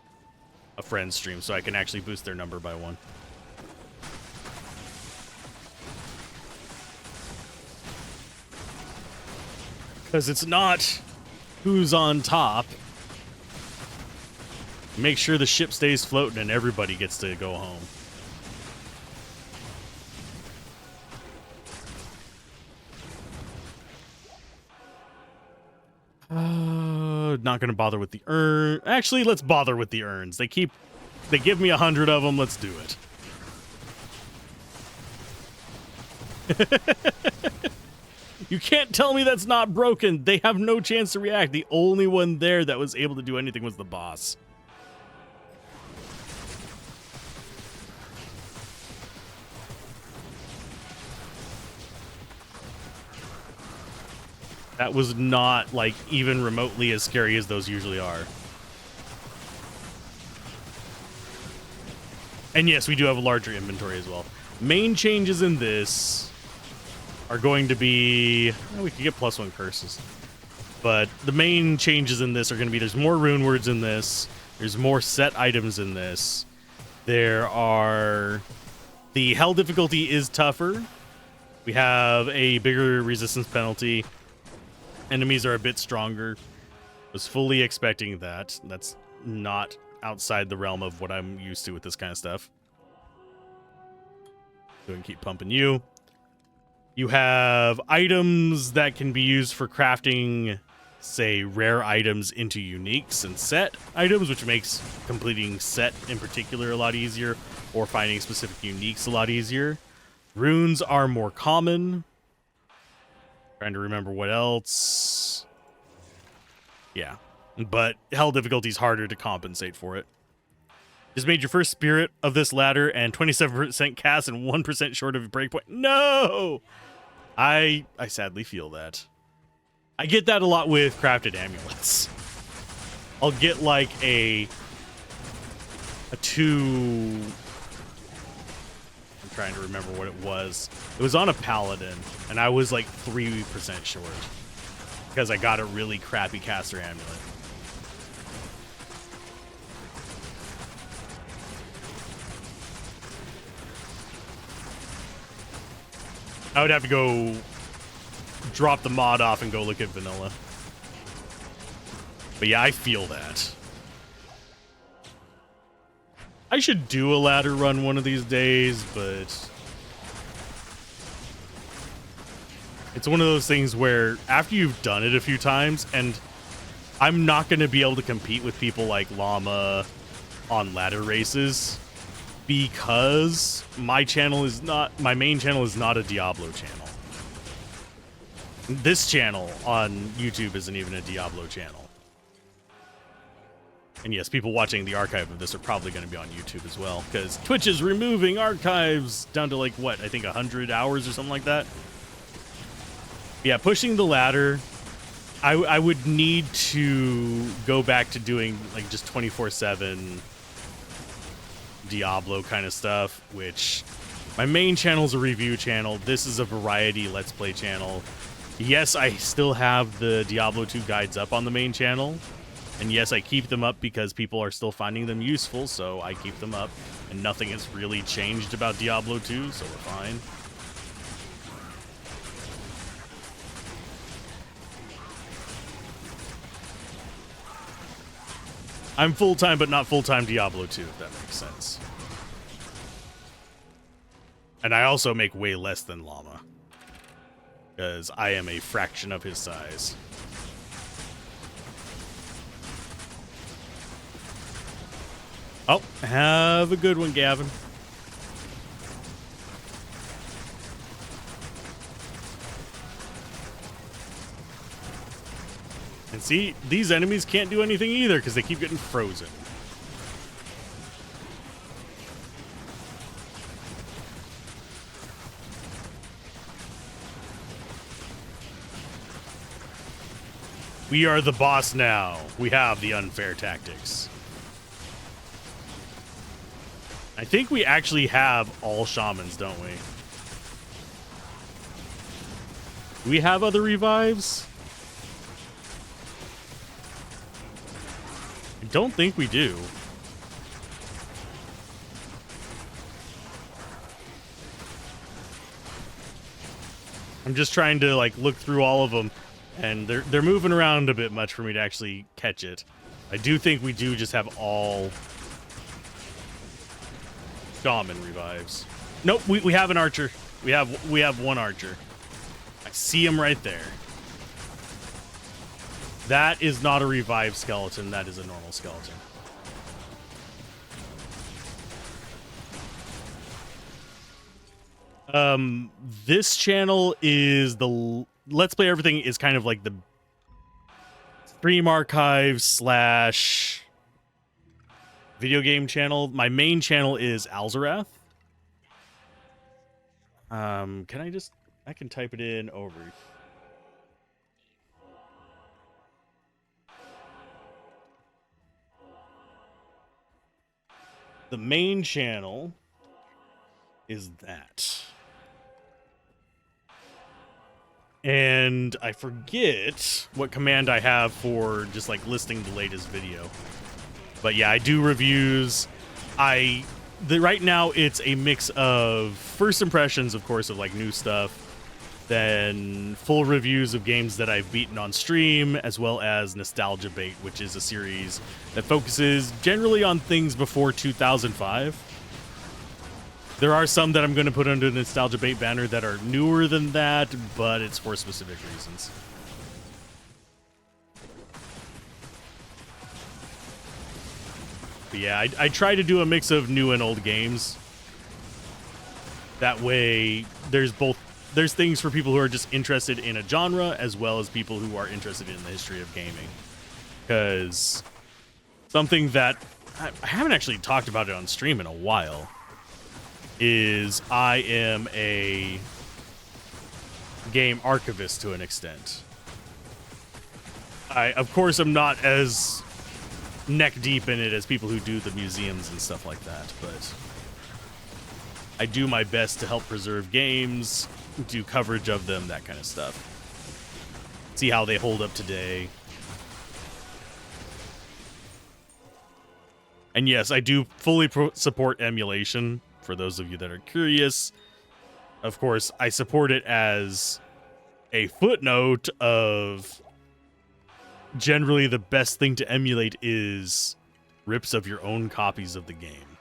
a friend's stream, so I can actually boost their number by 1. Because it's not who's on top. Make sure the ship stays floating and everybody gets to go home. Not gonna bother with the urn. Actually, let's bother with the urns. They give me 100 of them. Let's do it. You can't tell me that's not broken. They have no chance to react. The only one there that was able to do anything was the boss. That was not, like, even remotely as scary as those usually are. And yes, we do have a larger inventory as well. Main changes in this are going to be... well, we could get +1 curses. But the main changes in this are going to be there's more rune words in this. There's more set items in this. There are... the hell difficulty is tougher. We have a bigger resistance penalty. Enemies are a bit stronger. Was fully expecting that. That's not outside the realm of what I'm used to with this kind of stuff. Go and keep pumping you. You have items that can be used for crafting, say, rare items into uniques and set items, which makes completing set in particular a lot easier, or finding specific uniques a lot easier. Runes are more common. Trying to remember what else. Yeah. But hell difficulty is harder to compensate for it. Just made your first spirit of this ladder and 27% cast and 1% short of a breakpoint. No! I sadly feel that. I get that a lot with crafted amulets. I'll get like a 2... I'm trying to remember what it was. It was on a paladin, and I was like 3% short because I got a really crappy caster amulet. I would have to go drop the mod off and go look at vanilla. But yeah, I feel that. I should do a ladder run one of these days, but it's one of those things where after you've done it a few times, and I'm not going to be able to compete with people like Llama on ladder races because my channel is not, my main channel is not a Diablo channel. This channel on YouTube isn't even a Diablo channel. And yes, people watching the archive of this are probably going to be on YouTube as well, because Twitch is removing archives down to like, what, I think 100 hours or something like that. Yeah, pushing the ladder, I would need to go back to doing like just 24/7 Diablo kind of stuff, which my main channel is a review channel. This is a variety Let's Play channel. Yes, I still have the Diablo 2 guides up on the main channel. And yes, I keep them up because people are still finding them useful, so I keep them up. And nothing has really changed about Diablo 2, so we're fine. I'm full-time, but not full-time Diablo 2, if that makes sense. And I also make way less than Llama, because I am a fraction of his size. Oh, have a good one, Gavin. And see, these enemies can't do anything either because they keep getting frozen. We are the boss now. We have the unfair tactics. I think we actually have all shamans, don't we? Do we have other revives? I don't think we do. I'm just trying to like look through all of them, and they're moving around a bit much for me to actually catch it. I do think we do just have all shaman revives. Nope, we have an archer. We have one archer. I see him right there. That is not a revived skeleton. That is a normal skeleton. This channel is the Let's Play Everything is kind of like the stream archive slash video game channel. My main channel is Alzorath. I can type it in over. The main channel is that. And I forget what command I have for just like listing the latest video. But yeah, I do reviews. Right now it's a mix of first impressions, of course, of like new stuff, then full reviews of games that I've beaten on stream, as well as Nostalgia Bait, which is a series that focuses generally on things before 2005. There are some that I'm going to put under the Nostalgia Bait banner that are newer than that, but it's for specific reasons. But yeah, I try to do a mix of new and old games. That way, there's things for people who are just interested in a genre, as well as people who are interested in the history of gaming. Because something that I haven't actually talked about it on stream in a while is I am a game archivist to an extent. I, of course, am not as neck deep in it as people who do the museums and stuff like that, but I do my best to help preserve games, do coverage of them, that kind of stuff. See how they hold up today. And yes, I do fully support emulation. For those of you that are curious, of course, I support it as a footnote of generally the best thing to emulate is rips of your own copies of the game.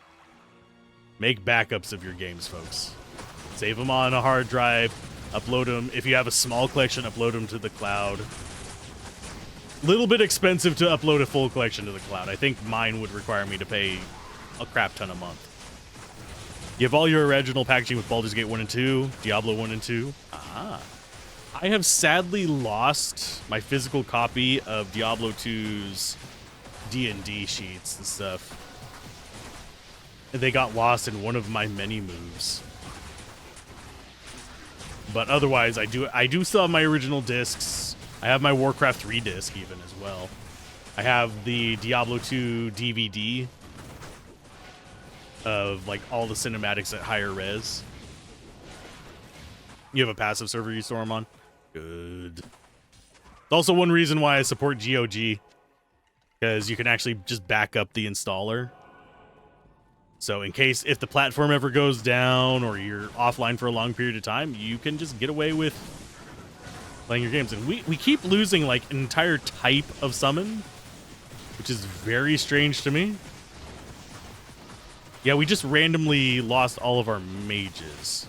Make backups of your games, folks. Save them on a hard drive, upload them. If you have a small collection, upload them to the cloud. Little bit expensive to upload a full collection to the cloud. I think mine would require me to pay a crap ton a month. You have all your original packaging with Baldur's Gate 1 and 2, Diablo 1 and 2. Ah. I have sadly lost my physical copy of Diablo 2's D&D sheets and stuff. They got lost in one of my many moves. But otherwise, I do still have my original discs. I have my Warcraft 3 disc even as well. I have the Diablo 2 DVD of like all the cinematics at higher res. You have a passive server you store them on? Good. It's also one reason why I support GOG, because you can actually just back up the installer. So in case if the platform ever goes down or you're offline for a long period of time, you can just get away with playing your games. And we keep losing like an entire type of summon, which is very strange to me. Yeah, we just randomly lost all of our mages.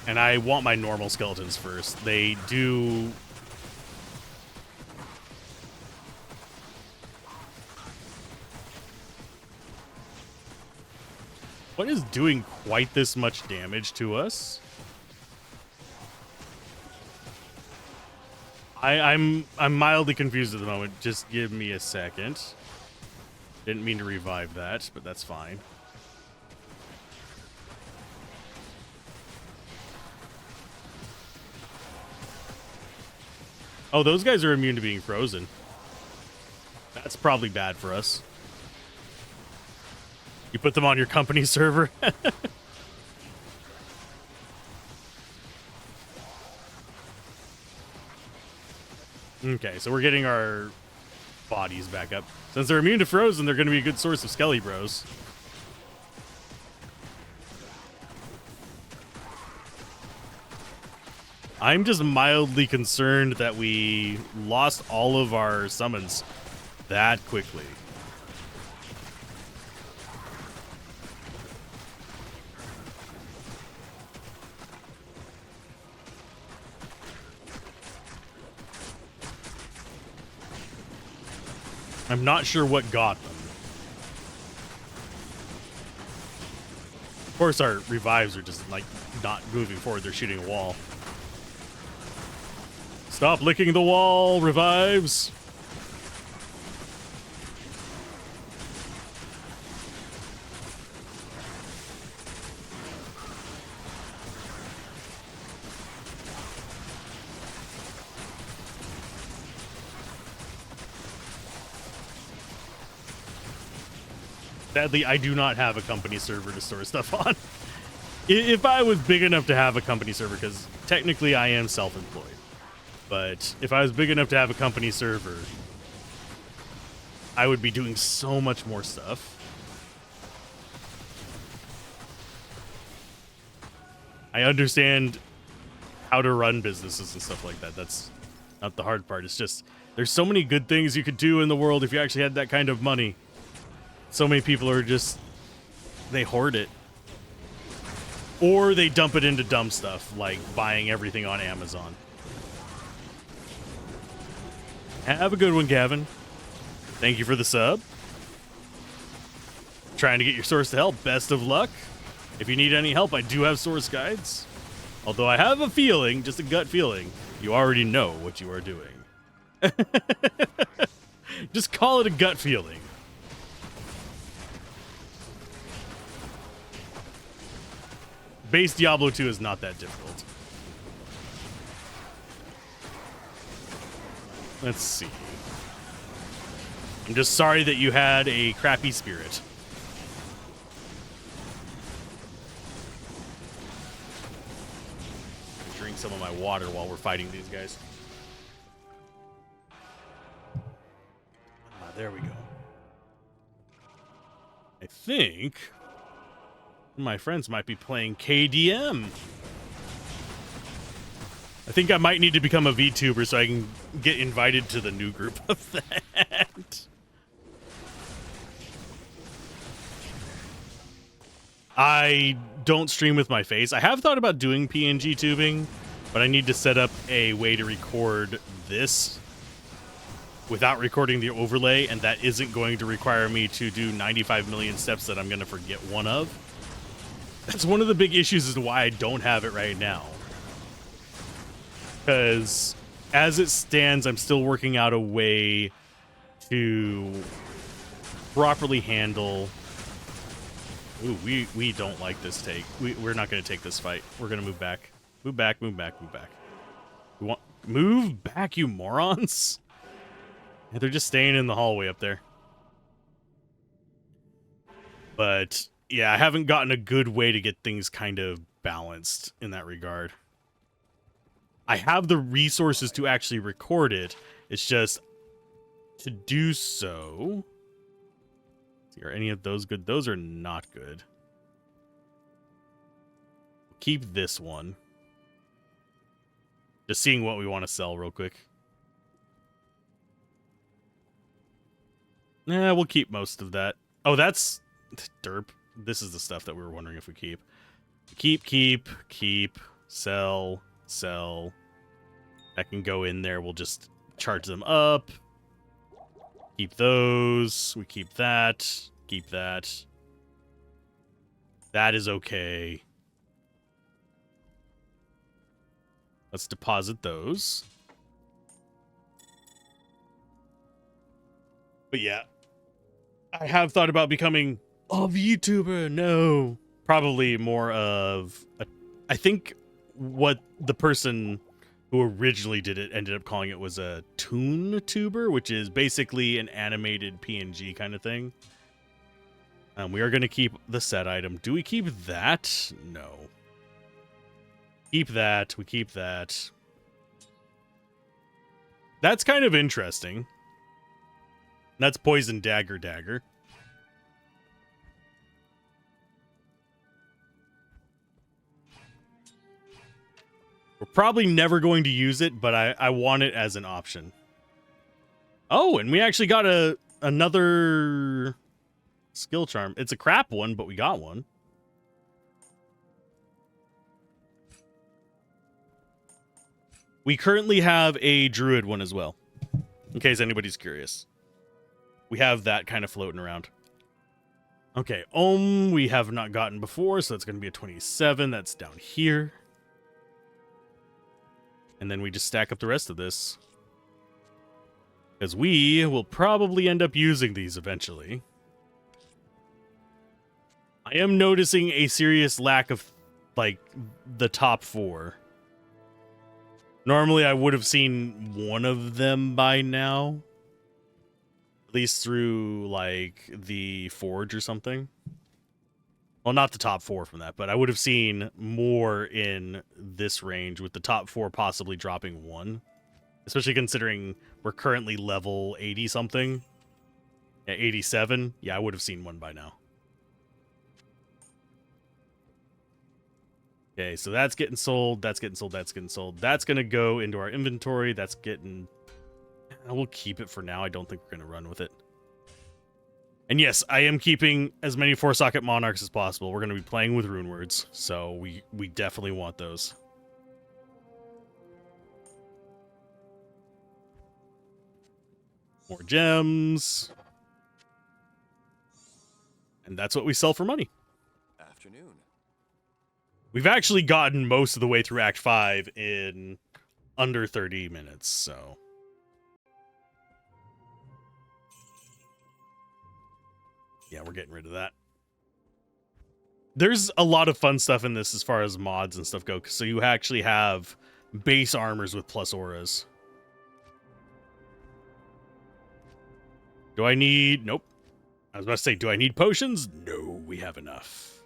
And I want my normal skeletons first. They do... What is doing quite this much damage to us? I'm mildly confused at the moment. Just give me a second. Didn't mean to revive that, but that's fine. Oh, those guys are immune to being frozen. That's probably bad for us. You put them on your company server? Okay, so we're getting our bodies back up. Since they're immune to frozen, they're going to be a good source of Skelly Bros. I'm just mildly concerned that we lost all of our summons that quickly. I'm not sure what got them. Of course, our revives are just, like, not moving forward. They're shooting a wall. Stop licking the wall, revives. Sadly, I do not have a company server to store stuff on. If I was big enough to have a company server, because technically I am self-employed, but if I was big enough to have a company server, I would be doing so much more stuff. I understand how to run businesses and stuff like that. That's not the hard part. It's just there's so many good things you could do in the world if you actually had that kind of money. So many people are just, they hoard it. Or they dump it into dumb stuff, like buying everything on Amazon. Have a good one, Gavin. Thank you for the sub. Trying to get your source to help. Best of luck. If you need any help, I do have source guides. Although I have a feeling, just a gut feeling, you already know what you are doing. Just call it a gut feeling. Base Diablo 2 is not that difficult. Let's see. I'm just sorry that you had a crappy spirit. Drink some of my water while we're fighting these guys. There we go. I think my friends might be playing KDM. I think I might need to become a VTuber so I can get invited to the new group of that. I don't stream with my face. I have thought about doing PNG tubing, but I need to set up a way to record this without recording the overlay, and that isn't going to require me to do 95 million steps that I'm going to forget one of. That's one of the big issues as to why I don't have it right now. Because as it stands, I'm still working out a way to properly handle... Ooh, we don't like this take. We're not going to take this fight. We're going to move back. Move back, move back, move back. We want... Move back, you morons! Yeah, they're just staying in the hallway up there. But... yeah, I haven't gotten a good way to get things kind of balanced in that regard. I have the resources to actually record it. It's just to do so. Are any of those good? Those are not good. Keep this one. Just seeing what we want to sell real quick. Nah, we'll keep most of that. Oh, that's derp. This is the stuff that we were wondering if we keep. Keep, sell. I can go in there. We'll just charge them up. Keep those. We keep that. Keep that. That is okay. Let's deposit those. But yeah, I have thought about becoming a VTuber. No, probably more of a, I think what the person who originally did it ended up calling it was a toon tuber, which is basically an animated PNG kind of thing. We are going to keep the set item. Do we keep that? No. Keep that. We keep that. That's kind of interesting. That's Poison Dagger. We're probably never going to use it, but I want it as an option. Oh, and we actually got another skill charm. It's a crap one, but we got one. We currently have a druid one as well, in case anybody's curious. we have that kind of floating around. Okay, we have not gotten before, so that's going to be a 27. That's down here. And then we just stack up the rest of this. Because we will probably end up using these eventually. I am noticing a serious lack of, like, the top 4. Normally I would have seen one of them by now. At least through, like, the Forge or something. Well, not the top 4 from that, but I would have seen more in this range with the top 4 possibly dropping 1. Especially considering we're currently level 80-something. At 87. Yeah, I would have seen one by now. Okay, so that's getting sold. That's getting sold. That's getting sold. That's going to go into our inventory. That's getting... We'll keep it for now. I don't think we're going to run with it. And yes, I am keeping as many 4-socket Monarchs as possible. We're going to be playing with rune words, so we definitely want those. More gems. And that's what we sell for money. Afternoon. We've actually gotten most of the way through Act 5 in under 30 minutes, so... Yeah, we're getting rid of that. There's a lot of fun stuff in this as far as mods and stuff go, so you actually have base armors with plus auras. Do I need... Nope. I was about to say, do I need potions? No, we have enough.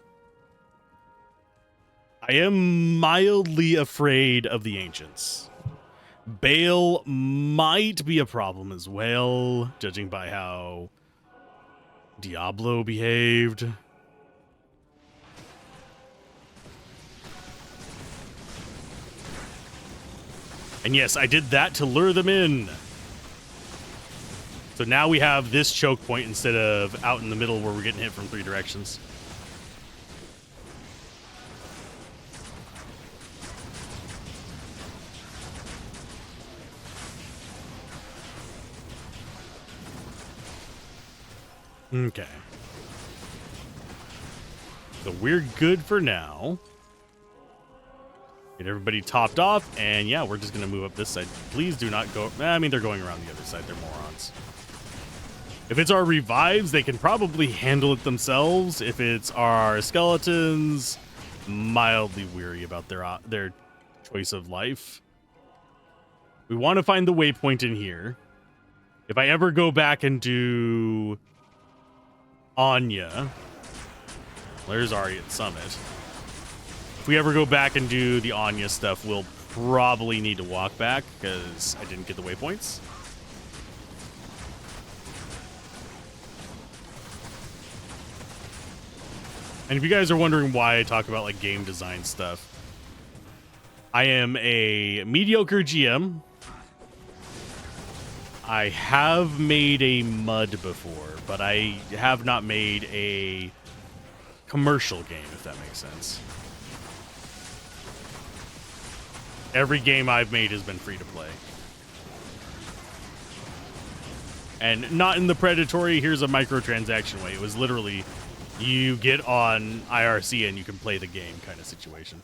I am mildly afraid of the ancients. Bale might be a problem as well, judging by how Diablo behaved. And yes, I did that to lure them in. So now we have this choke point instead of out in the middle where we're getting hit from 3 directions. Okay. So we're good for now. Get everybody topped off, and yeah, we're just going to move up this side. Please do not go... I mean, they're going around the other side. They're morons. If it's our revives, they can probably handle it themselves. If it's our skeletons, mildly weary about their choice of life. We want to find the waypoint in here. If I ever go back and do Anya, there's Arya at Summit. If we ever go back and do the Anya stuff, we'll probably need to walk back because I didn't get the waypoints. And if you guys are wondering why I talk about like game design stuff, I am a mediocre GM. I have made a MUD before, but I have not made a commercial game, if that makes sense. Every game I've made has been free to play. And not in the predatory, here's a microtransaction way. It was literally, you get on IRC and you can play the game kind of situation.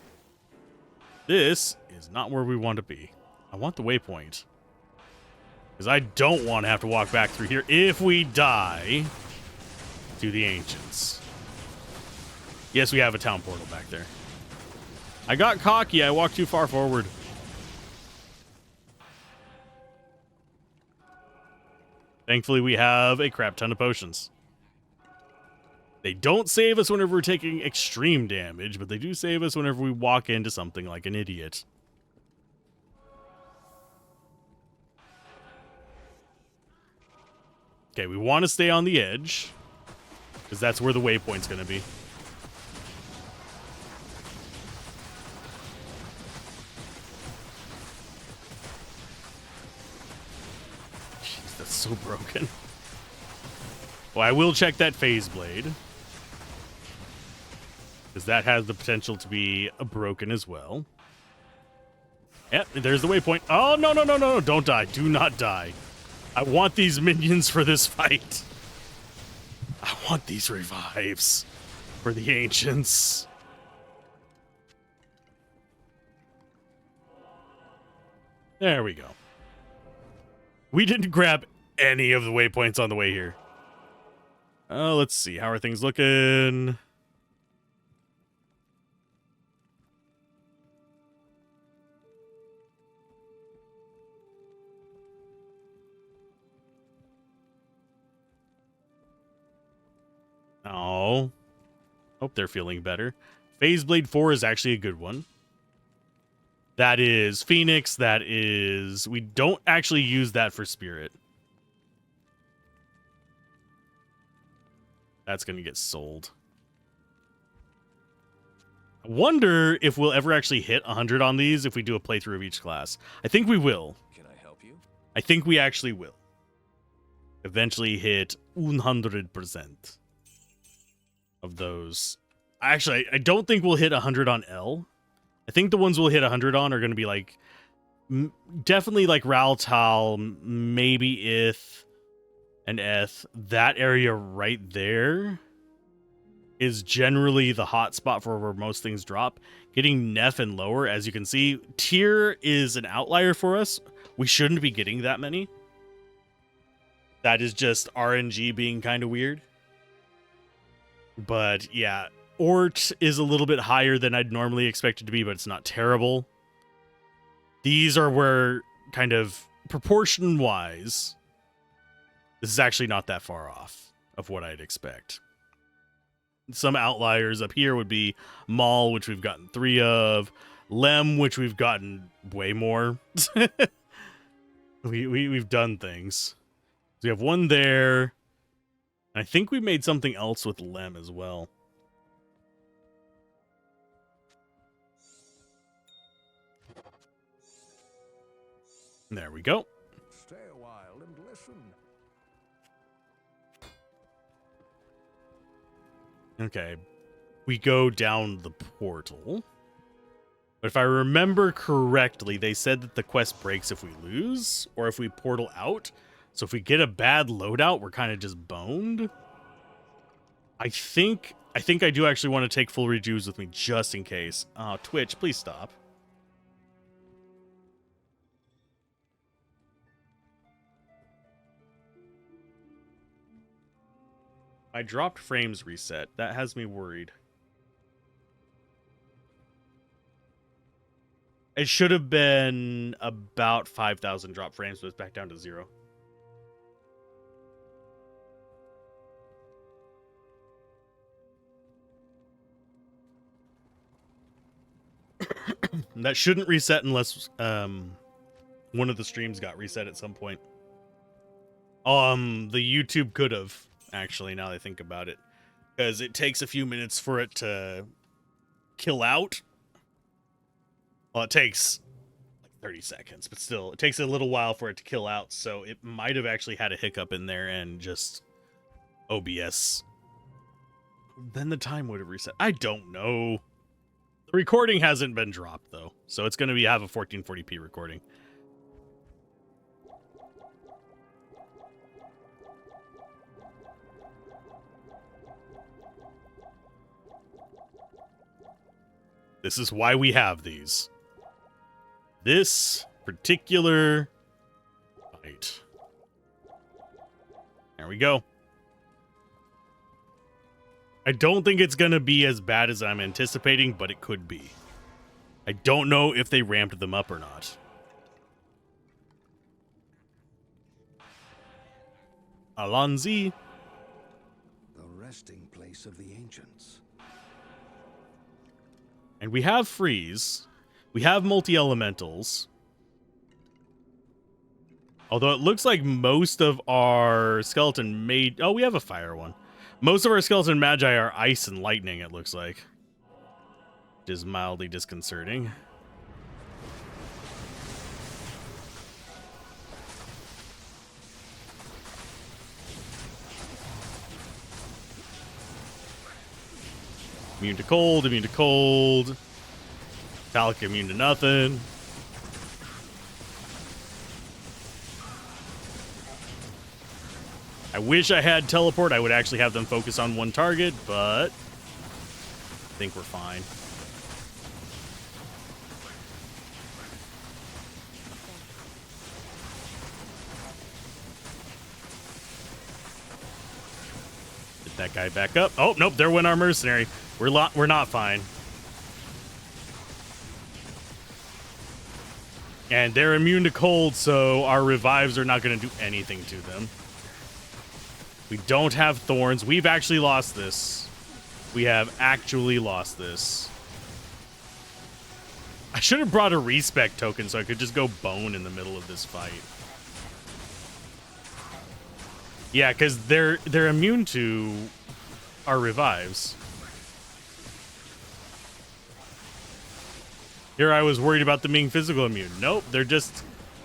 This is not where we want to be. I want the waypoint. Because I don't want to have to walk back through here if we die to the ancients. Yes, we have a town portal back there. I got cocky. I walked too far forward. Thankfully, we have a crap ton of potions. They don't save us whenever we're taking extreme damage, but they do save us whenever we walk into something like an idiot. Okay, we want to stay on the edge, because that's where the waypoint's going to be. Jeez, that's so broken. Well, I will check that phase blade, because that has the potential to be broken as well. Yep, there's the waypoint. Oh, no, no, no, no, no, don't die. Do not die. I want these minions for this fight. I want these revives for the ancients. There we go. We didn't grab any of the waypoints on the way here. Let's see. How are things looking? Oh. Hope they're feeling better. Phase Blade 4 is actually a good one. That is Phoenix. That is... We don't actually use that for Spirit. That's going to get sold. I wonder if we'll ever actually hit 100 on these if we do a playthrough of each class. I think we will. Can I help you? I think we actually will. Eventually hit 100% of those. Actually, I don't think we'll hit 100 on L. I think the ones we'll hit 100 on are going to be like... definitely like Raltal, maybe Ith, and Eth. That area right there is generally the hot spot for where most things drop. Getting Neff and lower, as you can see, tier is an outlier for us. We shouldn't be getting that many. That is just RNG being kind of weird. But yeah, Ort is a little bit higher than I'd normally expect it to be, but it's not terrible. These are where, kind of proportion-wise, this is actually not that far off of what I'd expect. Some outliers up here would be Maul, which we've gotten 3 of. Lem, which we've gotten way more. We've done things. So we have one there. I think we made something else with Lem as well. There we go. Stay a while and listen. Okay. We go down the portal. But if I remember correctly, they said that the quest breaks if we lose or if we portal out. So if we get a bad loadout, we're kind of just boned. I think I do actually want to take full rejuves with me just in case. Oh, Twitch, please stop. I dropped frames reset. That has me worried. It should have been about 5,000 drop frames, but it's back down to 0. That shouldn't reset unless one of the streams got reset at some point. The YouTube could have, actually, now that I think about it. Because it takes a few minutes for it to kill out. Well, it takes like 30 seconds, but still, it takes a little while for it to kill out, so it might have actually had a hiccup in there and just OBS. Then the time would have reset. I don't know. The recording hasn't been dropped, though, so it's going to have a 1440p recording. This is why we have these. This particular fight. There we go. I don't think it's going to be as bad as I'm anticipating, but it could be. I don't know if they ramped them up or not. Alonzi. The resting place of the ancients. And we have freeze. We have multi-elementals. Although it looks like most of our skeleton made... Oh, we have a fire one. Most of our skeleton magi are ice and lightning, it looks like. Which is mildly disconcerting. Immune to cold, immune to cold. Metallic immune to nothing. wish I had teleport. I would actually have them focus on one target, but I think we're fine. Get that guy back up. Oh, nope, there went our mercenary. We're not fine. And they're immune to cold, so our revives are not going to do anything to them. We don't have thorns. We've actually lost this. We have actually lost this. I should have brought a respec token so I could just go bone in the middle of this fight. Yeah, because they're immune to our revives. Here I was worried about them being physical immune. Nope,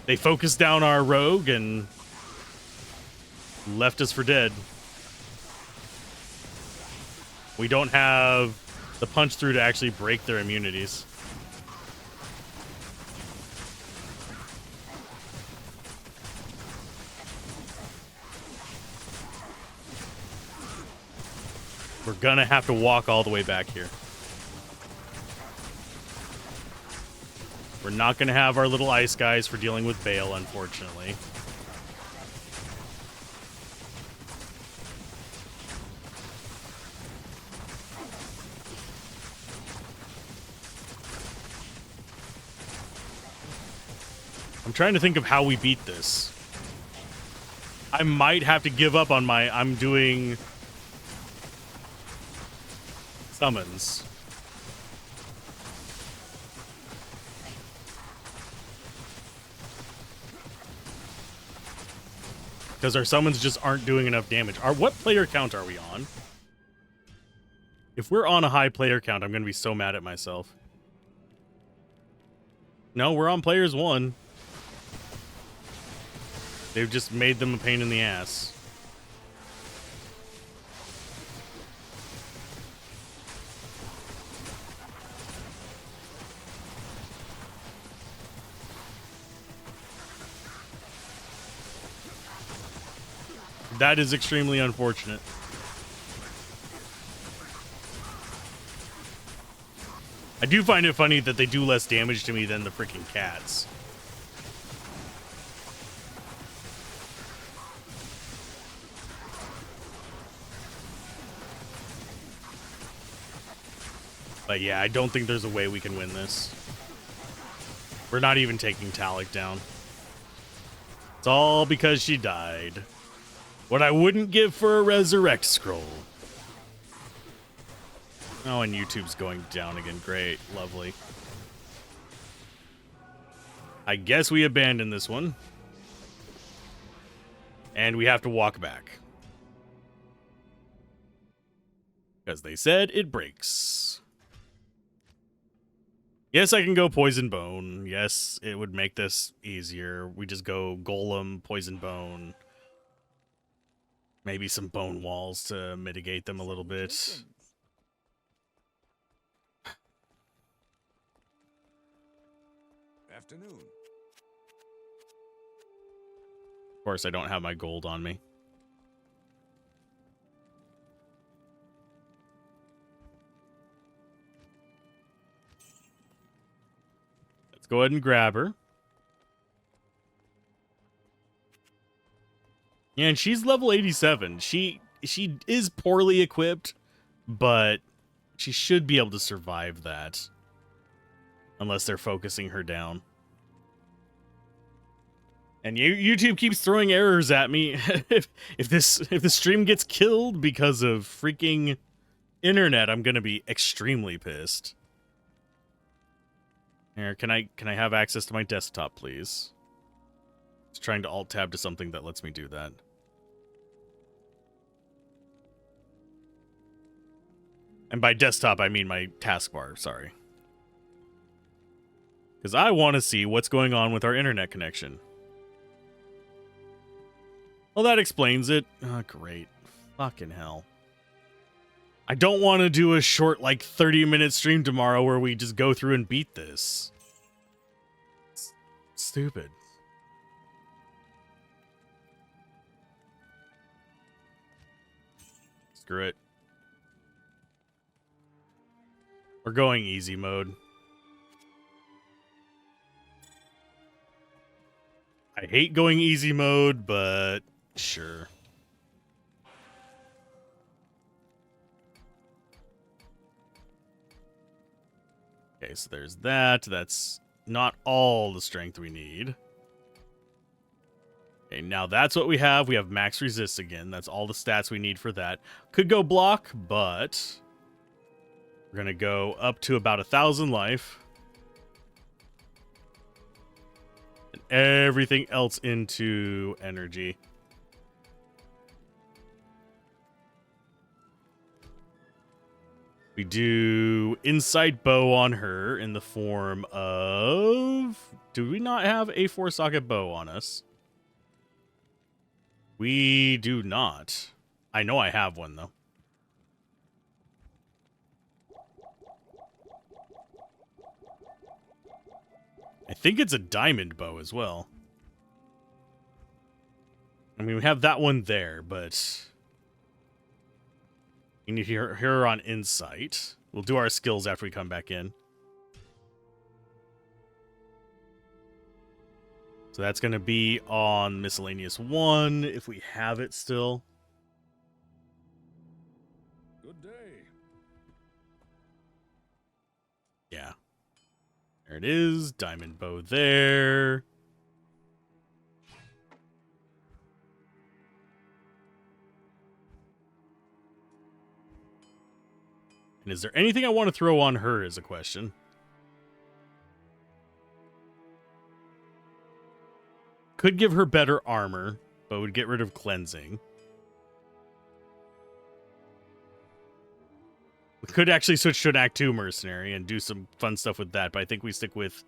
they focused down our rogue and left us for dead. We don't have the punch through to actually break their immunities. We're gonna have to walk all the way back here. We're not gonna have our little ice guys for dealing with Bale, unfortunately. I'm trying to think of how we beat this. I might have to give up on I'm doing summons. Because our summons just aren't doing enough damage. What player count are we on? If we're on a high player count, I'm going to be so mad at myself. No, we're on players 1. They've just made them a pain in the ass. That is extremely unfortunate. I do find it funny that they do less damage to me than the freaking cats. But yeah, I don't think there's a way we can win this. We're not even taking Talik down. It's all because she died. What I wouldn't give for a resurrect scroll. Oh, and YouTube's going down again. Great. Lovely. I guess we abandon this one. And we have to walk back. Because they said it breaks. Yes, I can go Poison Bone. Yes, it would make this easier. We just go Golem, Poison Bone. Maybe some bone walls to mitigate them a little bit. Afternoon. Of course, I don't have my gold on me. Let's go ahead and grab her. Yeah, and she's level 87. She is poorly equipped, but she should be able to survive that. Unless they're focusing her down. And YouTube keeps throwing errors at me. if the stream gets killed because of freaking internet, I'm gonna be extremely pissed. Here, can I have access to my desktop, please? Just trying to alt tab to something that lets me do that. And by desktop, I mean my taskbar, sorry. Because I want to see what's going on with our internet connection. Well, that explains it. Oh, great. Fucking hell. I don't want to do a short, like, 30-minute stream tomorrow where we just go through and beat this. It's stupid. Screw it. We're going easy mode. I hate going easy mode, but sure. Okay, so there's that. That's not all the strength we need. Okay, now that's what we have. We have max resist again. That's all the stats we need for that. Could go block, but we're going to go up to about 1,000 life. And everything else into energy. We do insight bow on her in the form of... Do we not have a 4-socket bow on us? We do not. I know I have one, though. I think it's a diamond bow as well. I mean, we have that one there, but... We need her on insight. We'll do our skills after we come back in. So that's going to be on miscellaneous 1 if we have it still. Good day. Yeah. There it is. Diamond bow there. And is there anything I want to throw on her is a question. Could give her better armor, but would get rid of cleansing. We could actually switch to an Act 2 mercenary and do some fun stuff with that, but I think we stick with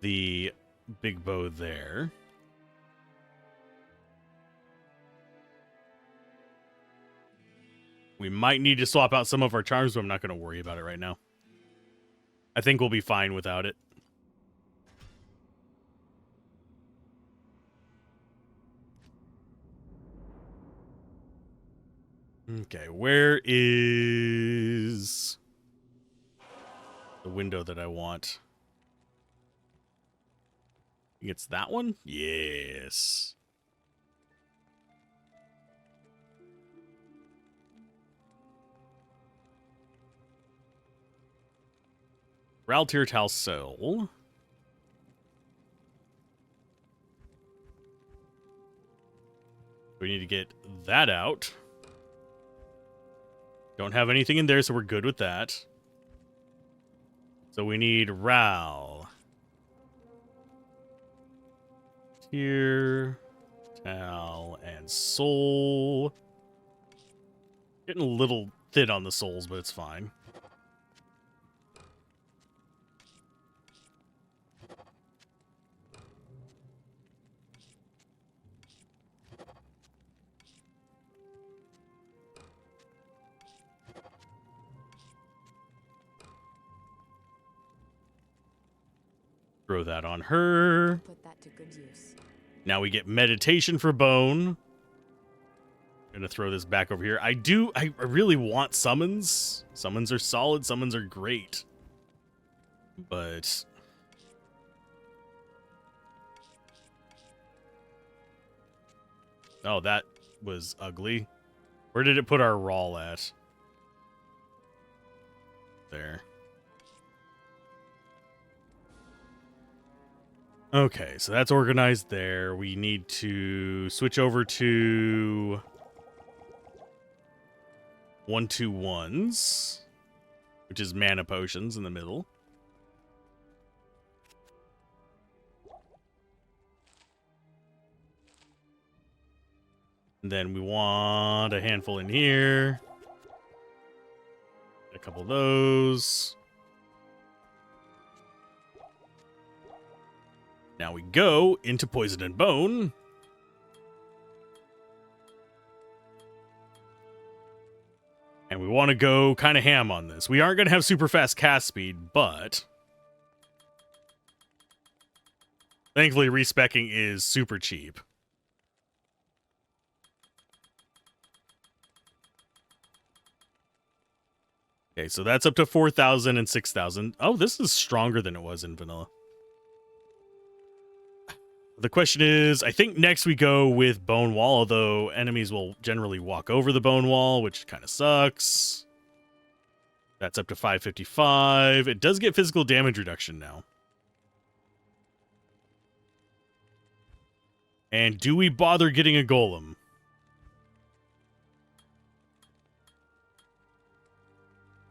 the big bow there. We might need to swap out some of our charms, but I'm not going to worry about it right now. I think we'll be fine without it. Okay, where is the window that I want? I think it's that one? Yes. Raltir Tal Soul. We need to get that out. Don't have anything in there, so we're good with that. So we need Ral. Here, Tal, and Soul. Getting a little thin on the souls, but it's fine. Throw that on her. Put that to good use. Now we get meditation for bone. Gonna throw this back over here. I really want summons. Summons are solid. Summons are great. But... Oh, that was ugly. Where did it put our raw at? There. Okay, so that's organized there. We need to switch over to 1-2-1s, which is mana potions in the middle. And then we want a handful in here. A couple of those. Now we go into Poison and Bone. And we want to go kind of ham on this. We aren't going to have super fast cast speed, but... Thankfully, respeccing is super cheap. Okay, so that's up to 4,000 and 6,000. Oh, this is stronger than it was in vanilla. The question is, I think next we go with Bone Wall, although enemies will generally walk over the Bone Wall, which kind of sucks. That's up to 555. It does get physical damage reduction now. And do we bother getting a golem?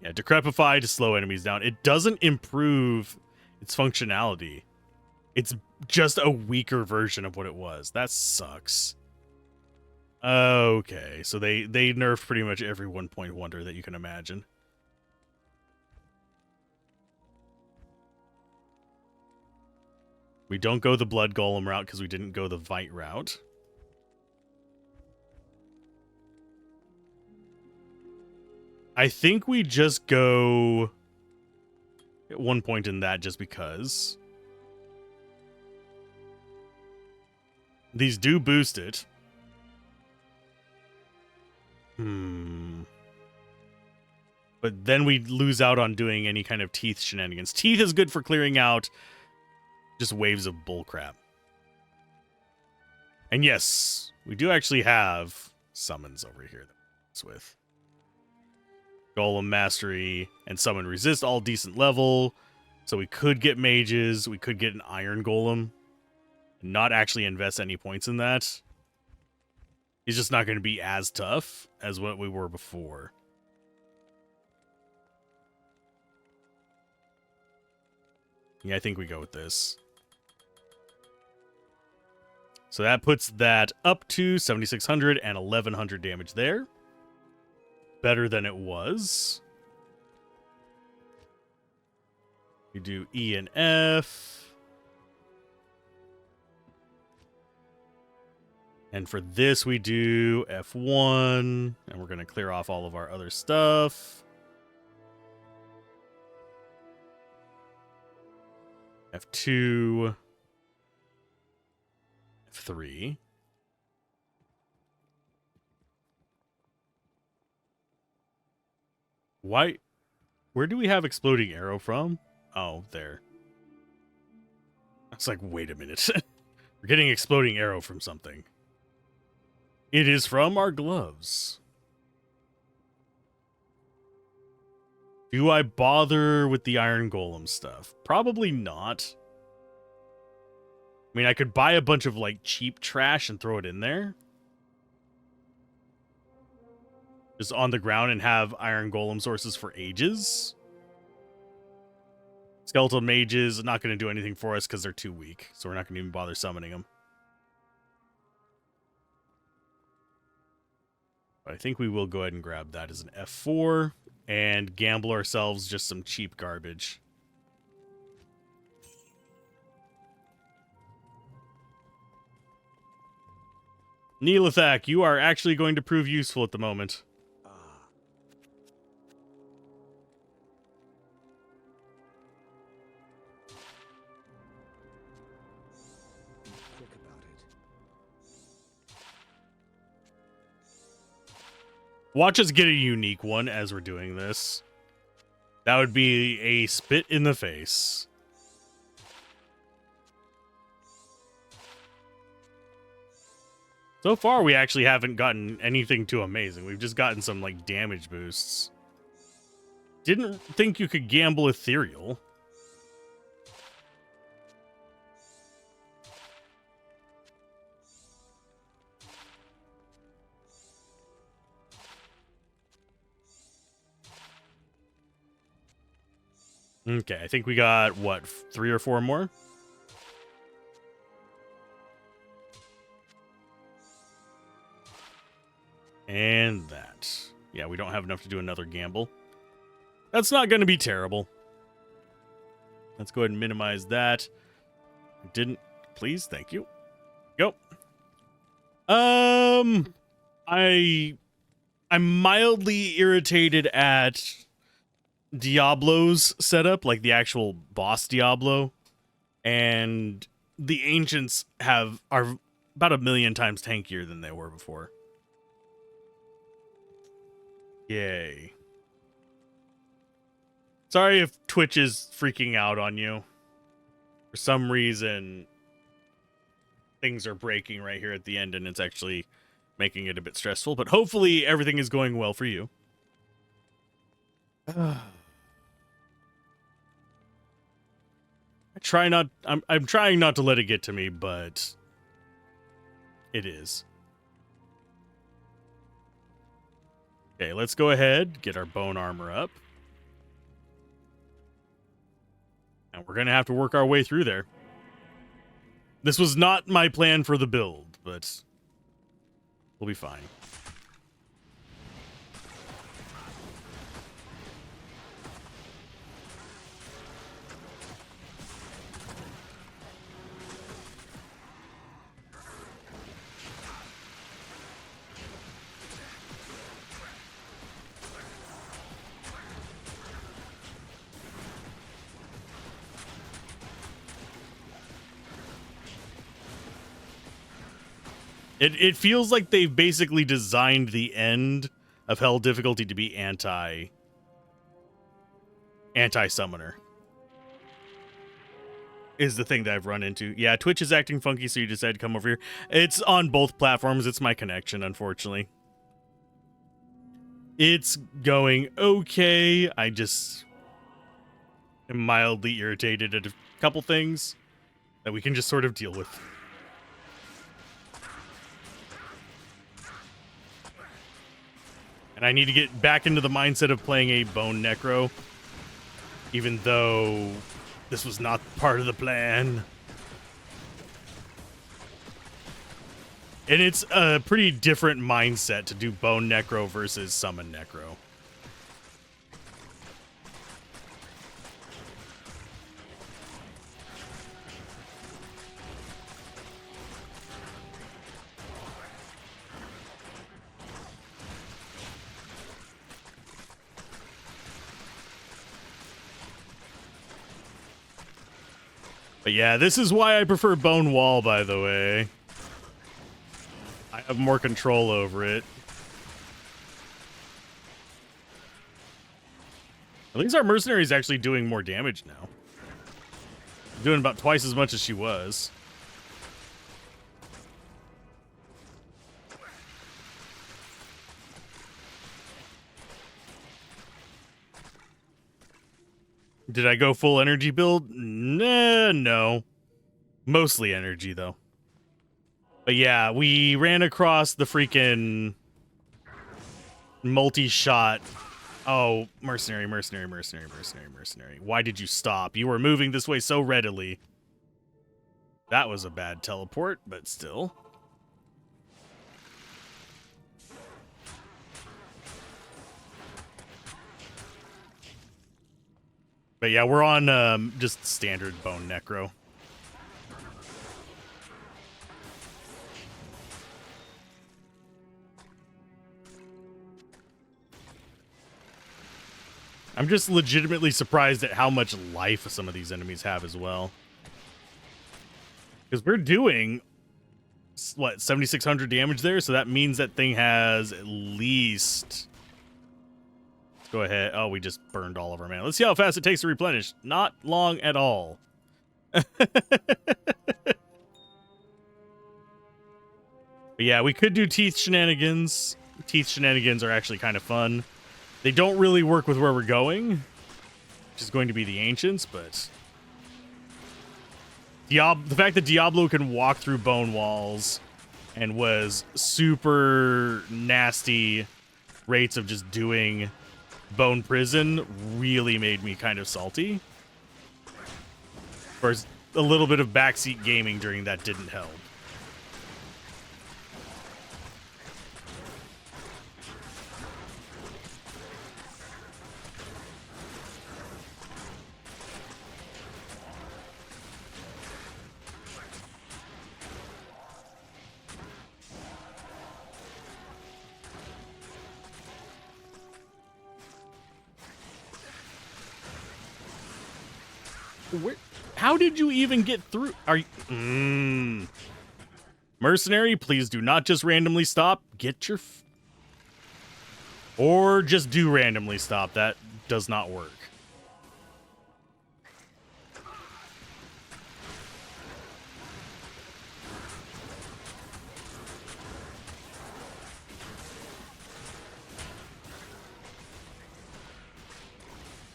Yeah, Decrepify to slow enemies down. It doesn't improve its functionality. It's just a weaker version of what it was. That sucks. Okay, so they nerfed pretty much every 1-point wonder that you can imagine. We don't go the Blood Golem route because we didn't go the Vite route. I think we just go at 1 point in that just because. These do boost it. But then we lose out on doing any kind of teeth shenanigans. Teeth is good for clearing out just waves of bullcrap. And yes, we do actually have summons over here that it's with. Golem Mastery and Summon Resist, all decent level. So we could get mages, we could get an Iron Golem. Not actually invest any points in that. He's just not going to be as tough as what we were before. Yeah, I think we go with this. So that puts that up to 7,600 and 1,100 damage there. Better than it was. We do E and F. And for this, we do F1. And we're going to clear off all of our other stuff. F2. F3. Why? Where do we have Exploding Arrow from? Oh, there. It's like, wait a minute. We're getting Exploding Arrow from something. It is from our gloves. Do I bother with the Iron Golem stuff? Probably not. I mean, I could buy a bunch of, like, cheap trash and throw it in there. Just on the ground and have Iron Golem sources for ages. Skeletal Mages are not going to do anything for us because they're too weak. So we're not going to even bother summoning them. But I think we will go ahead and grab that as an F4 and gamble ourselves just some cheap garbage. Neelathak, you are actually going to prove useful at the moment. Quick about it. Watch us get a unique one as we're doing this. That would be a spit in the face. So far, we actually haven't gotten anything too amazing. We've just gotten some, like, damage boosts. Didn't think you could gamble Ethereal. Okay, I think we got, what, 3 or 4 more? And that. Yeah, we don't have enough to do another gamble. That's not going to be terrible. Let's go ahead and minimize that. Didn't. Please, thank you. Go. I'm mildly irritated at Diablo's setup, like the actual boss Diablo. And the Ancients are about 1,000,000 times tankier than they were before. Yay. Sorry if Twitch is freaking out on you. For some reason, things are breaking right here at the end, and it's actually making it a bit stressful. But hopefully everything is going well for you. I'm trying not to let it get to me, but it is. Okay, let's go ahead, get our bone armor up. And we're going to have to work our way through there. This was not my plan for the build, but we'll be fine. It feels like they've basically designed the end of Hell difficulty to be anti-summoner. Is the thing that I've run into. Yeah, Twitch is acting funky, so you decided to come over here. It's on both platforms. It's my connection, unfortunately. It's going okay. I just am mildly irritated at a couple things that we can just sort of deal with. And I need to get back into the mindset of playing a Bone Necro, even though this was not part of the plan. And it's a pretty different mindset to do Bone Necro versus Summon Necro. But yeah, this is why I prefer Bone Wall, by the way. I have more control over it. At least our mercenary is actually doing more damage now. Doing about twice as much as she was. Did I go full energy build? Nah, no. Mostly energy, though. But yeah, we ran across the freaking multi-shot. Oh, mercenary. Why did you stop? You were moving this way so readily. That was a bad teleport, but still. But yeah, we're on just standard Bone Necro. I'm just legitimately surprised at how much life some of these enemies have as well. Because we're doing, what, 7,600 damage there? So that means that thing has at least... Let's go ahead. Oh, we just burned all of our mana. Let's see how fast it takes to replenish. Not long at all. But yeah, we could do teeth shenanigans. Teeth shenanigans are actually kind of fun. They don't really work with where we're going, which is going to be the Ancients, but the fact that Diablo can walk through bone walls and was super nasty rates of just doing bone prison really made me kind of salty. Of course, a little bit of backseat gaming during that didn't help. How did you even get through? Are you... Mercenary, please do not just randomly stop. Get your... Or just do randomly stop. That does not work.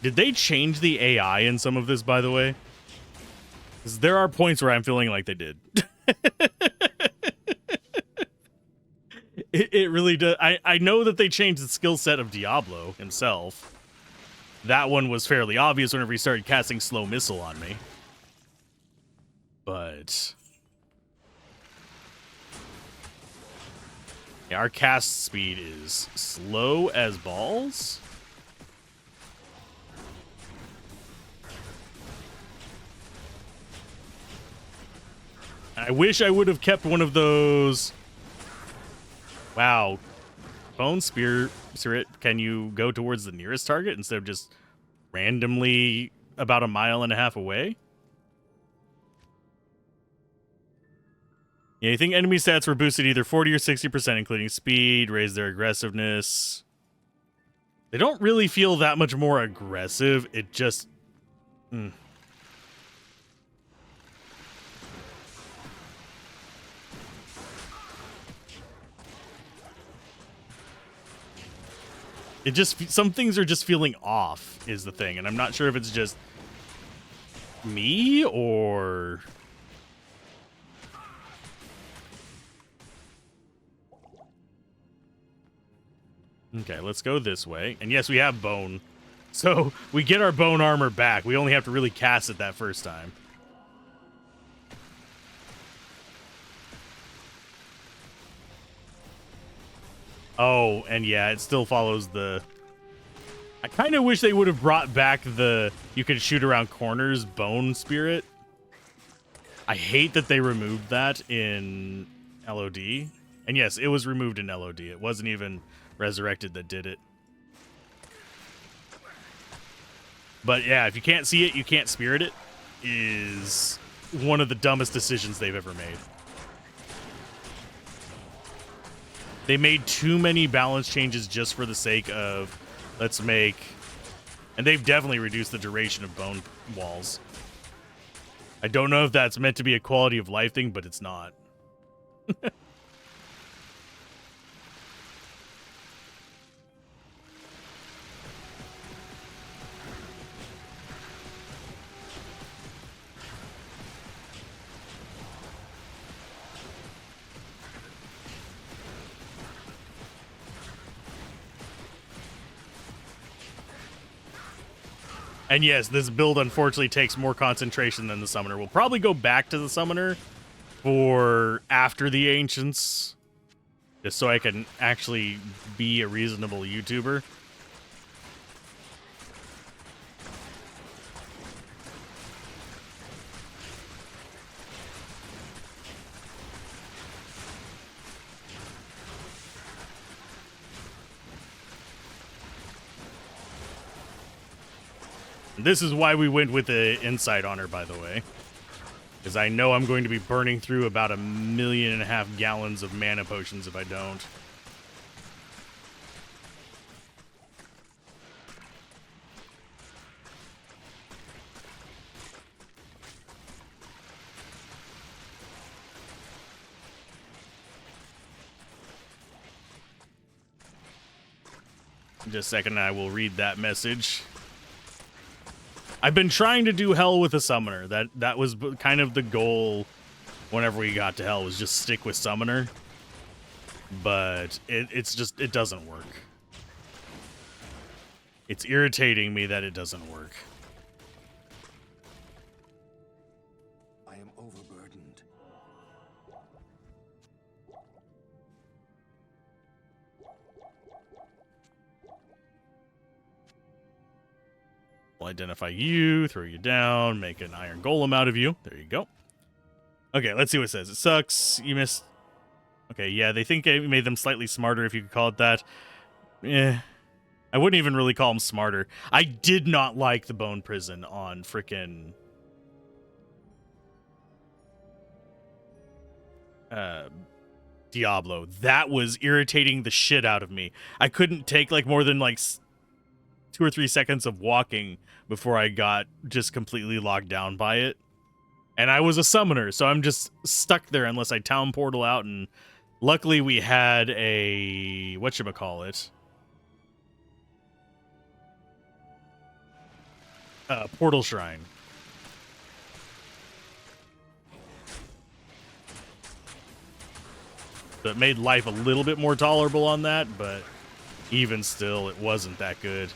Did they change the AI in some of this, by the way? 'Cause there are points where I'm feeling like they did. It really does. I know that they changed the skill set of Diablo himself. That one was fairly obvious whenever he started casting slow missile on me. But yeah, our cast speed is slow as balls. I wish I would have kept one of those. Wow. Bone Spirit, can you go towards the nearest target instead of just randomly about 1.5 miles away? Yeah, you think enemy stats were boosted either 40 or 60%, including speed, raise their aggressiveness. They don't really feel that much more aggressive. It just... It just, some things are just feeling off is the thing, and I'm not sure if it's just me or... Okay, let's go this way. And yes, we have bone. So we get our bone armor back. We only have to really cast it that first time. Oh, and yeah, it still follows the... I kind of wish they would have brought back the you could shoot around corners bone spirit. I hate that they removed that in LOD. And yes, it was removed in LOD. It wasn't even Resurrected that did it. But yeah, if you can't see it, you can't spirit it, is one of the dumbest decisions they've ever made. They made too many balance changes just for the sake of, let's make... And they've definitely reduced the duration of bone walls. I don't know if that's meant to be a quality of life thing, but it's not. And yes, this build unfortunately takes more concentration than the Summoner. We'll probably go back to the Summoner for after the Ancients, just so I can actually be a reasonable YouTuber. This is why we went with the Insight on her, by the way. Because I know I'm going to be burning through about 1.5 million gallons of mana potions if I don't. In just a second, I will read that message. I've been trying to do hell with a summoner. That was kind of the goal whenever we got to hell, was just stick with summoner. But it doesn't work. It's irritating me that it doesn't work. I am overburdened. We'll identify you, throw you down, make an iron golem out of you. There you go. Okay, let's see what it says. It sucks. You missed. Okay, yeah, they think it made them slightly smarter, if you could call it that. I wouldn't even really call them smarter. I did not like the bone prison on frickin' Diablo. That was irritating the shit out of me. I couldn't take like more than like 2 or 3 seconds of walking before I got just completely locked down by it. And I was a summoner, so I'm just stuck there unless I town portal out. And luckily we had a... whatchamacallit? portal shrine. So it made life a little bit more tolerable on that, but even still, it wasn't that good.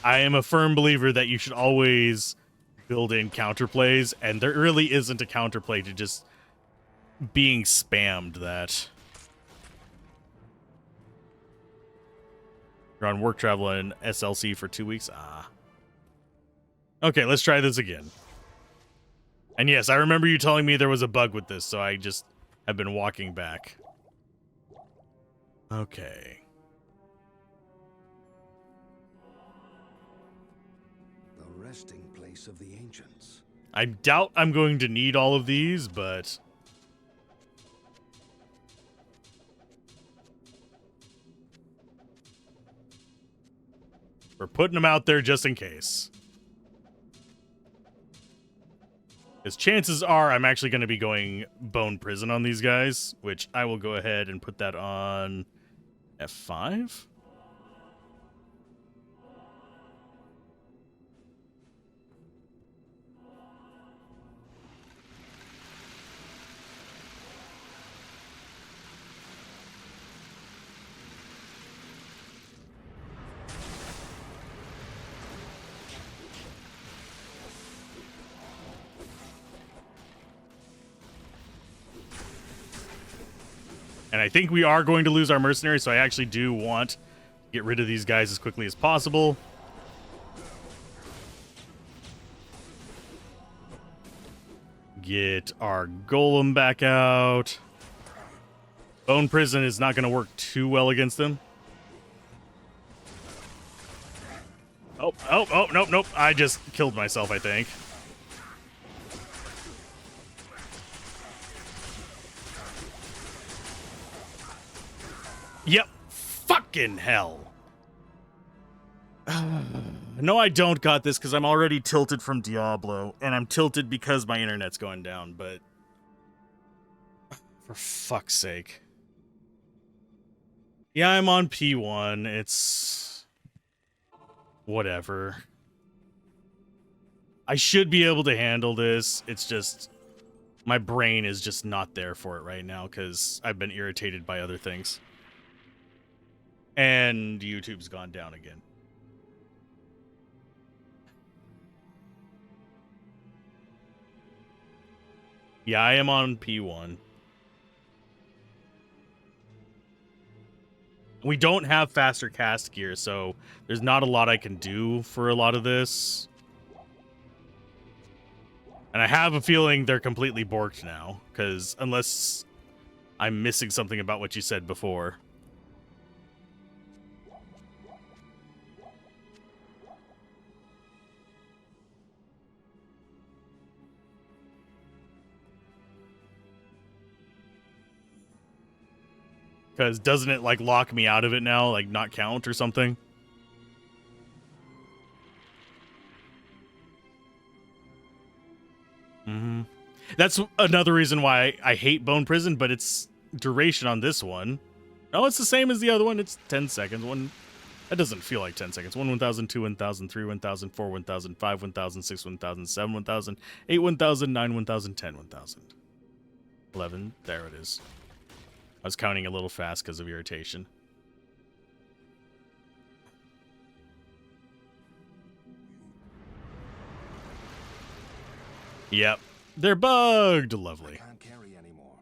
I am a firm believer that you should always build in counterplays, and there really isn't a counterplay to just being spammed that. You're on work travel and SLC for 2 weeks. Ah. Okay, let's try this again. And yes, I remember you telling me there was a bug with this, so I just have been walking back. Okay. The resting place of the ancients. I doubt I'm going to need all of these, but we're putting them out there just in case. Because chances are I'm actually going to be going Bone Prison on these guys, which I will go ahead and put that on F5. And I think we are going to lose our mercenaries, so I actually do want to get rid of these guys as quickly as possible. Get our golem back out. Bone Prison is not going to work too well against them. Oh, nope. I just killed myself, I think. Yep. Fucking hell. No, I don't got this because I'm already tilted from Diablo, and I'm tilted because my internet's going down, but for fuck's sake. Yeah, I'm on P1. It's whatever. I should be able to handle this. It's just my brain is just not there for it right now because I've been irritated by other things. And YouTube's gone down again. Yeah, I am on P1. We don't have faster cast gear, so there's not a lot I can do for a lot of this. And I have a feeling they're completely borked now, because unless I'm missing something about what you said before. Because doesn't it, like, lock me out of it now? Like, not count or something? Mm-hmm. That's another reason why I hate Bone Prison, but it's duration on this one. No, it's the same as the other one. It's 10 seconds. That doesn't feel like 10 seconds. 1, 1000, 2, 1000, 3, 1000, 4, 1000, 5, 1000, 6, 1000, 7, 1000, 8, 1000, 9, 1000, 10, 1000. 11. There it is. I was counting a little fast because of irritation. Yep. They're bugged. Lovely. I can't carry anymore.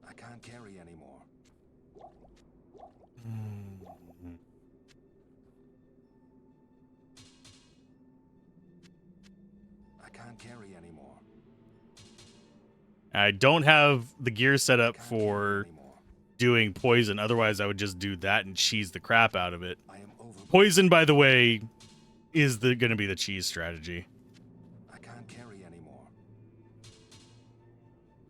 I can't carry anymore. I can't carry anymore. I don't have the gear set up for doing poison. Otherwise, I would just do that and cheese the crap out of it. Poison, by the way, is going to be the cheese strategy. I can't carry anymore.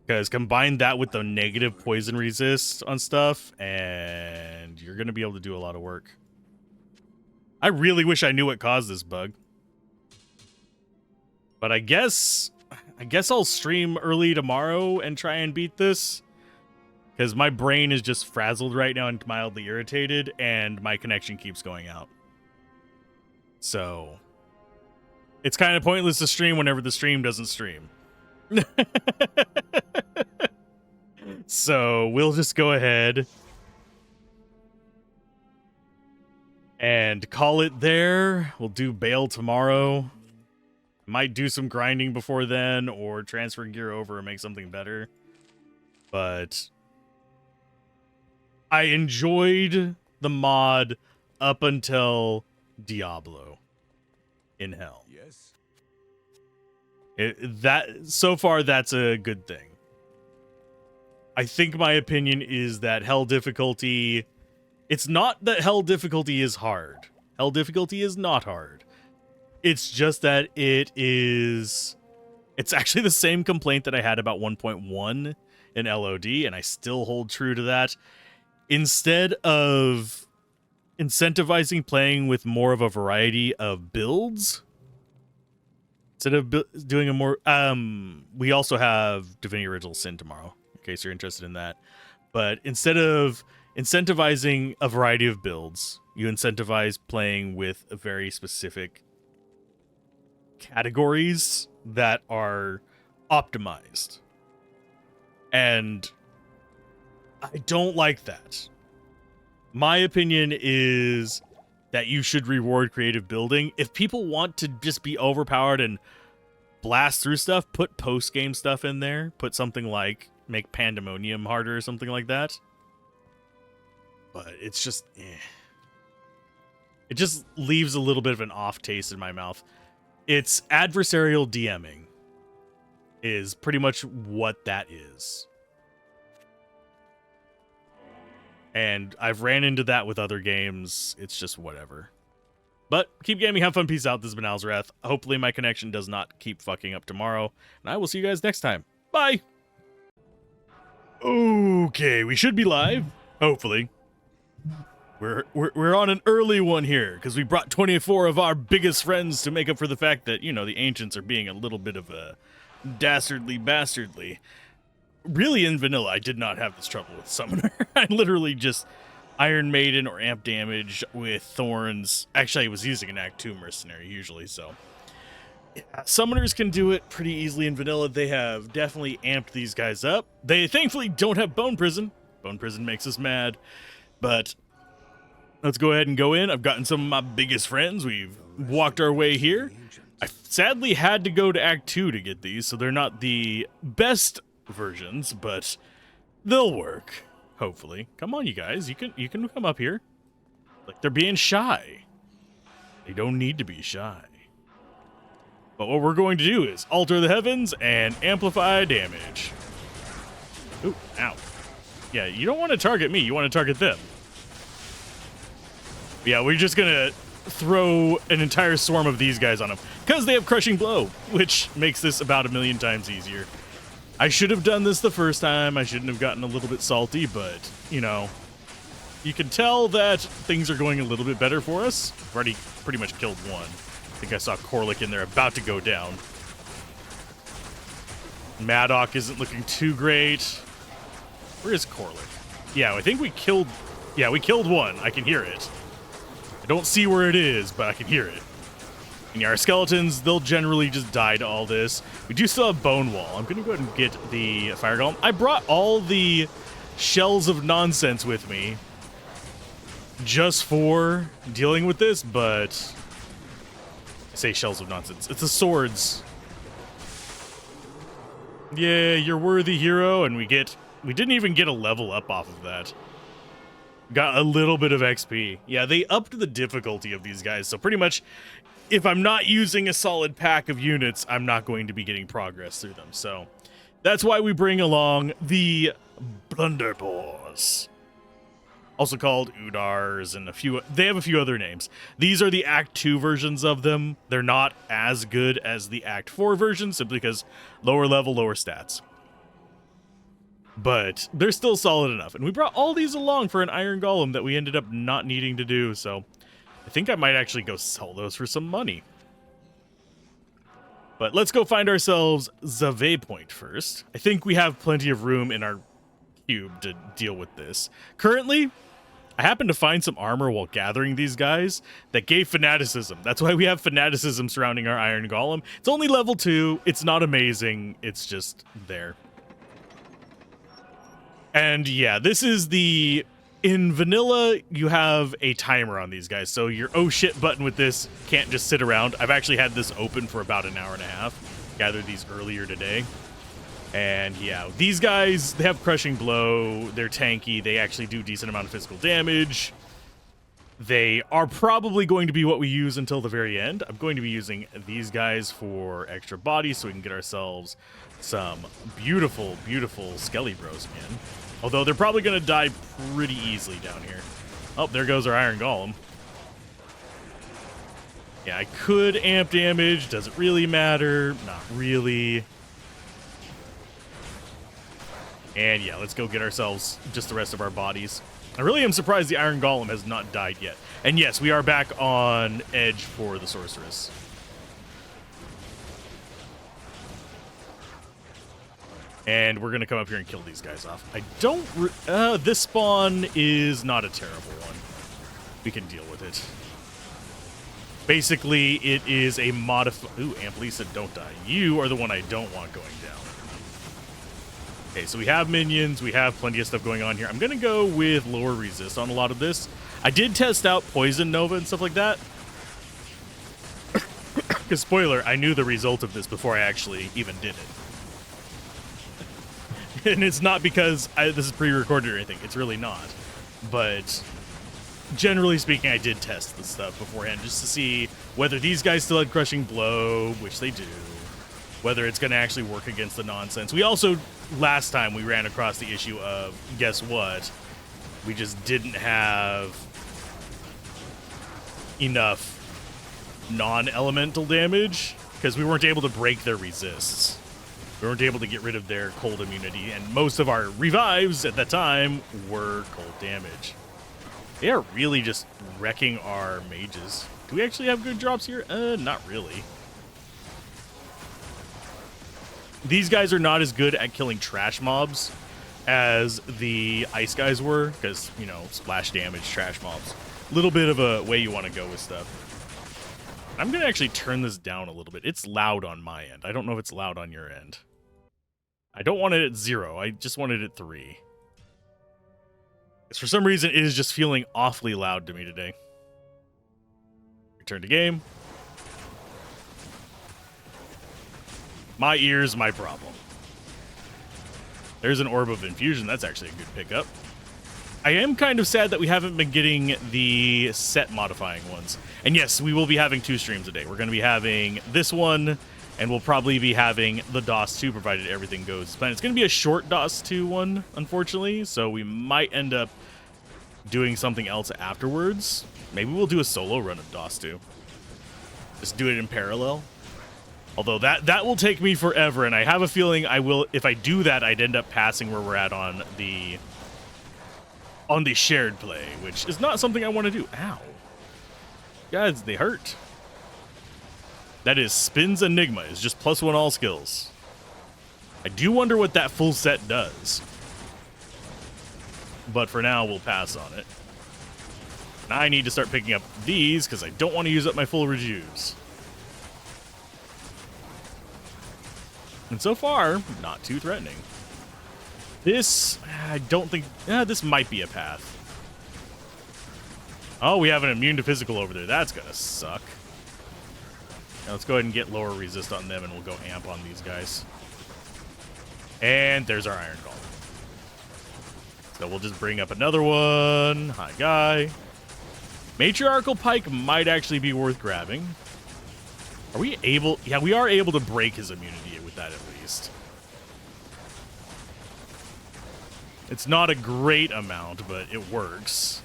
Because combine that with the negative poison resist on stuff, and you're going to be able to do a lot of work. I really wish I knew what caused this bug. But I guess I'll stream early tomorrow and try and beat this. Because my brain is just frazzled right now and mildly irritated, and my connection keeps going out. So, it's kind of pointless to stream whenever the stream doesn't stream. So, we'll just go ahead and call it there. We'll do bail tomorrow. Might do some grinding before then, or transfer gear over and make something better. But I enjoyed the mod up until Diablo in Hell. Yes. So far, that's a good thing. I think my opinion is that Hell difficulty... It's not that Hell difficulty is hard. Hell difficulty is not hard. It's just that it's actually the same complaint that I had about 1.1 in LOD, and I still hold true to that. Instead of incentivizing playing with more of a variety of builds, instead of doing a more... we also have Divinity Original Sin tomorrow, in case you're interested in that. But instead of incentivizing a variety of builds, you incentivize playing with a very specific categories that are optimized. And I don't like that. My opinion is that you should reward creative building. If people want to just be overpowered and blast through stuff, put post-game stuff in there. Put something like make Pandemonium harder or something like that. But it's just... It just leaves a little bit of an off taste in my mouth. It's adversarial DMing is pretty much what that is. And I've ran into that with other games. It's just whatever. But keep gaming, have fun, peace out. This has been Alzorath. Hopefully my connection does not keep fucking up tomorrow. And I will see you guys next time. Bye! Okay, we should be live. Hopefully. We're on an early one here, because we brought 24 of our biggest friends to make up for the fact that, you know, the Ancients are being a little bit of a bastardly. Really, in vanilla, I did not have this trouble with Summoner. I literally just Iron Maiden or Amp Damage with Thorns. Actually, I was using an Act 2 Mercenary usually, so... Yeah, Summoners can do it pretty easily in vanilla. They have definitely amped these guys up. They thankfully don't have Bone Prison. Bone Prison makes us mad. But let's go ahead and go in. I've gotten some of my biggest friends. We've walked our way here. I sadly had to go to Act 2 to get these, so they're not the best versions, but they'll work, hopefully. Come on, you guys. You can come up here. Like, they're being shy. They don't need to be shy. But what we're going to do is alter the heavens and amplify damage. Ooh, ow. Yeah, you don't want to target me. You want to target them. Yeah, we're just going to throw an entire swarm of these guys on them. Because they have Crushing Blow, which makes this about 1,000,000 times easier. I should have done this the first time. I shouldn't have gotten a little bit salty, but, you know, you can tell that things are going a little bit better for us. I've already pretty much killed one. I think I saw Corlick in there about to go down. Maddock isn't looking too great. Where is Corlick? Yeah, I think we killed... Yeah, we killed one. I can hear it. I don't see where it is, but I can hear it. And yeah, our skeletons, they'll generally just die to all this. We do still have Bone Wall. I'm going to go ahead and get the Fire Golem. I brought all the shells of nonsense with me just for dealing with this, but... I say shells of nonsense. It's the swords. Yeah, you're worthy, hero, and we didn't even get a level up off of that. Got a little bit of XP. Yeah, they upped the difficulty of these guys, so pretty much, if I'm not using a solid pack of units, I'm not going to be getting progress through them. So that's why we bring along the Blunderboars. Also called Udars and they have a few other names. These are the Act 2 versions of them. They're not as good as the Act 4 version, simply because lower level, lower stats. But they're still solid enough. And we brought all these along for an Iron Golem that we ended up not needing to do, so I think I might actually go sell those for some money. But let's go find ourselves Zave Point first. I think we have plenty of room in our cube to deal with this. Currently, I happened to find some armor while gathering these guys that gave fanaticism. That's why we have fanaticism surrounding our Iron Golem. It's only level 2. It's not amazing. It's just there. And yeah, this is the... In vanilla, you have a timer on these guys, so your oh shit button with this can't just sit around. I've actually had this open for about an hour and a half. Gathered these earlier today. And yeah, these guys, they have Crushing Blow, they're tanky, they actually do a decent amount of physical damage. They are probably going to be what we use until the very end. I'm going to be using these guys for extra bodies so we can get ourselves some beautiful, beautiful Skelly Bros again. Although they're probably going to die pretty easily down here. Oh, there goes our Iron Golem. Yeah, I could amp damage. Does it really matter? Not really. And yeah, let's go get ourselves just the rest of our bodies. I really am surprised the Iron Golem has not died yet. And yes, we are back on edge for the Sorceress. And we're going to come up here and kill these guys off. I don't... this spawn is not a terrible one. We can deal with it. Basically, it is a modify... Ooh, Amplisa, don't die. You are the one I don't want going down. Okay, so we have minions. We have plenty of stuff going on here. I'm going to go with lower resist on a lot of this. I did test out Poison Nova and stuff like that. Because, spoiler, I knew the result of this before I actually even did it. And it's not because this is pre-recorded or anything. It's really not. But generally speaking, I did test this stuff beforehand just to see whether these guys still had Crushing Blow, which they do. Whether it's going to actually work against the nonsense. We also, last time, we ran across the issue of, guess what? We just didn't have enough non-elemental damage because we weren't able to break their resists. We weren't able to get rid of their cold immunity, and most of our revives at that time were cold damage. They are really just wrecking our mages. Do we actually have good drops here? Not really. These guys are not as good at killing trash mobs as the ice guys were, because, you know, splash damage, trash mobs. A little bit of a way you want to go with stuff. I'm going to actually turn this down a little bit. It's loud on my end. I don't know if it's loud on your end. I don't want it at 0. I just want it at 3. Because for some reason, it is just feeling awfully loud to me today. Return to game. My ears, my problem. There's an Orb of Infusion. That's actually a good pickup. I am kind of sad that we haven't been getting the set modifying ones. And yes, we will be having 2 streams a day. We're going to be having this one, and we'll probably be having the DOS 2, provided everything goes as planned. It's going to be a short DOS 2 one, unfortunately, so we might end up doing something else afterwards. Maybe we'll do a solo run of DOS 2. Just do it in parallel. Although that will take me forever, and I have a feeling I will. If I do that, I'd end up passing where we're at on the shared play, which is not something I want to do. Ow. Guys, they hurt. That is Spin's Enigma. Is just +1 all skills. I do wonder what that full set does. But for now, we'll pass on it. Now I need to start picking up these, because I don't want to use up my full rejuves. And so far, not too threatening. This, I don't think, this might be a path. Oh, we have an immune to physical over there. That's gonna suck. Now let's go ahead and get lower resist on them, and we'll go amp on these guys. And there's our Iron Golem. So we'll just bring up another one. Hi, guy. Matriarchal Pike might actually be worth grabbing. Are we able? Yeah, we are able to break his immunity with that at least. It's not a great amount, but it works.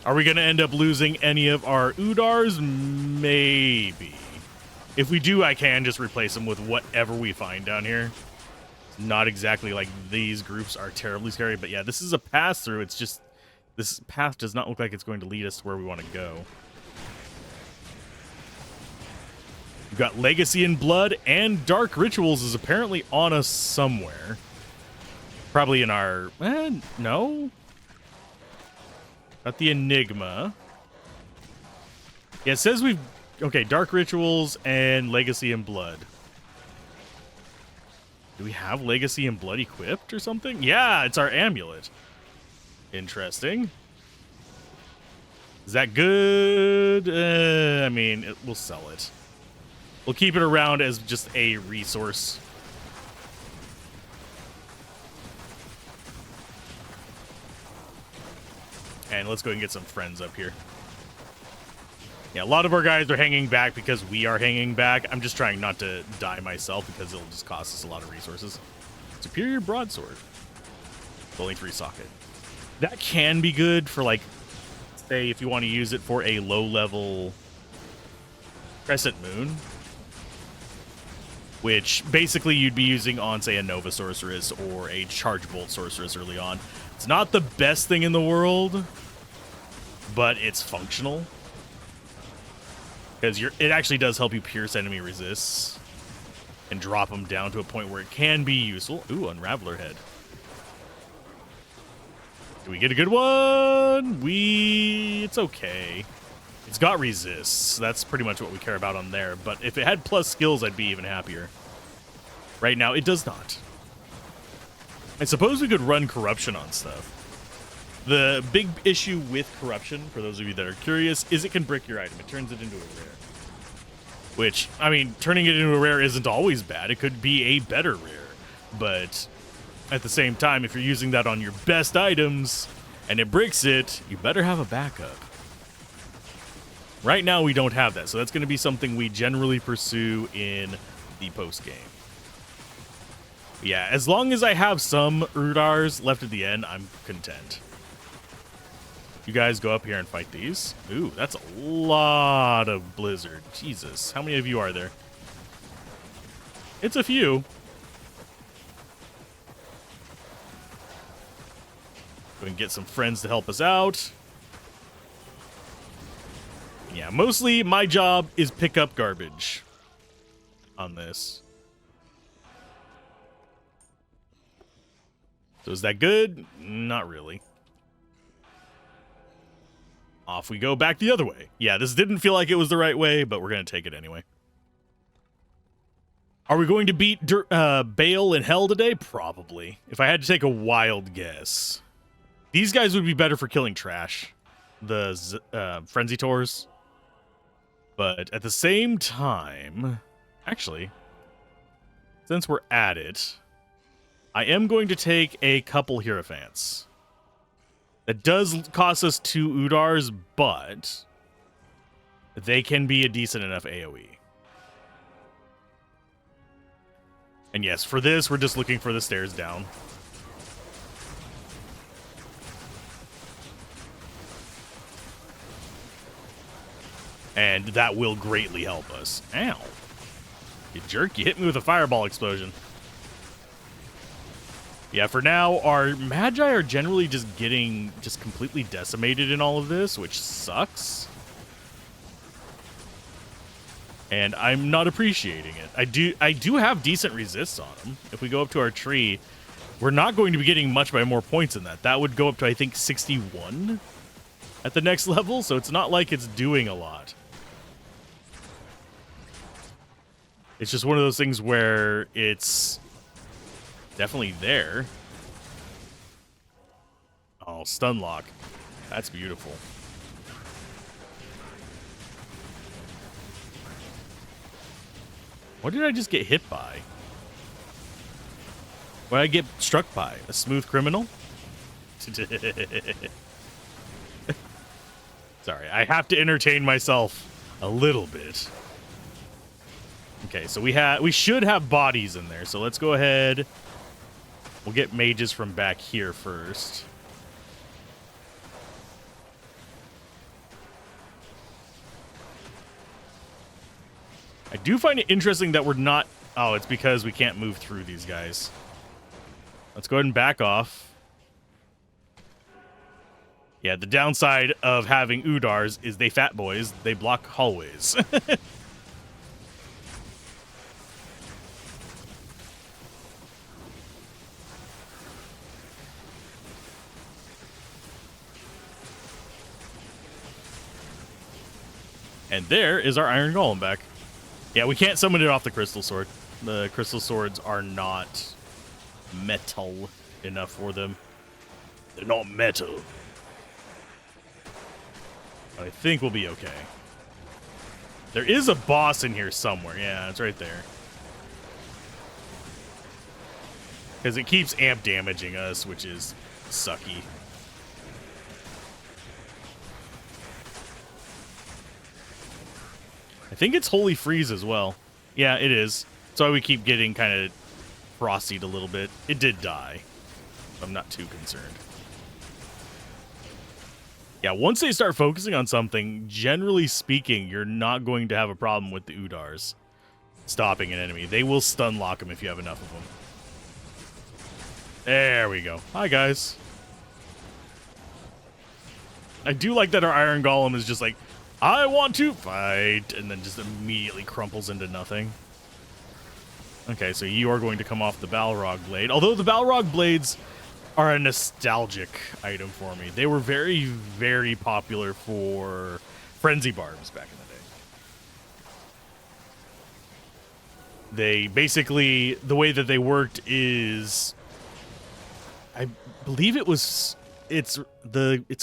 Are we going to end up losing any of our Udars? Maybe. If we do, I can just replace them with whatever we find down here. Not exactly like these groups are terribly scary, but yeah, this is a pass-through. It's just, this path does not look like it's going to lead us to where we want to go. We've got Legacy in Blood, and Dark Rituals is apparently on us somewhere. Probably in our... no? Got the Enigma. Yeah, it says we've... Okay, Dark Rituals and Legacy in Blood. Do we have Legacy in Blood equipped or something? Yeah, it's our amulet. Interesting. Is that good? I mean, we'll sell it. We'll keep it around as just a resource. And let's go and get some friends up here. Yeah, a lot of our guys are hanging back because we are hanging back. I'm just trying not to die myself because it'll just cost us a lot of resources. Superior Broadsword. Only 3 socket. That can be good for, like, say, if you want to use it for a low-level Crescent Moon. Which, basically, you'd be using on, say, a Nova Sorceress or a Charge Bolt Sorceress early on. It's not the best thing in the world, but it's functional. Because it actually does help you pierce enemy resists and drop them down to a point where it can be useful. Ooh, Unraveler Head. Do we get a good one? It's okay. It's got resists. That's pretty much what we care about on there. But if it had plus skills, I'd be even happier. Right now, it does not. I suppose we could run corruption on stuff. The big issue with corruption, for those of you that are curious, is it can brick your item. It turns it into a rare. Which, I mean, turning it into a rare isn't always bad. It could be a better rare. But at the same time, if you're using that on your best items and it bricks it, you better have a backup. Right now, we don't have that. So that's going to be something we generally pursue in the post-game. Yeah, as long as I have some Udars left at the end, I'm content. You guys go up here and fight these. Ooh, that's a lot of Blizzard. Jesus, how many of you are there? It's a few. Go and get some friends to help us out. Yeah, mostly my job is pick up garbage on this. So is that good? Not really. Off we go back the other way. Yeah, this didn't feel like it was the right way, but we're going to take it anyway. Are we going to beat Bale in Hell today? Probably. If I had to take a wild guess. These guys would be better for killing trash. The Frenzy Tours. But at the same time... Actually, since we're at it, I am going to take a couple Hierophants. That does cost us 2 Udars, but they can be a decent enough AoE. And yes, for this, we're just looking for the stairs down. And that will greatly help us. Ow. You jerk, you hit me with a fireball explosion. Yeah, for now, our Magi are generally just getting completely decimated in all of this, which sucks. And I'm not appreciating it. I do have decent resists on them. If we go up to our tree, we're not going to be getting much by more points than that. That would go up to, I think, 61 at the next level, so it's not like it's doing a lot. It's just one of those things where it's definitely there. Oh, stun lock. That's beautiful. What did I just get hit by? What did I get struck by? A smooth criminal? Sorry, I have to entertain myself a little bit. Okay, so we should have bodies in there, so let's go ahead. We'll get mages from back here first. I do find it interesting that we're not... Oh, it's because we can't move through these guys. Let's go ahead and back off. Yeah, the downside of having Udars is they fat boys. They block hallways. And there is our Iron Golem back. Yeah, we can't summon it off the Crystal Sword. The Crystal Swords are not metal enough for them. They're not metal. I think we'll be okay. There is a boss in here somewhere. Yeah, it's right there. Because it keeps amp damaging us, which is sucky. I think it's Holy Freeze as well. Yeah, it is. That's why we keep getting kind of frosted a little bit. It did die. I'm not too concerned. Yeah, once they start focusing on something, generally speaking, you're not going to have a problem with the Udars stopping an enemy. They will stun lock them if you have enough of them. There we go. Hi, guys. I do like that our Iron Golem is just like, I want to fight, and then just immediately crumples into nothing. Okay, so you are going to come off the Balrog Blade. Although the Balrog Blades are a nostalgic item for me. They were very, very popular for Frenzy Barbs back in the day. They basically, the way that they worked is, I believe it was, it's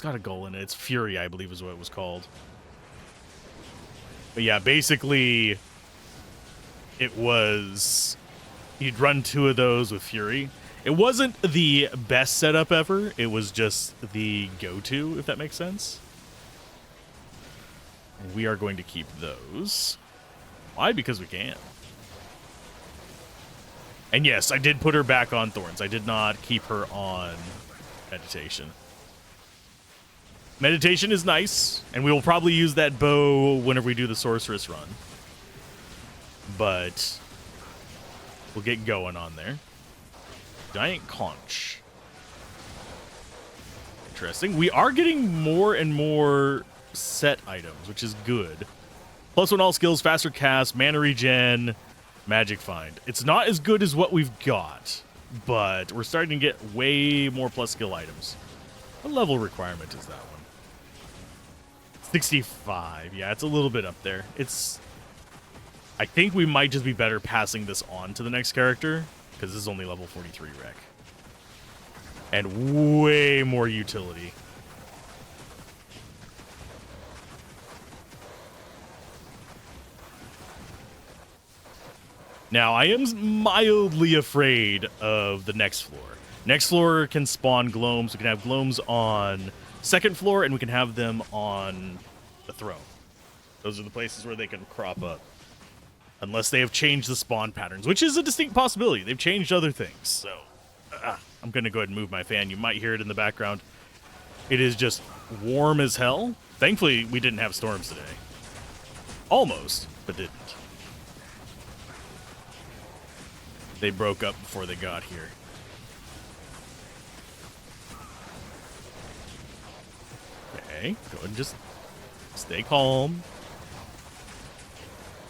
got a goal in it. It's Fury, I believe is what it was called. But yeah, basically, it was, you'd run 2 of those with Fury. It wasn't the best setup ever. It was just the go-to, if that makes sense. And we are going to keep those. Why? Because we can. And yes, I did put her back on Thorns. I did not keep her on Meditation. Meditation is nice, and we will probably use that bow whenever we do the Sorceress run. But we'll get going on there. Giant Conch. Interesting. We are getting more and more set items, which is good. +1 all skills, faster cast, mana regen, magic find. It's not as good as what we've got, but we're starting to get way more plus skill items. What level requirement is that one? 65. Yeah, it's a little bit up there. I think we might just be better passing this on to the next character, because this is only level 43 rec. And way more utility. Now, I am mildly afraid of the next floor. Next floor can spawn gloams. We can have gloams on second floor, and we can have them on the throne. Those are the places where they can crop up. Unless they have changed the spawn patterns, which is a distinct possibility. They've changed other things, so I'm going to go ahead and move my fan. You might hear it in the background. It is just warm as hell. Thankfully, we didn't have storms today. Almost, but didn't. They broke up before they got here. Okay, go ahead and just stay calm.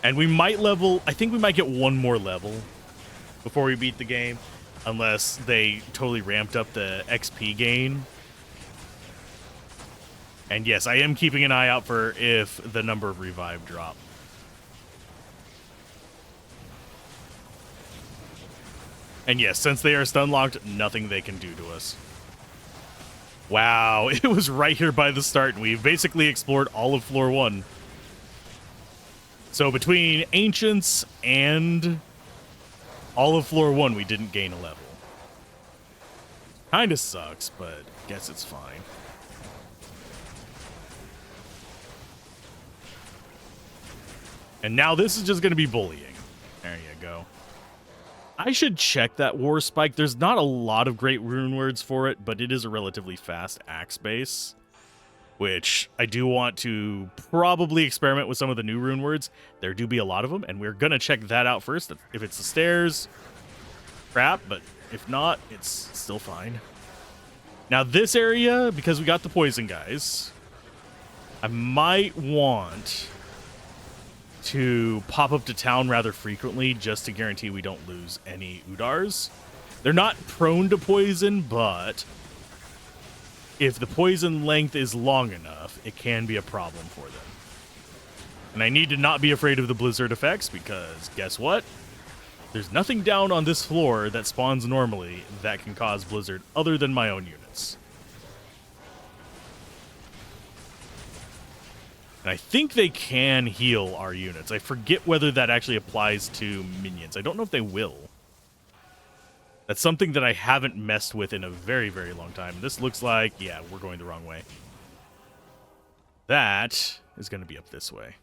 And we might level, I think we might get 1 more level before we beat the game, unless they totally ramped up the XP gain. And yes, I am keeping an eye out for if the number of revive drop. And yes, since they are stun locked, nothing they can do to us. Wow, it was right here by the start, and we've basically explored all of floor 1. So between Ancients and all of floor 1, we didn't gain a level. Kinda sucks, but guess it's fine. And now this is just going to be bullying. There you go. I should check that War Spike. There's not a lot of great rune words for it, but it is a relatively fast axe base, which I do want to probably experiment with some of the new rune words. There do be a lot of them, and we're going to check that out first. If it's the stairs, crap, but If not, it's still fine. Now this area, because we got the poison guys, I might want to pop up to town rather frequently just to guarantee we don't lose any Udars. They're not prone to poison, but if the poison length is long enough, it can be a problem for them. And I need to not be afraid of the blizzard effects because guess what? There's nothing down on this floor that spawns normally that can cause blizzard other than my own units. And I think they can heal our units. I forget whether that actually applies to minions. I don't know if they will. That's something that I haven't messed with in a very, very long time. This looks like, yeah, we're going the wrong way. That is going to be up this way.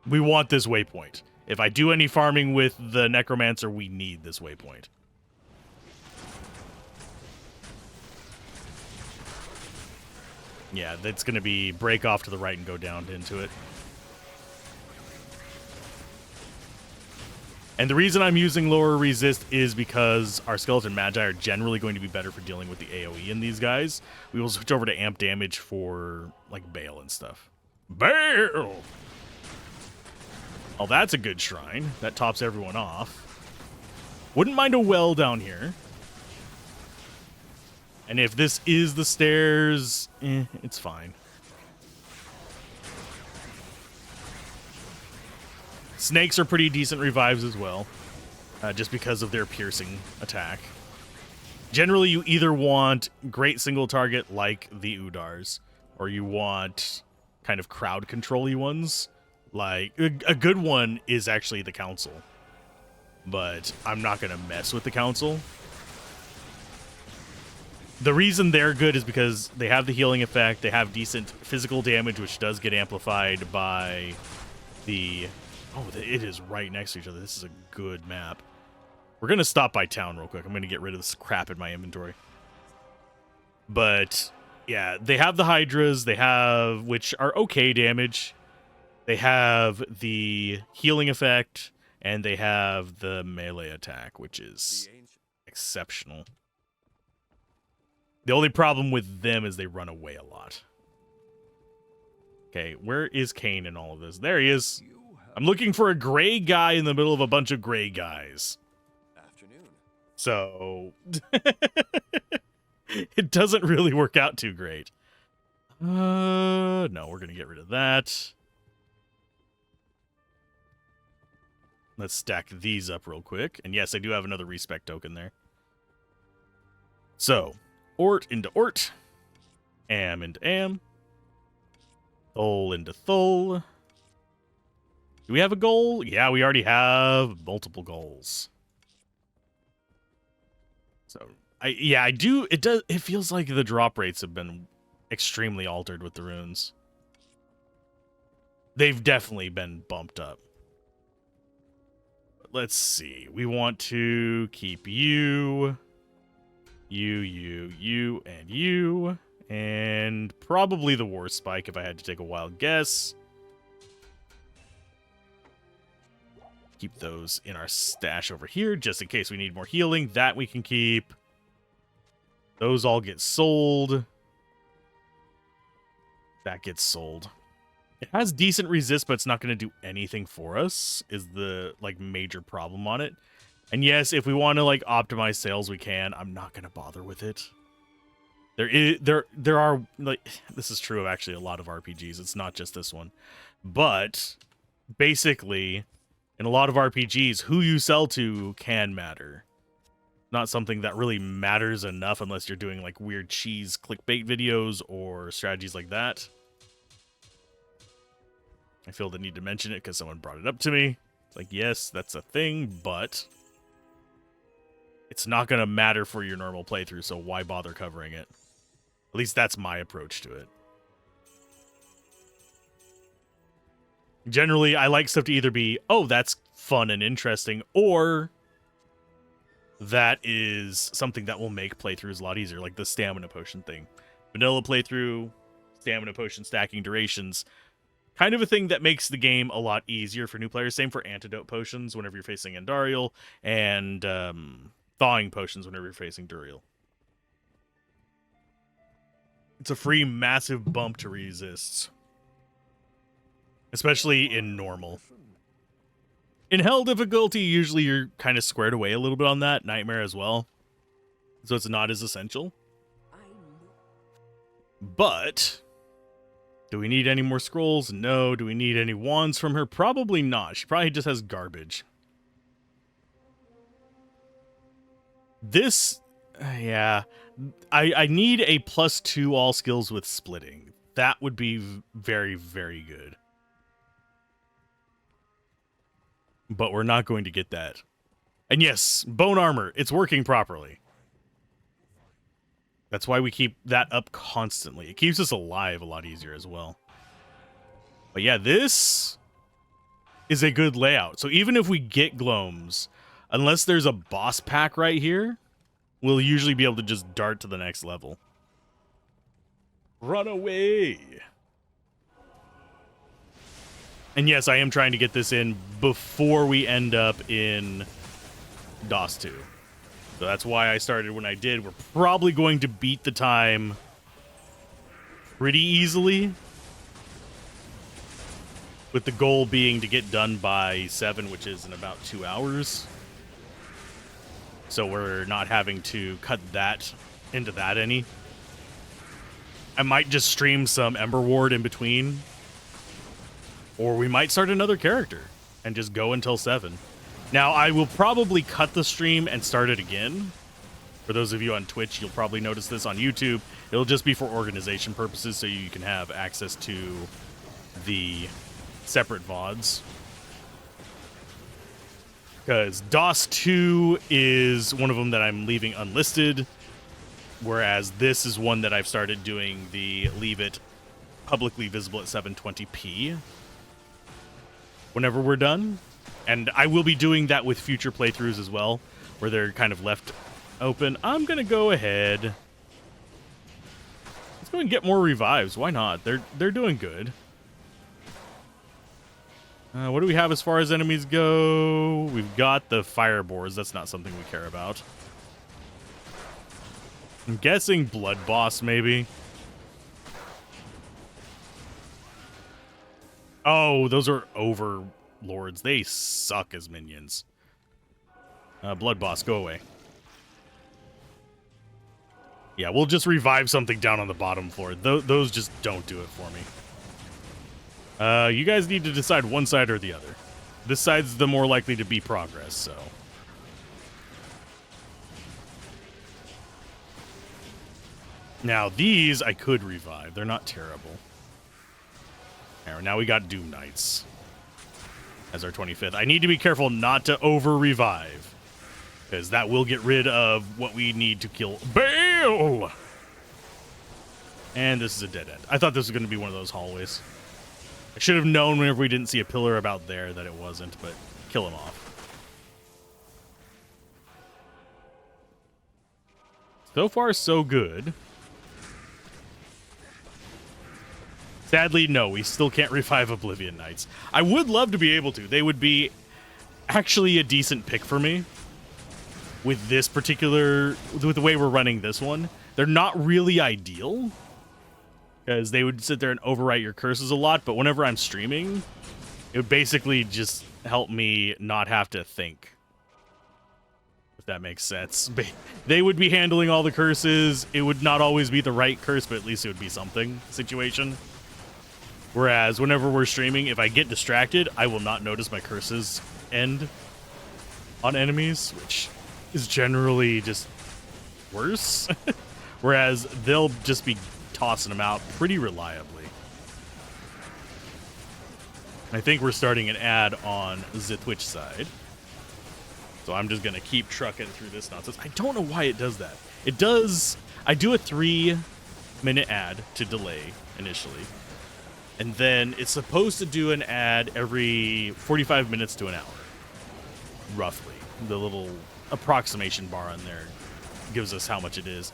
We want this waypoint. If I do any farming with the Necromancer, we need this waypoint. Yeah, that's going to be break off to the right and go down into it. And the reason I'm using lower resist is because our Skeleton Magi are generally going to be better for dealing with the AoE in these guys. We will switch over to amp damage for, like, Bale and stuff. Bale! Oh, that's a good shrine. That tops everyone off. Wouldn't mind a well down here. And if this is the stairs, it's fine. Snakes are pretty decent revives as well, just because of their piercing attack. Generally, you either want great single target like the Udars, or you want kind of crowd control-y ones. Like, a good one is actually the Council, but I'm not going to mess with the Council. The reason they're good is because they have the healing effect, they have decent physical damage, which does get amplified by the... Oh, it is right next to each other. This is a good map. We're going to stop by town real quick. I'm going to get rid of this crap in my inventory. But, yeah, they have the Hydras, they have, which are okay damage. They have the healing effect, and they have the melee attack, which is exceptional. The only problem with them is they run away a lot. Okay, where is Kane in all of this? There he is. I'm looking for a gray guy in the middle of a bunch of gray guys. Afternoon. So, it doesn't really work out too great. No, we're going to get rid of that. Let's stack these up real quick. And yes, I do have another respec token there. So, Ort into Ort. Am into Am. Thol into Thol. Do we have a goal? Yeah, we already have multiple goals. So, I do. It feels like the drop rates have been extremely altered with the runes. They've definitely been bumped up. Let's see. We want to keep you, and you, and probably the War Spike if I had to take a wild guess. Keep those in our stash over here just in case we need more healing. That we can keep. Those all get sold. That gets sold. It has decent resist, but it's not going to do anything for us, is the, like, major problem on it. And yes, if we want to, like, optimize sales, we can. I'm not going to bother with it. There are, like, this is true of actually a lot of RPGs. It's not just this one. But, basically, in a lot of RPGs, who you sell to can matter. Not something that really matters enough unless you're doing, like, weird cheese clickbait videos or strategies like that. I feel the need to mention it because someone brought it up to me. It's like, yes, that's a thing, but it's not going to matter for your normal playthrough, so why bother covering it? At least that's my approach to it. Generally, I like stuff to either be, oh, that's fun and interesting, or that is something that will make playthroughs a lot easier, like the stamina potion thing. Vanilla playthrough, stamina potion stacking durations. kind of a thing that makes the game a lot easier for new players. Same for antidote potions whenever you're facing Andariel, and thawing potions whenever you're facing Duriel. It's a free massive bump to resists, especially in normal. In hell difficulty, usually you're kind of squared away a little bit on that. Nightmare as well, so it's not as essential. But do we need any more scrolls? No. Do we need any wands from her? Probably not. She probably just has garbage. This, yeah. I need a +2 all skills with splitting. That would be very, very good. But we're not going to get that. And yes, bone armor. It's working properly. That's why we keep that up constantly. It keeps us alive a lot easier as well. But yeah, this is a good layout. So even if we get Gloams, unless there's a boss pack right here, we'll usually be able to just dart to the next level. Run away! And yes, I am trying to get this in before we end up in DOS 2. So that's why I started when I did. We're probably going to beat the time pretty easily, with the goal being to get done by 7, which is in about 2 hours. So we're not having to cut that into that any. I might just stream some Ember Ward in between. Or we might start another character and just go until 7. Now, I will probably cut the stream and start it again. For those of you on Twitch, you'll probably notice this on YouTube. It'll just be for organization purposes, so you can have access to the separate VODs. Because DOS 2 is one of them that I'm leaving unlisted, whereas this is one that I've started doing the leave it publicly visible at 720p whenever we're done. And I will be doing that with future playthroughs as well, where they're kind of left open. I'm going to go ahead. Let's go and get more revives. Why not? They're doing good. What do we have as far as enemies go? We've got the fireboars. That's not something we care about. I'm guessing blood boss, maybe. Oh, those are overlords. They suck as minions. Blood boss, go away. Yeah, we'll just revive something down on the bottom floor. Those just don't do it for me. You guys need to decide one side or the other. This side's the more likely to be progress, so. Now, these I could revive. They're not terrible. Now we got Doom Knights as our 25th. I need to be careful not to over-revive, because that will get rid of what we need to kill Baal! And this is a dead end. I thought this was going to be one of those hallways. I should have known whenever we didn't see a pillar about there that it wasn't, but kill him off. So far, so good. Sadly, no, we still can't revive Oblivion Knights. I would love to be able to. They would be actually a decent pick for me with this particular, with the way we're running this one. They're not really ideal, because they would sit there and overwrite your curses a lot, but whenever I'm streaming, it would basically just help me not have to think. If that makes sense. They would be handling all the curses. It would not always be the right curse, but at least it would be something situation. Whereas whenever we're streaming, if I get distracted, I will not notice my curses end on enemies, which is generally just worse. Whereas they'll just be tossing them out pretty reliably. I think we're starting an ad on the Twitch side. So I'm just going to keep trucking through this nonsense. I don't know why it does that. It does... I do a 3-minute ad to delay initially. And then it's supposed to do an ad every 45 minutes to an hour. Roughly. The little approximation bar on there gives us how much it is.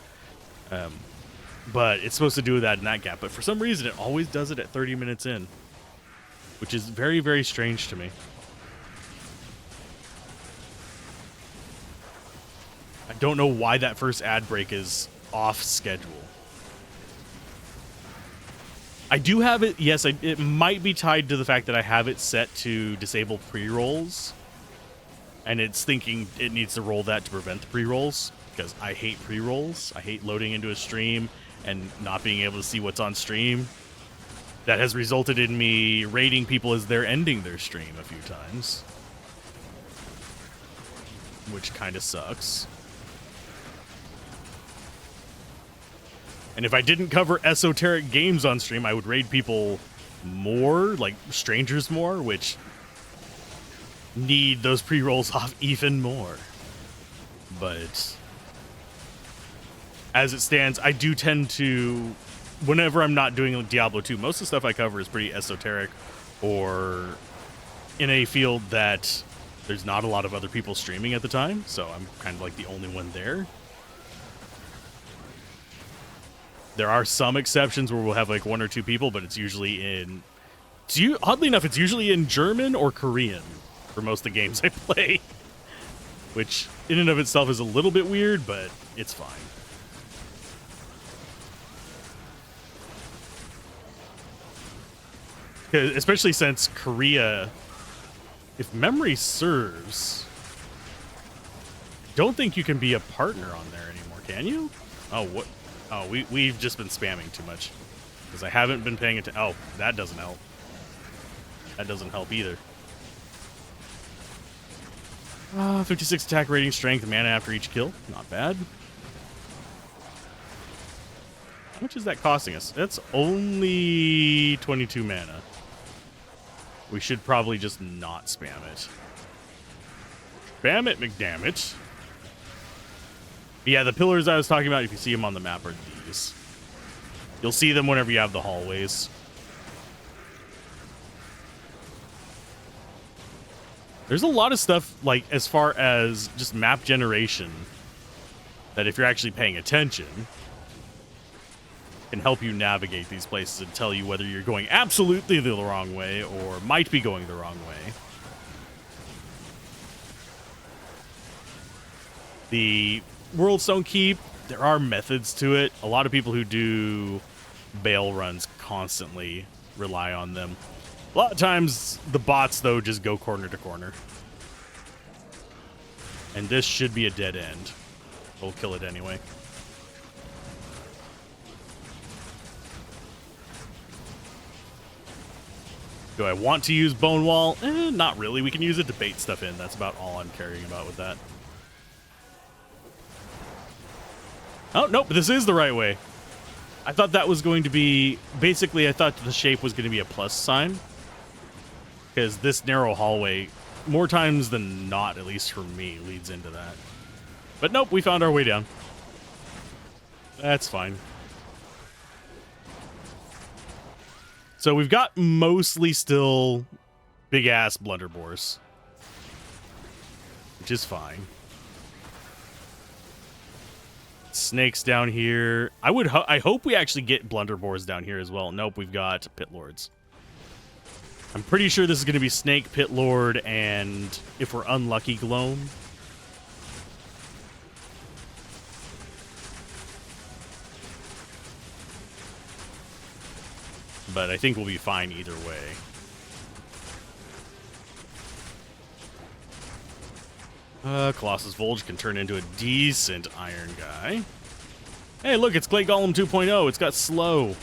But it's supposed to do that in that gap. But for some reason, it always does it at 30 minutes in. which is very, very strange to me. I don't know why that first ad break is off schedule. I do have it, yes, it might be tied to the fact that I have it set to disable pre-rolls. And it's thinking it needs to roll that to prevent the pre-rolls, because I hate pre-rolls. I hate loading into a stream and not being able to see what's on stream. That has resulted in me rating people as they're ending their stream a few times, which kind of sucks. And if I didn't cover esoteric games on stream, I would raid people more, like strangers more, which need those pre-rolls off even more. But as it stands, I do tend to, whenever I'm not doing Diablo 2, most of the stuff I cover is pretty esoteric or in a field that there's not a lot of other people streaming at the time, so I'm kind of like the only one there. There are some exceptions where we'll have like one or two people, but it's usually in, oddly enough, it's usually in German or Korean for most of the games I play, which in and of itself is a little bit weird, but it's fine. Especially since Korea, if memory serves, don't think you can be a partner on there anymore, can you? Oh, what? Oh, we've just been spamming too much. Because I haven't been paying attention. Oh, that doesn't help. That doesn't help either. 56 attack rating, strength, mana after each kill. Not bad. How much is that costing us? That's only 22 mana. We should probably just not spam it. Spam it, McDammit. Yeah, the pillars I was talking about, if you see them on the map, are these. You'll see them whenever you have the hallways. There's a lot of stuff, like, as far as just map generation, that if you're actually paying attention, can help you navigate these places and tell you whether you're going absolutely the wrong way or might be going the wrong way. The Worldstone Keep, there are methods to it. A lot of people who do bail runs constantly rely on them. A lot of times, the bots, though, just go corner to corner. And this should be a dead end. We'll kill it anyway. Do I want to use Bone Wall? Not really. We can use it to bait stuff in. That's about all I'm caring about with that. Oh, nope, this is the right way. I thought that was going to be... Basically, I thought the shape was going to be a plus sign. Because this narrow hallway, more times than not, at least for me, leads into that. But nope, we found our way down. That's fine. So we've got mostly still big-ass blunderbores. Which is fine. Snakes down here. I hope we actually get blunderbores down here as well. Nope, we've got pit lords. I'm pretty sure this is going to be snake, pit lord, and if we're unlucky, gloam. But I think we'll be fine either way. Colossus Volge can turn into a decent iron guy. Hey, look, it's Clay Golem 2.0. It's got slow.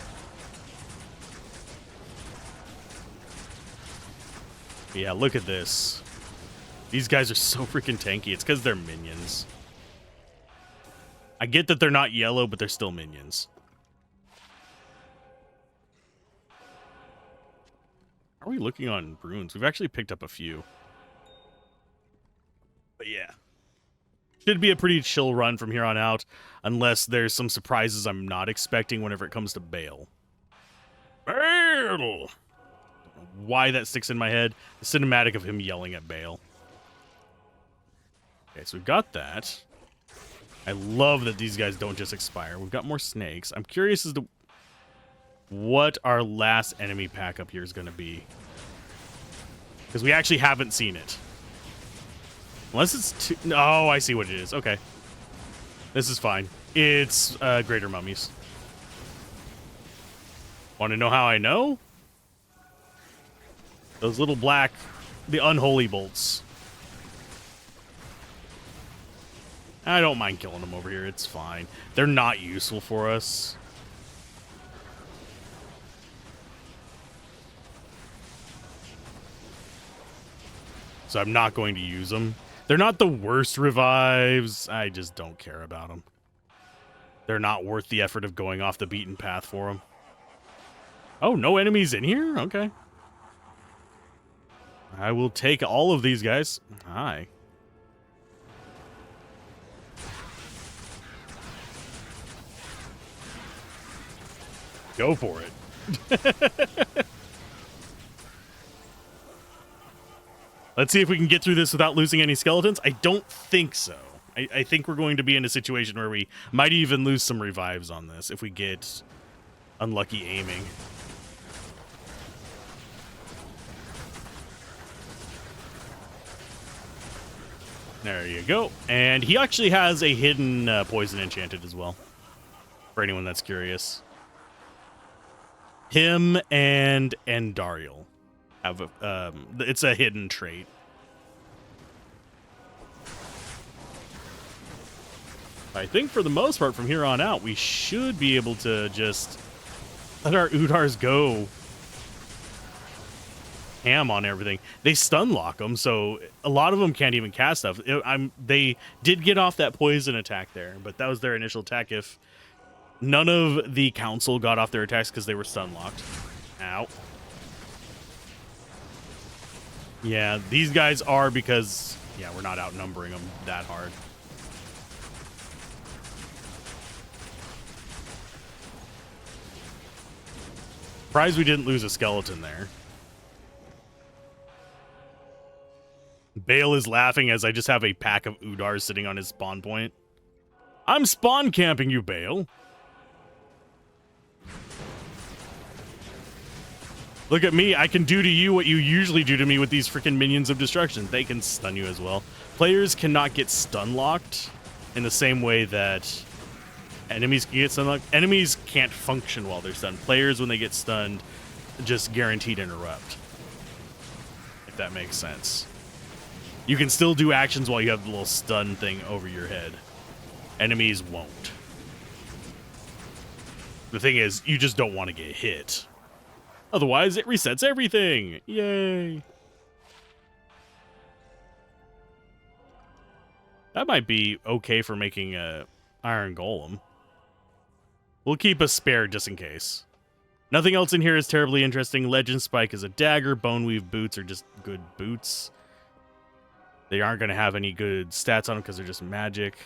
Yeah, look at this. These guys are so freaking tanky. It's because they're minions. I get that they're not yellow, but they're still minions. How are we looking on runes? We've actually picked up a few. But yeah. Should be a pretty chill run from here on out, unless there's some surprises I'm not expecting whenever it comes to Bale. Bale! Why that sticks in my head. The cinematic of him yelling at Bale. Okay, so we've got that. I love that these guys don't just expire. We've got more snakes. I'm curious as to what our last enemy pack up here is going to be. Because we actually haven't seen it. Unless it's two... Oh, I see what it is. Okay. This is fine. It's greater mummies. Want to know how I know? Those little black... The unholy bolts. I don't mind killing them over here. It's fine. They're not useful for us. So I'm not going to use them. They're not the worst revives. I just don't care about them. They're not worth the effort of going off the beaten path for them. Oh, no enemies in here? Okay. I will take all of these guys. Hi. Go for it. Let's see if we can get through this without losing any skeletons. I don't think so. I think we're going to be in a situation where we might even lose some revives on this if we get unlucky aiming. There you go. And he actually has a hidden poison enchanted as well, for anyone that's curious. Him and Dariel have a, it's a hidden trait. I think for the most part from here on out, we should be able to just let our Udars go ham on everything. They stun lock them, so a lot of them can't even cast stuff. They did get off that poison attack there, but that was their initial attack. If none of the council got off their attacks because they were stun locked. Ow. Yeah, these guys are because, yeah, we're not outnumbering them that hard. Surprised we didn't lose a skeleton there. Bale is laughing as I just have a pack of Udars sitting on his spawn point. I'm spawn camping you, Bale. Look at me. I can do to you what you usually do to me with these freaking minions of destruction. They can stun you as well. Players cannot get stun locked in the same way that enemies can get stun locked. Enemies can't function while they're stunned. Players, when they get stunned, just guaranteed interrupt. If that makes sense. You can still do actions while you have the little stun thing over your head. Enemies won't. The thing is, you just don't want to get hit. Otherwise, it resets everything. Yay. That might be okay for making a iron golem. We'll keep a spare just in case. Nothing else in here is terribly interesting. Legend Spike is a dagger. Bone Weave boots are just good boots. They aren't going to have any good stats on them because they're just magic.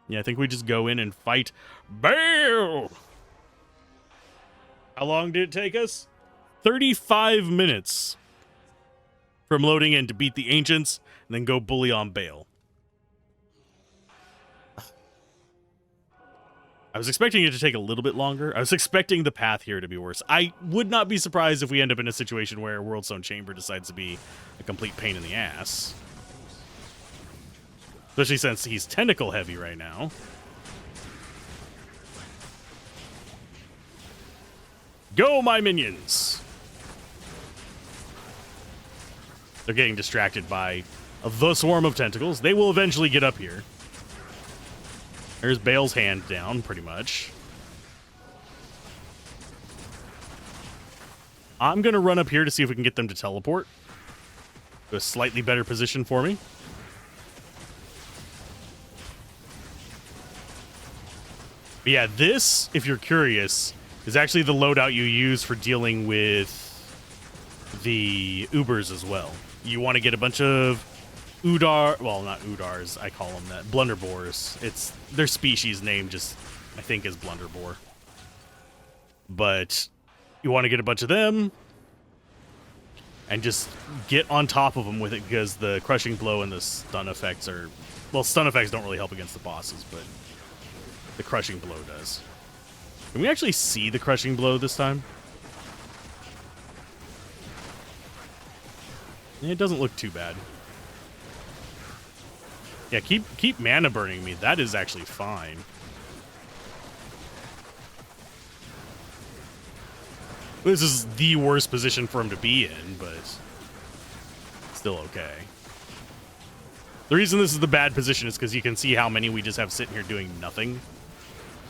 Yeah, I think we just go in and fight Bale! How long did it take us? 35 minutes from loading in to beat the Ancients and then go bully on Bale. I was expecting it to take a little bit longer. I was expecting the path here to be worse. I would not be surprised if we end up in a situation where Worldstone Chamber decides to be a complete pain in the ass. Especially since he's tentacle heavy right now. Go, my minions! They're getting distracted by the swarm of tentacles. They will eventually get up here. There's Bale's hand down, pretty much. I'm going to run up here to see if we can get them to teleport to a slightly better position for me. But yeah, this, if you're curious, is actually the loadout you use for dealing with the Ubers as well. You want to get a bunch of Udar, well, not Udars, I call them that, Blunderboars. It's their species name just, I think, is Blunderboar. But you want to get a bunch of them and just get on top of them with it because the crushing blow and the stun effects are, well, stun effects don't really help against the bosses, but the crushing blow does. Can we actually see the crushing blow this time? It doesn't look too bad. Yeah, keep mana burning me. That is actually fine. This is the worst position for him to be in, but still okay. The reason this is the bad position is because you can see how many we just have sitting here doing nothing.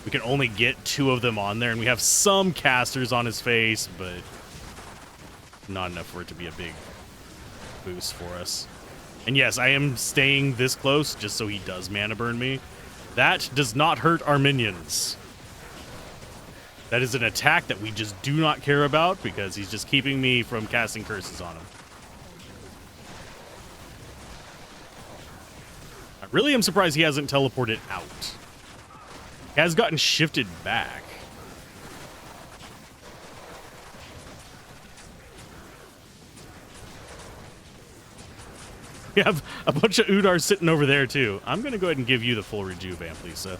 We can only get 2 of them on there, and we have some casters on his face, but not enough for it to be a big boost for us. And yes, I am staying this close just so he does mana burn me. That does not hurt our minions. That is an attack that we just do not care about because he's just keeping me from casting curses on him. I really am surprised he hasn't teleported out. He has gotten shifted back. We have a bunch of Udars sitting over there, too. I'm going to go ahead and give you the full rejuve, Amplisa.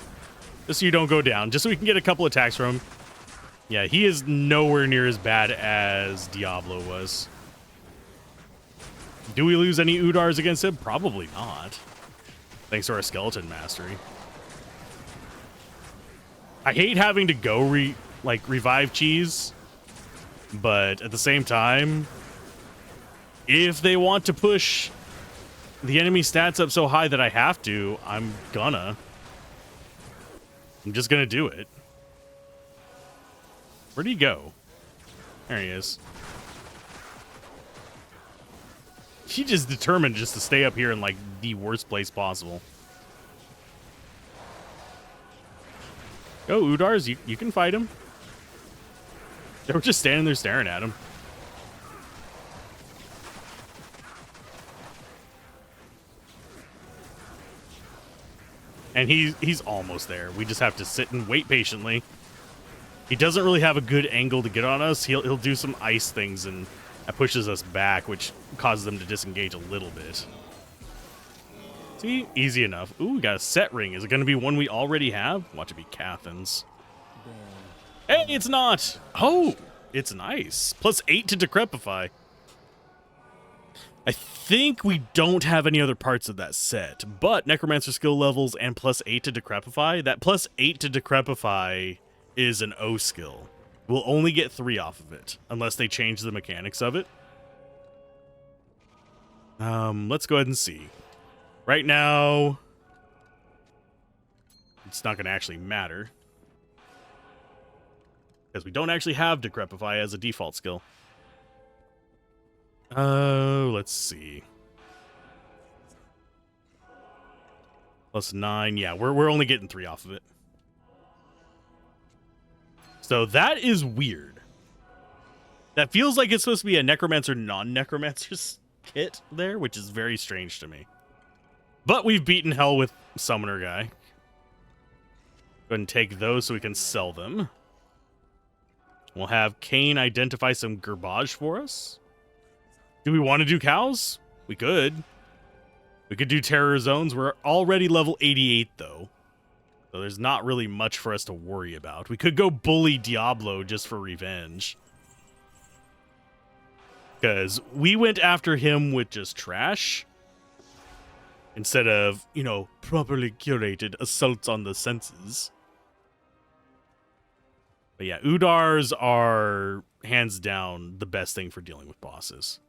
Just so you don't go down. Just so we can get a couple attacks from him. Yeah, he is nowhere near as bad as Diablo was. Do we lose any Udars against him? Probably not. Thanks to our Skeleton Mastery. I hate having to go revive cheese. But at the same time, if they want to push the enemy stats up so high that I have to, I'm just gonna do it. Where'd he go? There he is. He just determined just to stay up here in like the worst place possible. Go, Udars, you can fight him. They were just standing there staring at him. And he's almost there. We just have to sit and wait patiently. He doesn't really have a good angle to get on us. He'll do some ice things, and that pushes us back, which causes them to disengage a little bit. See? Easy enough. Ooh, we got a set ring. Is it going to be one we already have? Watch it be Cathan's. Hey, it's not! Oh, it's nice. +8 to Decrepify. I think we don't have any other parts of that set, but Necromancer skill levels and +8 to Decrepify. That +8 to Decrepify is an O skill. We'll only get 3 off of it, unless they change the mechanics of it. Let's go ahead and see. Right now, it's not going to actually matter, because we don't actually have Decrepify as a default skill. Let's see. +9, yeah, we're only getting 3 off of it. So that is weird. That feels like it's supposed to be a Necromancer, non-Necromancer's kit there, which is very strange to me. But we've beaten hell with Summoner Guy. Go ahead and take those so we can sell them. We'll have Kane identify some garbage for us. Do we want to do cows? We could. We could do terror zones. We're already level 88, though. So there's not really much for us to worry about. We could go bully Diablo just for revenge. Because we went after him with just trash. Instead of, you know, properly curated assaults on the senses. But yeah, Udars are hands down the best thing for dealing with bosses.